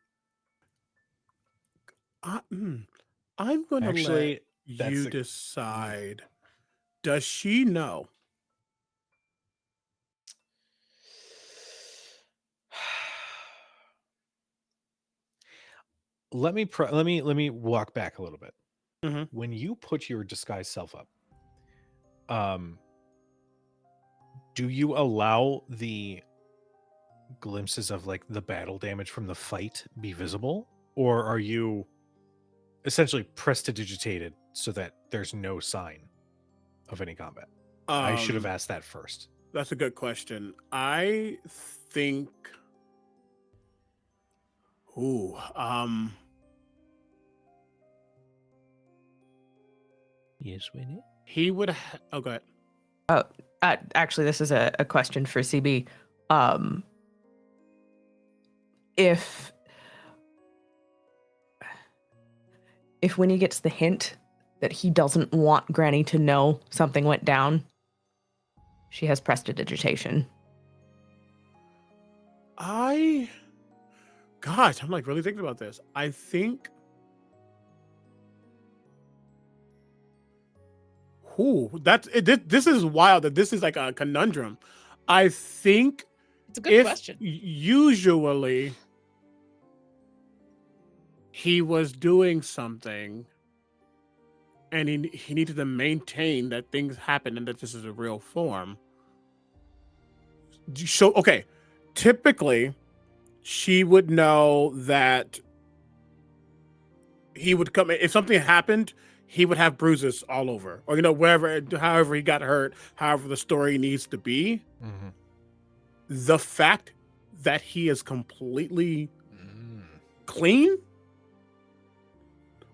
I'm going to let Actually, that's you the- decide. Does she know? let me walk back a little bit. Mhm. When you put your disguise self up, do you allow the glimpses of like the battle damage from the fight be visible, or are you essentially prestidigitated so that there's no sign of any combat? I should have asked that first. That's a good question. I think. Ooh. Yes, Winnie. He would. Oh, go ahead. Oh, actually, this is a question for CB. If Winnie gets the hint that he doesn't want Granny to know something went down, she has prestidigitation. Gosh, I'm like really thinking about this. I think. That's it. This is wild. That this is like a conundrum. I think It's a good question. Usually he was doing something, and he needed to maintain that things happen and that this is a real form. So okay, typically she would know that he would come if something happened. He would have bruises all over, or wherever, however he got hurt, however the story needs to be. Mm-hmm. The fact that he is completely clean,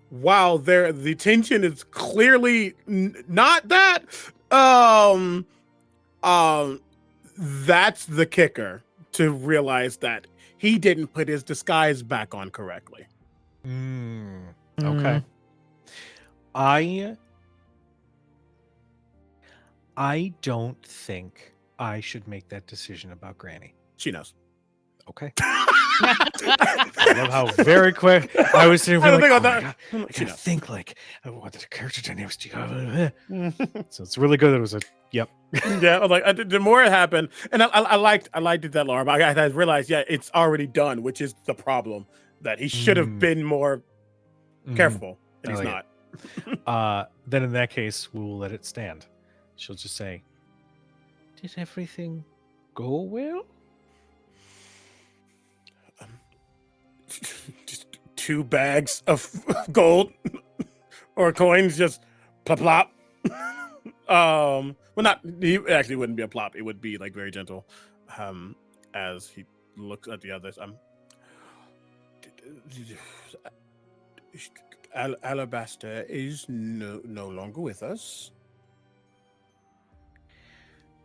while the tension is clearly not that, that's the kicker, to realize that he didn't put his disguise back on correctly. Okay. I don't think I should make that decision about Granny. She knows. Okay. I love how very quick I was sitting I there don't like, think oh on my that. God, I She gotta knows. think like, what the character dynamics do you have? So it's really good that it was a, yep. Yeah, I was like, the more it happened, and I liked it that Laura, but I realized, yeah, it's already done, which is the problem, that he should have been more careful, and he's like not. Then in that case, we will let it stand. She'll just say, "Did everything go well?" Just 2 bags of gold or coins, just plop plop. Well, not, he actually wouldn't be a plop. It would be like very gentle, as he looks at the others. Alabastor is no longer with us.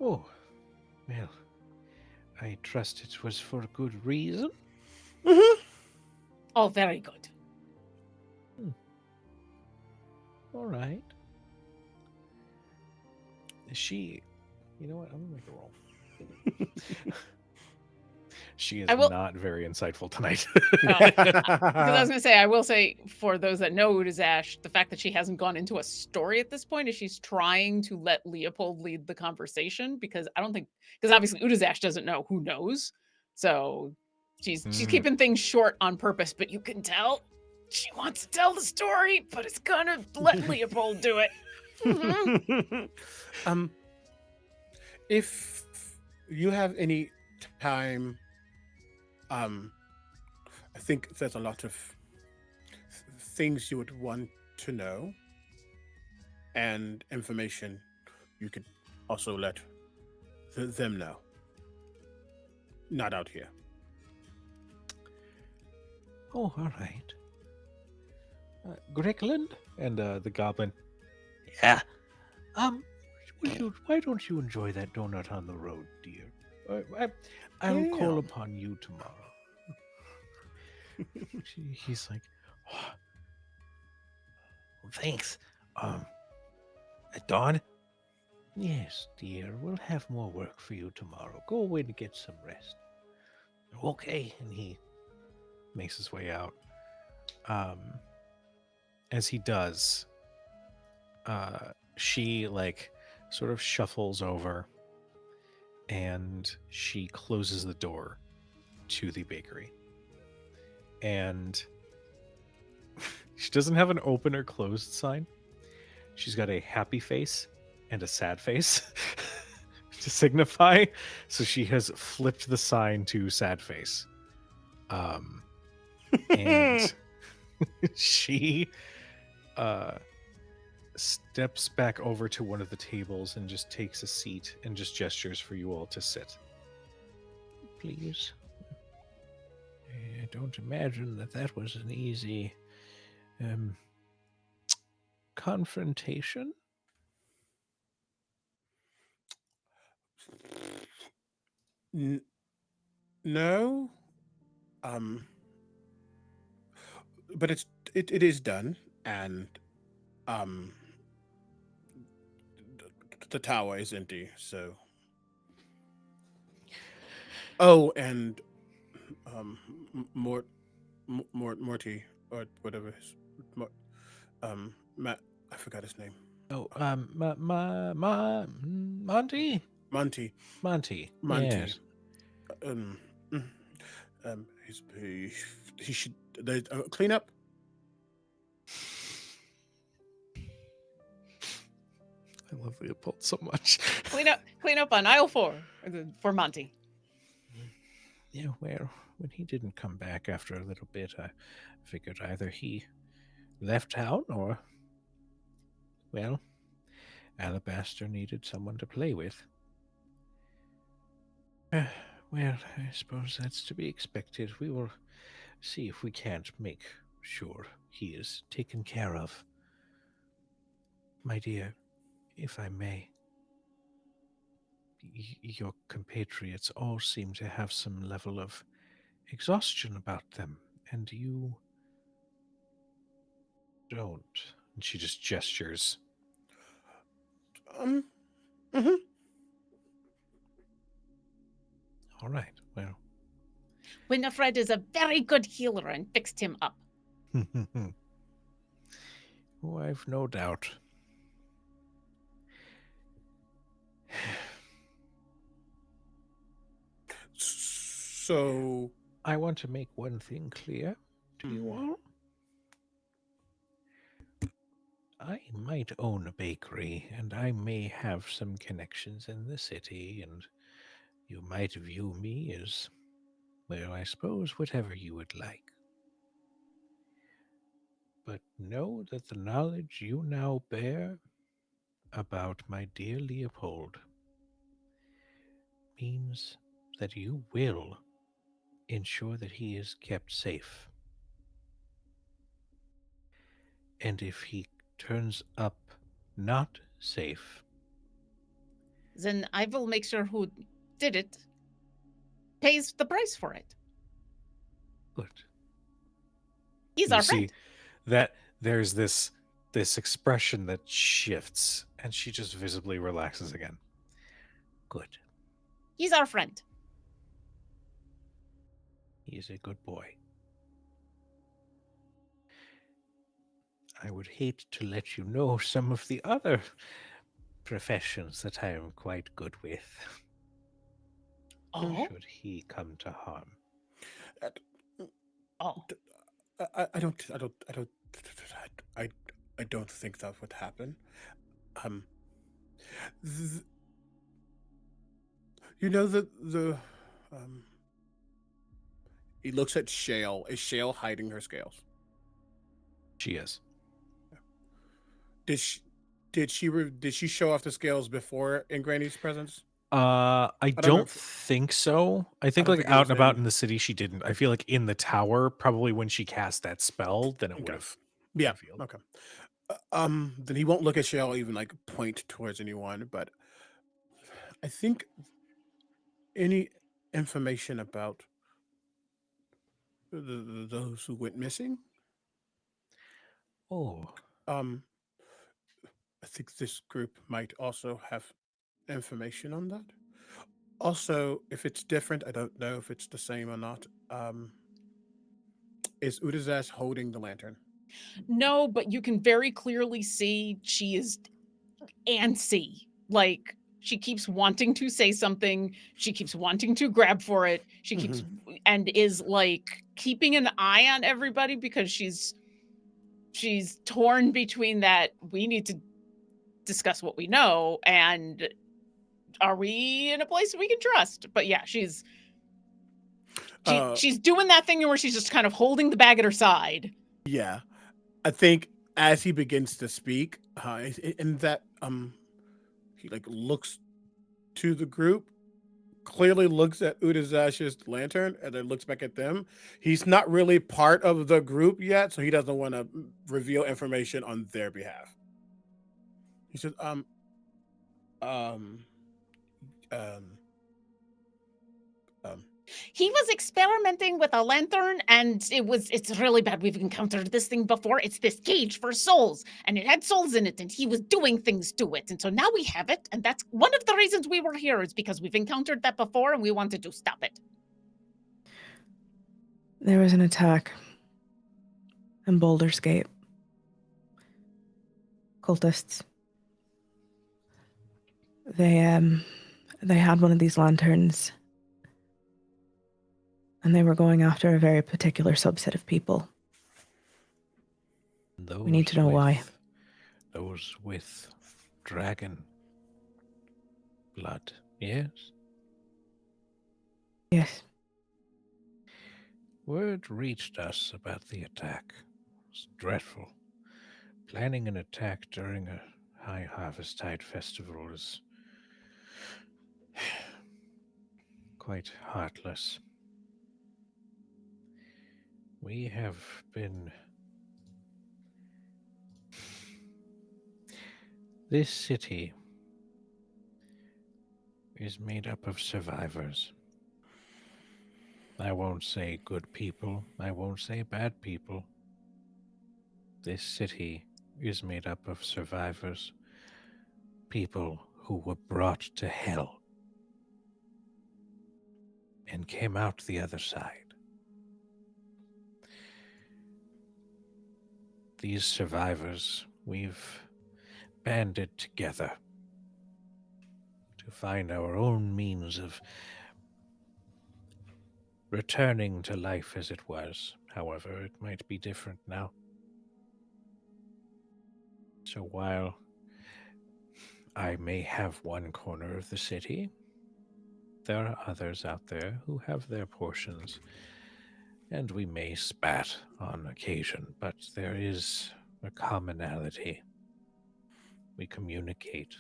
Oh, well, I trust it was for good reason. Mm-hmm. Oh, very good. All right. She, you know what? I'm gonna make a roll. She is I will- not very insightful tonight. Because I was going to say, I will say, for those that know Utazash, the fact that she hasn't gone into a story at this point is she's trying to let Leopold lead the conversation, because I don't think, because obviously Utazash doesn't know who knows. So she's keeping things short on purpose, but you can tell she wants to tell the story, but it's going to let Leopold do it. If you have any time, I think there's a lot of things you would want to know, and information you could also let them know. Not out here. Oh, all right. Grickland and the goblin. Yeah. Why don't you enjoy that donut on the road, dear? I'll call Yeah. upon you tomorrow. He's like, oh, well, thanks. At dawn? Yes, dear, we'll have more work for you tomorrow. Go away to get some rest. Okay, and he makes his way out. As he does, she like sort of shuffles over and she closes the door to the bakery. And she doesn't have an open or closed sign. She's got a happy face and a sad face to signify. So she has flipped the sign to sad face. And she steps back over to one of the tables and just takes a seat and just gestures for you all to sit. Please. I don't imagine that was an easy confrontation. No. But it is done, and the tower is empty. So. Oh, and Morty or whatever. Matt. I forgot his name. Oh, Monty? Monty. Monty. Monty. Yes. He should clean up. I love Leopold so much. Clean up on aisle 4 for Monty. Yeah, well, when he didn't come back after a little bit, I figured either he left town or, well, Alabastor needed someone to play with. Well, I suppose that's to be expected. We will see if we can't make sure he is taken care of. My dear, if I may, your compatriots all seem to have some level of exhaustion about them, and you don't. And she just gestures. Mm-hmm. All right, well. Winifred is a very good healer and fixed him up. Oh, I've no doubt. So I want to make one thing clear to you all. I might own a bakery, and I may have some connections in the city, and you might view me as, well, I suppose whatever you would like. But know that the knowledge you now bear about my dear Leopold means that you will ensure that he is kept safe. And if he turns up not safe, Then I will make sure who did it pays the price for it. good. He's You our see friend. that there's this expression that shifts, and she just visibly relaxes again. Good. He's our friend. He is a good boy. I would hate to let you know some of the other professions that I am quite good with. Oh, Should he come to harm. oh. I don't think that would happen. You know the he looks at Shale. Is Shale hiding her scales? She is. Did she show off the scales before in Granny's presence? I don't don't know if- think so. I think don't like think it out was and about in- in the city she didn't. I feel like in the tower, probably when she cast that spell, then it would Okay. have. Yeah. revealed. Okay. Then he won't look at Shale, even like point towards anyone. But I think any information about those who went missing, Oh, I think this group might also have information on that. Also, if it's different, I don't know if it's the same or not. Is Utazash holding the lantern? No, but you can very clearly see she is antsy. Like, she keeps wanting to say something. She keeps wanting to grab for it. She keeps and is like keeping an eye on everybody because she's torn between that we need to discuss what we know and are we in a place we can trust? But yeah, she's doing that thing where she's just kind of holding the bag at her side. Yeah, I think as he begins to speak, in that he like looks to the group, clearly looks at Utazash's lantern, and then looks back at them. He's not really part of the group yet, so he doesn't want to reveal information on their behalf. He says, He was experimenting with a lantern, and it's really bad. We've encountered this thing before. It's this cage for souls, and it had souls in it, and he was doing things to it. And so now we have it, and that's one of the reasons we were here, is because we've encountered that before, and we wanted to stop it. There was an attack in Baldur's Gate. Cultists. They had one of these lanterns, and they were going after a very particular subset of people. We need to know why. Those with dragon blood, yes? Yes. Word reached us about the attack. It was dreadful. Planning an attack during a High Harvesttide festival is quite heartless. We have been... This city is made up of survivors. I won't say good people, I won't say bad people. This city is made up of survivors, people who were brought to hell and came out the other side. These survivors, we've banded together to find our own means of returning to life as it was. However, it might be different now. So while I may have one corner of the city, there are others out there who have their portions, and we may spat on occasion, but there is a commonality. We communicate.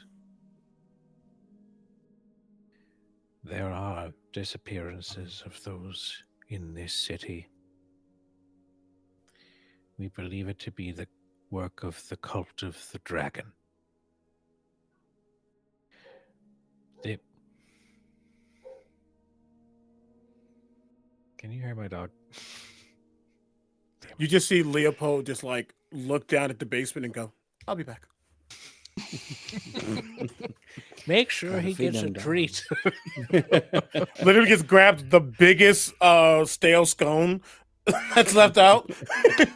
There are disappearances of those in this city. We believe it to be the work of the cult of the dragon. Can you hear my dog? You just see Leopold just like look down at the basement and go, "I'll be back." Make sure Gotta he feed gets a them dogs. treat. Literally just grabs the biggest stale scone that's left out,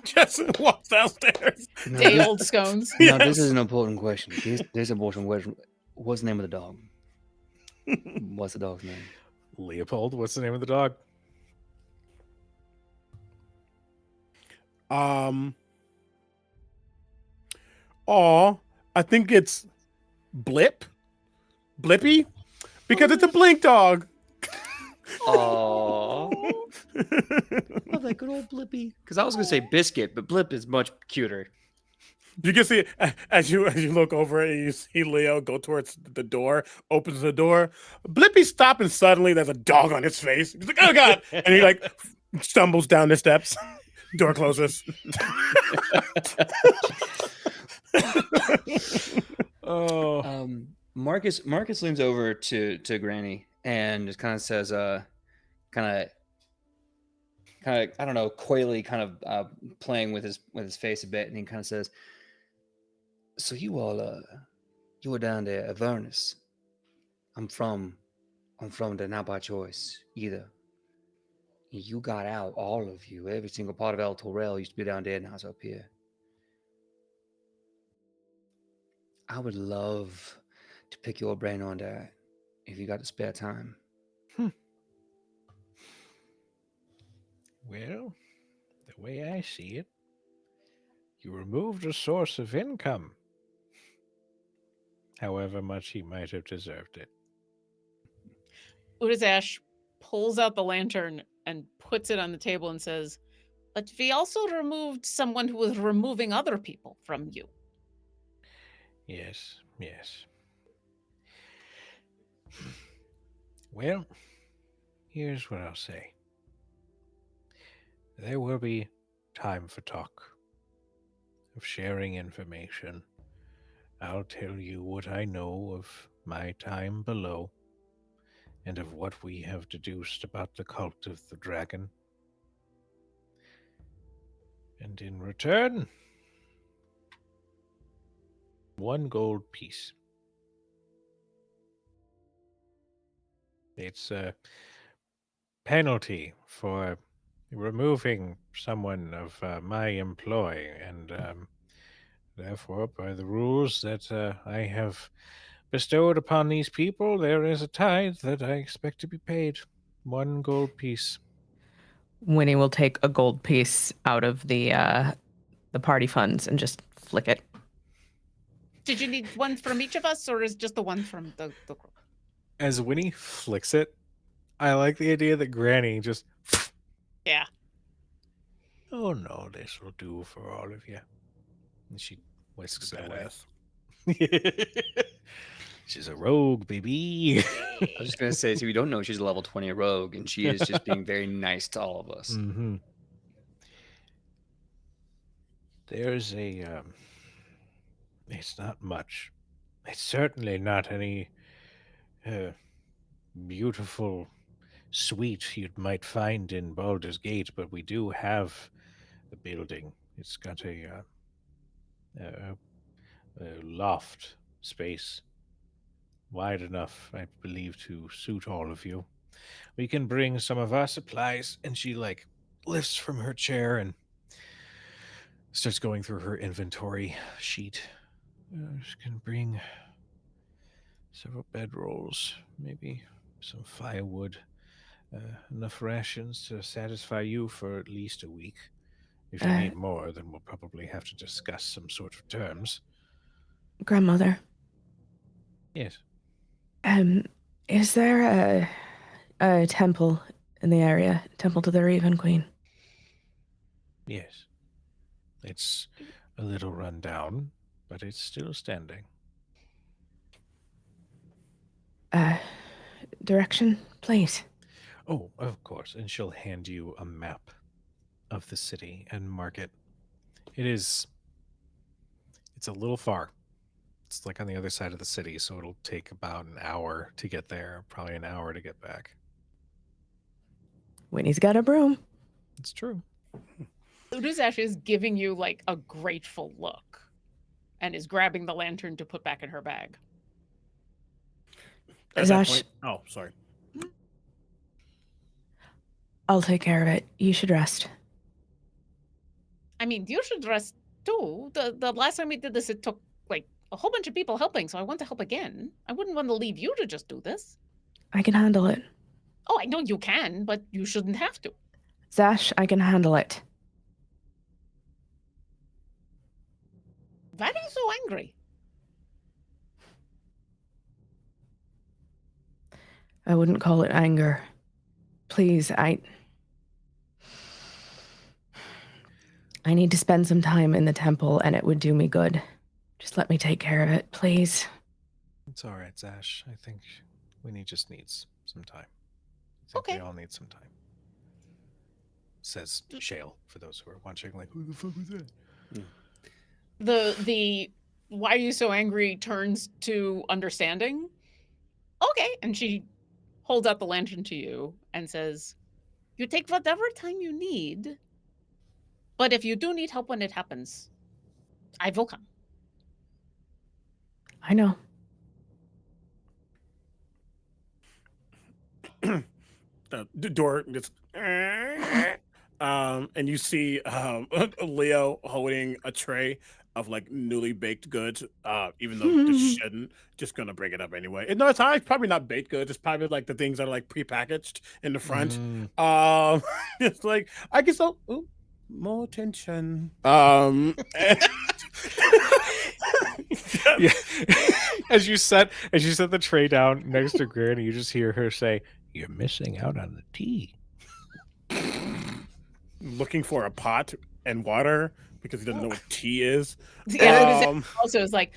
just walks downstairs. Day old scones. Now, this is an important question. This is an important question. What's the name of the dog? What's the dog's name? Leopold, what's the name of the dog? I think it's Blippy, because it's a blink dog. Oh, that good old Blippy. Because I was gonna say Biscuit, but Blip is much cuter. You can see as you look over and you see Leo go towards the door, opens the door. Blippy stops and suddenly there's a dog on his face. He's like, "Oh God!" And he like stumbles down the steps. Door closes. Marcus leans over to Granny and just kind of says, kind of I don't know, coyly, kind of playing with his face a bit, and he kind of says, "So you all you were down there at Avernus. I'm from there, not by choice either. You got out, all of you. Every single part of El Torrell used to be down there, now it's up here. I would love to pick your brain on that if you got the spare time. Well, the way I see it, you removed a source of income, however much he might have deserved it. Utazash pulls out the lantern and puts it on the table and says, "But we also removed someone who was removing other people from you." Yes, yes. Well, here's what I'll say. There will be time for talk, of sharing information. I'll tell you what I know of my time below, and of what we have deduced about the cult of the dragon. And in return, 1 gold piece. It's a penalty for removing someone of my employ, and therefore, by the rules that I have bestowed upon these people, there is a tithe that I expect to be paid. 1 gold piece. Winnie will take a gold piece out of the party funds and just flick it. Did you need one from each of us, or is just the one from the group? As Winnie flicks it, I like the idea that Granny just. Yeah. Oh no, this will do for all of you. And she whisks it away. Badass. She's a rogue, baby. I was just going to say, so we don't know she's a level 20 rogue, and she is just being very nice to all of us. Mm-hmm. There's a it's not much. It's certainly not any beautiful suite you might find in Baldur's Gate, but we do have a building. It's got a loft space wide enough, I believe, to suit all of you. We can bring some of our supplies. And she like lifts from her chair and starts going through her inventory sheet. Just can bring several bedrolls, maybe some firewood, enough rations to satisfy you for at least a week. If you need more, then we'll probably have to discuss some sort of terms. Grandmother, Yes. is there a temple in the area? Temple to the Raven Queen? Yes. It's a little run down, but it's still standing. Direction, please. Oh, of course. And she'll hand you a map of the city and mark it. It's a little far. It's like on the other side of the city, so it'll take about an hour to get there, probably an hour to get back. Winnie's got a broom. It's true. Utazash is giving you like a grateful look and is grabbing the lantern to put back in her bag. At that Zash, point, oh, sorry. I'll take care of it. You should rest. I mean, you should rest too. The last time we did this, it took like a whole bunch of people helping, so I want to help again. I wouldn't want to leave you to just do this. I can handle it. Oh, I know you can, but you shouldn't have to. Zash, I can handle it. Why are you so angry? I wouldn't call it anger. Please, I need to spend some time in the temple, and it would do me good. Just let me take care of it, please. It's all right, Zash. I think Winnie just needs some time. I think Okay. we all need some time. Says Shale, for those who are watching, like, who the fuck was that? The why are you so angry turns to understanding. Okay, and she holds out the lantern to you and says, "You take whatever time you need, but if you do need help when it happens, I will come." I know. the door just and you see Leo holding a tray of like newly baked goods, even though this shouldn't, just gonna bring it up anyway. And no, it's probably not baked goods, it's probably like the things that are like prepackaged in the front. It's like I guess so. Ooh, more tension. Yeah. As you set the tray down next to Granny, you just hear her say, "You're missing out on the tea." Looking for a pot and water because he doesn't know what tea is. Yeah, also is like,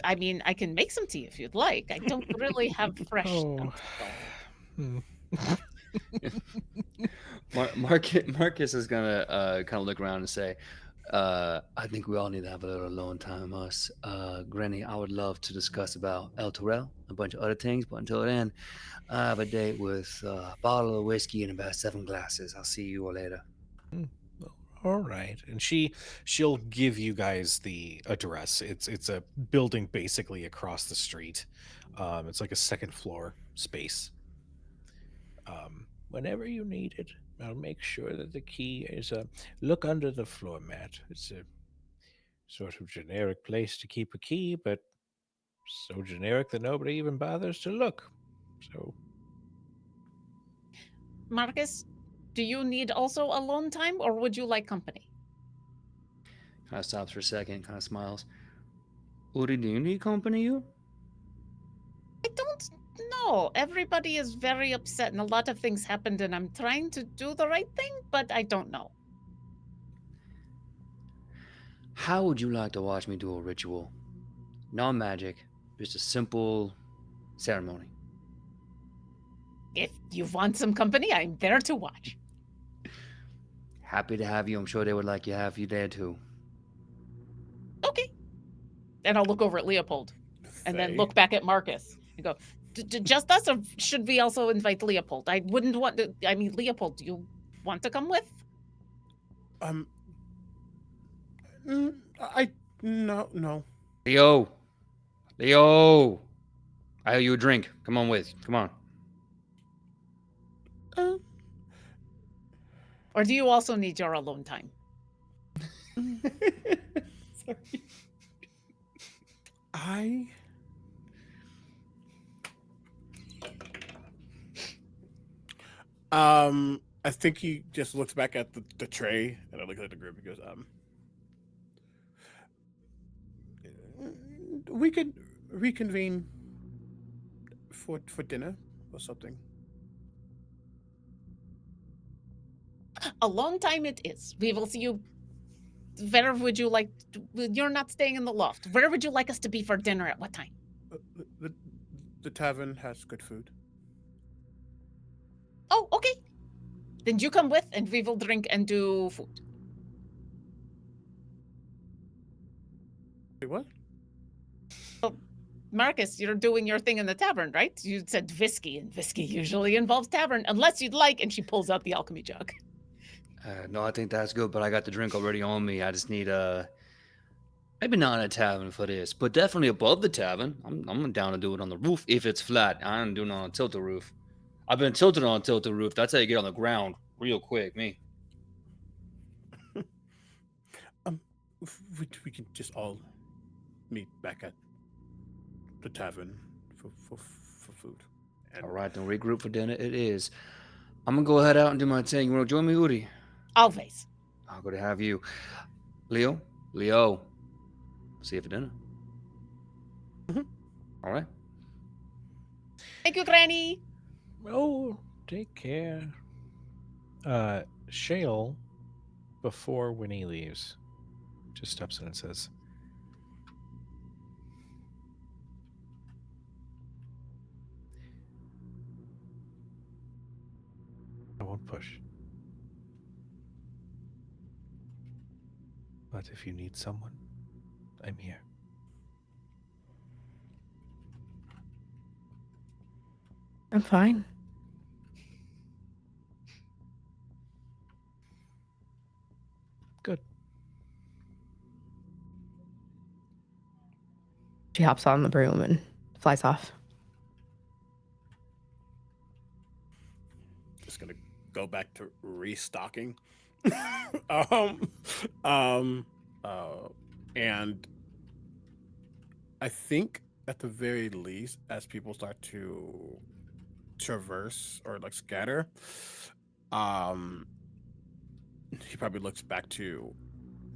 I mean, I can make some tea if you'd like. I don't really have fresh stuff. Marcus is gonna kind of look around and say, I think we all need to have a little alone time, us. Granny, I would love to discuss about El Torel, a bunch of other things, but until then, I have a date with a bottle of whiskey and about 7 glasses. I'll see you all later. All right. And she'll give you guys the address. It's a building basically across the street. It's like a second floor space. Whenever you need it, I'll make sure that the key is look under the floor mat. It's a sort of generic place to keep a key, but so generic that nobody even bothers to look. So, Marcus, do you need also alone time, or would you like company? Kind of stops for a second, kind of smiles. Uri, do you need company, you? I don't know. Everybody is very upset, and a lot of things happened, and I'm trying to do the right thing, but I don't know. How would you like to watch me do a ritual? Non-magic, just a simple ceremony. If you want some company, I'm there to watch. Happy to have you. I'm sure they would like to have you there too. Okay. And I'll look over at Leopold and then look back at Marcus and go, just us, or should we also invite Leopold? I wouldn't want to. I mean, Leopold, do you want to come with? No. Leo, I owe you a drink. Come on with. Come on. Or do you also need your alone time? Sorry. I think he just looks back at the tray and I look at the group and goes, we could reconvene for dinner or something. Alone time it is. We will see you. Where would you like? You're not staying in the loft. Where would you like us to be for dinner? At what time? The tavern has good food. Oh, okay. Then you come with, and we will drink and do food. Wait, what? Oh, Marcus, you're doing your thing in the tavern, right? You said whiskey, and whiskey usually involves tavern, unless you'd like. And she pulls out the alchemy jug. No, I think that's good, but I got the drink already on me. I just need maybe not in a tavern for this, but definitely above the tavern. I'm down to do it on the roof if it's flat. I ain't doing it on a tilted roof. I've been tilted on a tilted roof. That's how you get on the ground real quick, me. We can just all meet back at the tavern for food. And All right, then regroup for dinner. It is. I'm gonna go head out and do my thing. You wanna join me, Uri? Always. I'll go to have you. Leo, see you for dinner. All right. Thank you, Granny. oh, take care. Shale, before Winnie leaves, just steps in and says, I won't push. But if you need someone, I'm here. I'm fine. Good. She hops on the broom and flies off. just gonna go back to restocking. um, um, and I think at the very least, as people start to traverse or like scatter, um, he probably looks back to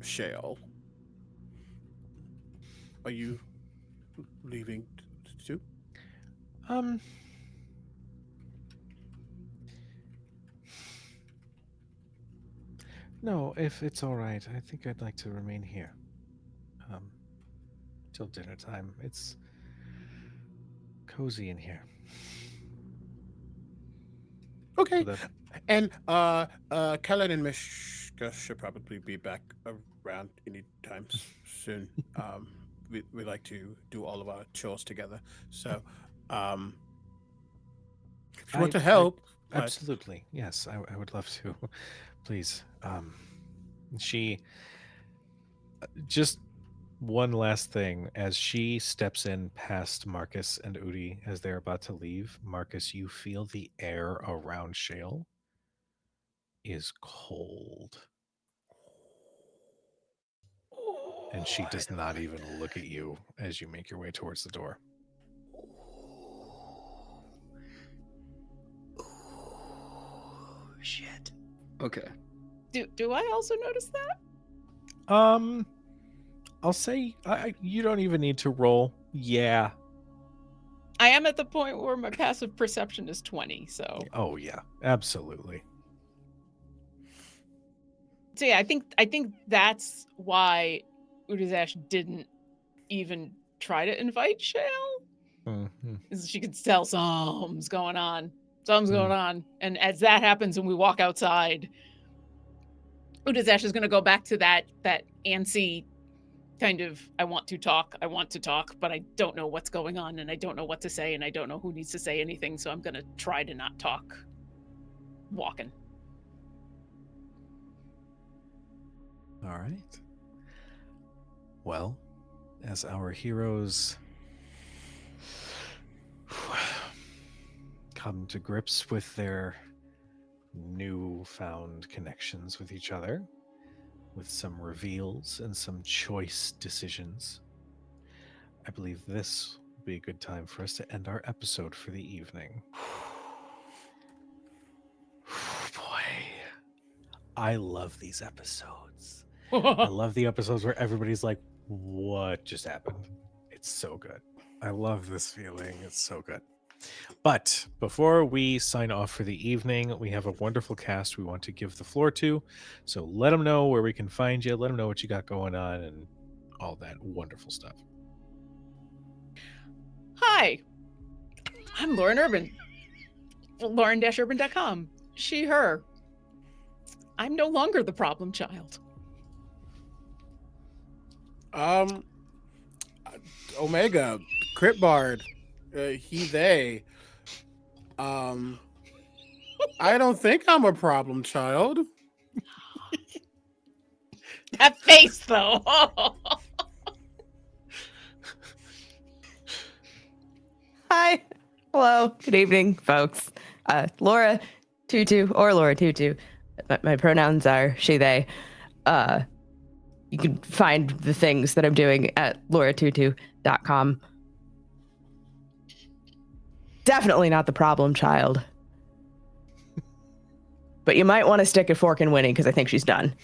Shale. Are you leaving too? No, if it's all right, I think I'd like to remain here. Till dinner time. It's cozy in here. Okay. So And Kellen and Mishka should probably be back around anytime soon. We like to do all of our chores together. So if you want to help, absolutely. Yes, I would love to. Please. She just one last thing as she steps in past Marcus and Udi as they're about to leave. Marcus, you feel the air around Shale is cold. And she does not even look at you as you make your way towards the door. Shit. Okay. Do I also notice that? I'll say you don't even need to roll. Yeah. I am at the point where my passive perception is 20, so. Oh yeah, absolutely. So yeah, I think that's why Utazash didn't even try to invite Shale. Mm-hmm. Is she could tell something's going on. Something's going on. And as that happens and we walk outside, Utazash is gonna go back to that antsy kind of I want to talk, but I don't know what's going on and I don't know what to say and I don't know who needs to say anything, so I'm gonna try to not talk walking. All right. Well, as our heroes come to grips with their newfound connections with each other, with some reveals and some choice decisions, I believe this will be a good time for us to end our episode for the evening. Boy, I love these episodes. I love the episodes where everybody's like, what just happened? It's so good. I love this feeling. It's so good. But before we sign off for the evening, we have a wonderful cast we want to give the floor to. So let them know where we can find you. Let them know what you got going on and all that wonderful stuff. Hi, I'm Lauren Urban. Lauren-urban.com. She, her. I'm no longer the problem child. Omega, Crit Bard, he, they. I don't think I'm a problem child. That face, though. Hi. Hello. Good evening, folks. Laura Tutu or Laura Tutu. My pronouns are she, they. You can find the things that I'm doing at lauratutu.com. Definitely not the problem child. But you might want to stick a fork in Winnie because I think she's done.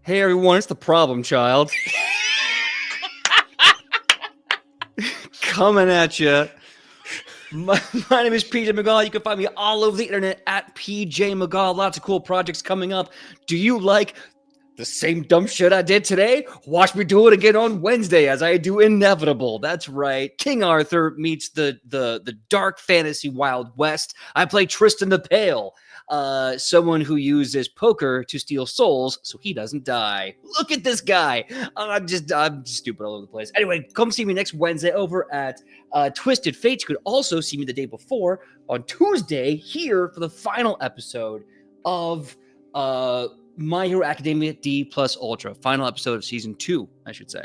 Hey everyone, it's the problem child. Coming at you. My name is PJ McGaw. You can find me all over the internet at PJ McGaw. Lots of cool projects coming up. Do you like the same dumb shit I did today? Watch me do it again on Wednesday as I do Inevitable. That's right. King Arthur meets the dark fantasy Wild West. I play Tristan the Pale, someone who uses poker to steal souls so he doesn't die. Look at this guy. I'm stupid all over the place. Anyway, come see me next Wednesday over at Twisted Fates. You could also see me the day before on Tuesday here for the final episode of My Hero Academia D plus Ultra, final episode of season 2, I should say.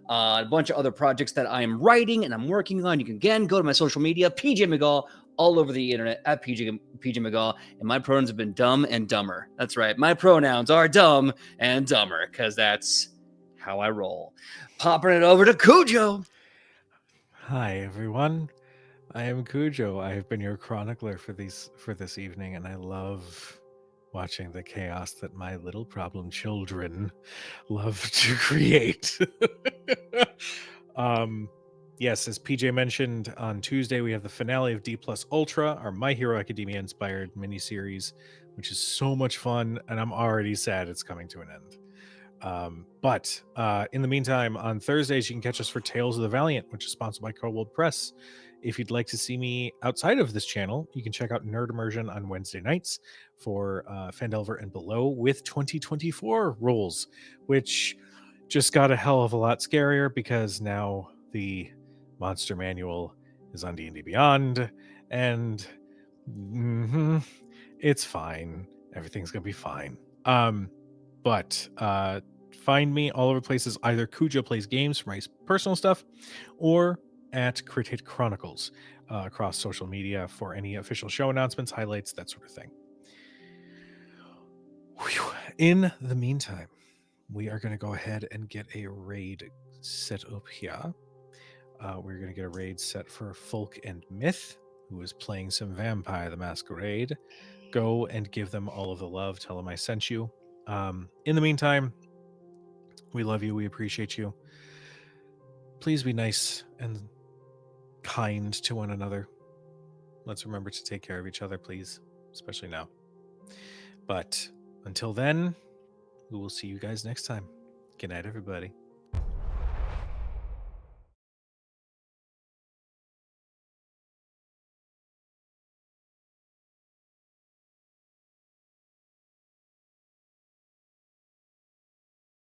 A bunch of other projects that I am writing and I'm working on. You can again go to my social media, PJ McGaw, all over the internet at PJ McGaw. And my pronouns have been dumb and dumber. That's right. My pronouns are dumb and dumber because that's how I roll. Popping it over to Cujo. Hi everyone, I am Cujo. I have been your chronicler for this evening, and I love watching the chaos that my little problem children love to create. Yes, as PJ mentioned, on Tuesday we have the finale of D plus Ultra, our My Hero Academia inspired miniseries, which is so much fun, and I'm already sad it's coming to an end. But in the meantime, on Thursdays, you can catch us for Tales of the Valiant, which is sponsored by Cold Press. If you'd like to see me outside of this channel, you can check out Nerd Immersion on Wednesday nights for Fandelver and Below with 2024 rules, which just got a hell of a lot scarier because now the Monster Manual is on D&D Beyond, and it's fine. Everything's going to be fine. But find me all over places, either Cujo Plays Games for my personal stuff or at Crit Hit Chronicles across social media for any official show announcements, highlights, that sort of thing. Whew. In the meantime, we are going to go ahead and get a raid set up here. We're going to get a raid set for Folk and Myth, who is playing some Vampire the Masquerade. Go and give them all of the love. Tell them I sent you. In the meantime, we love you. We appreciate you. Please be nice and kind to one another. Let's remember to take care of each other, please, especially now. But until then, we will see you guys next time. Good night, everybody.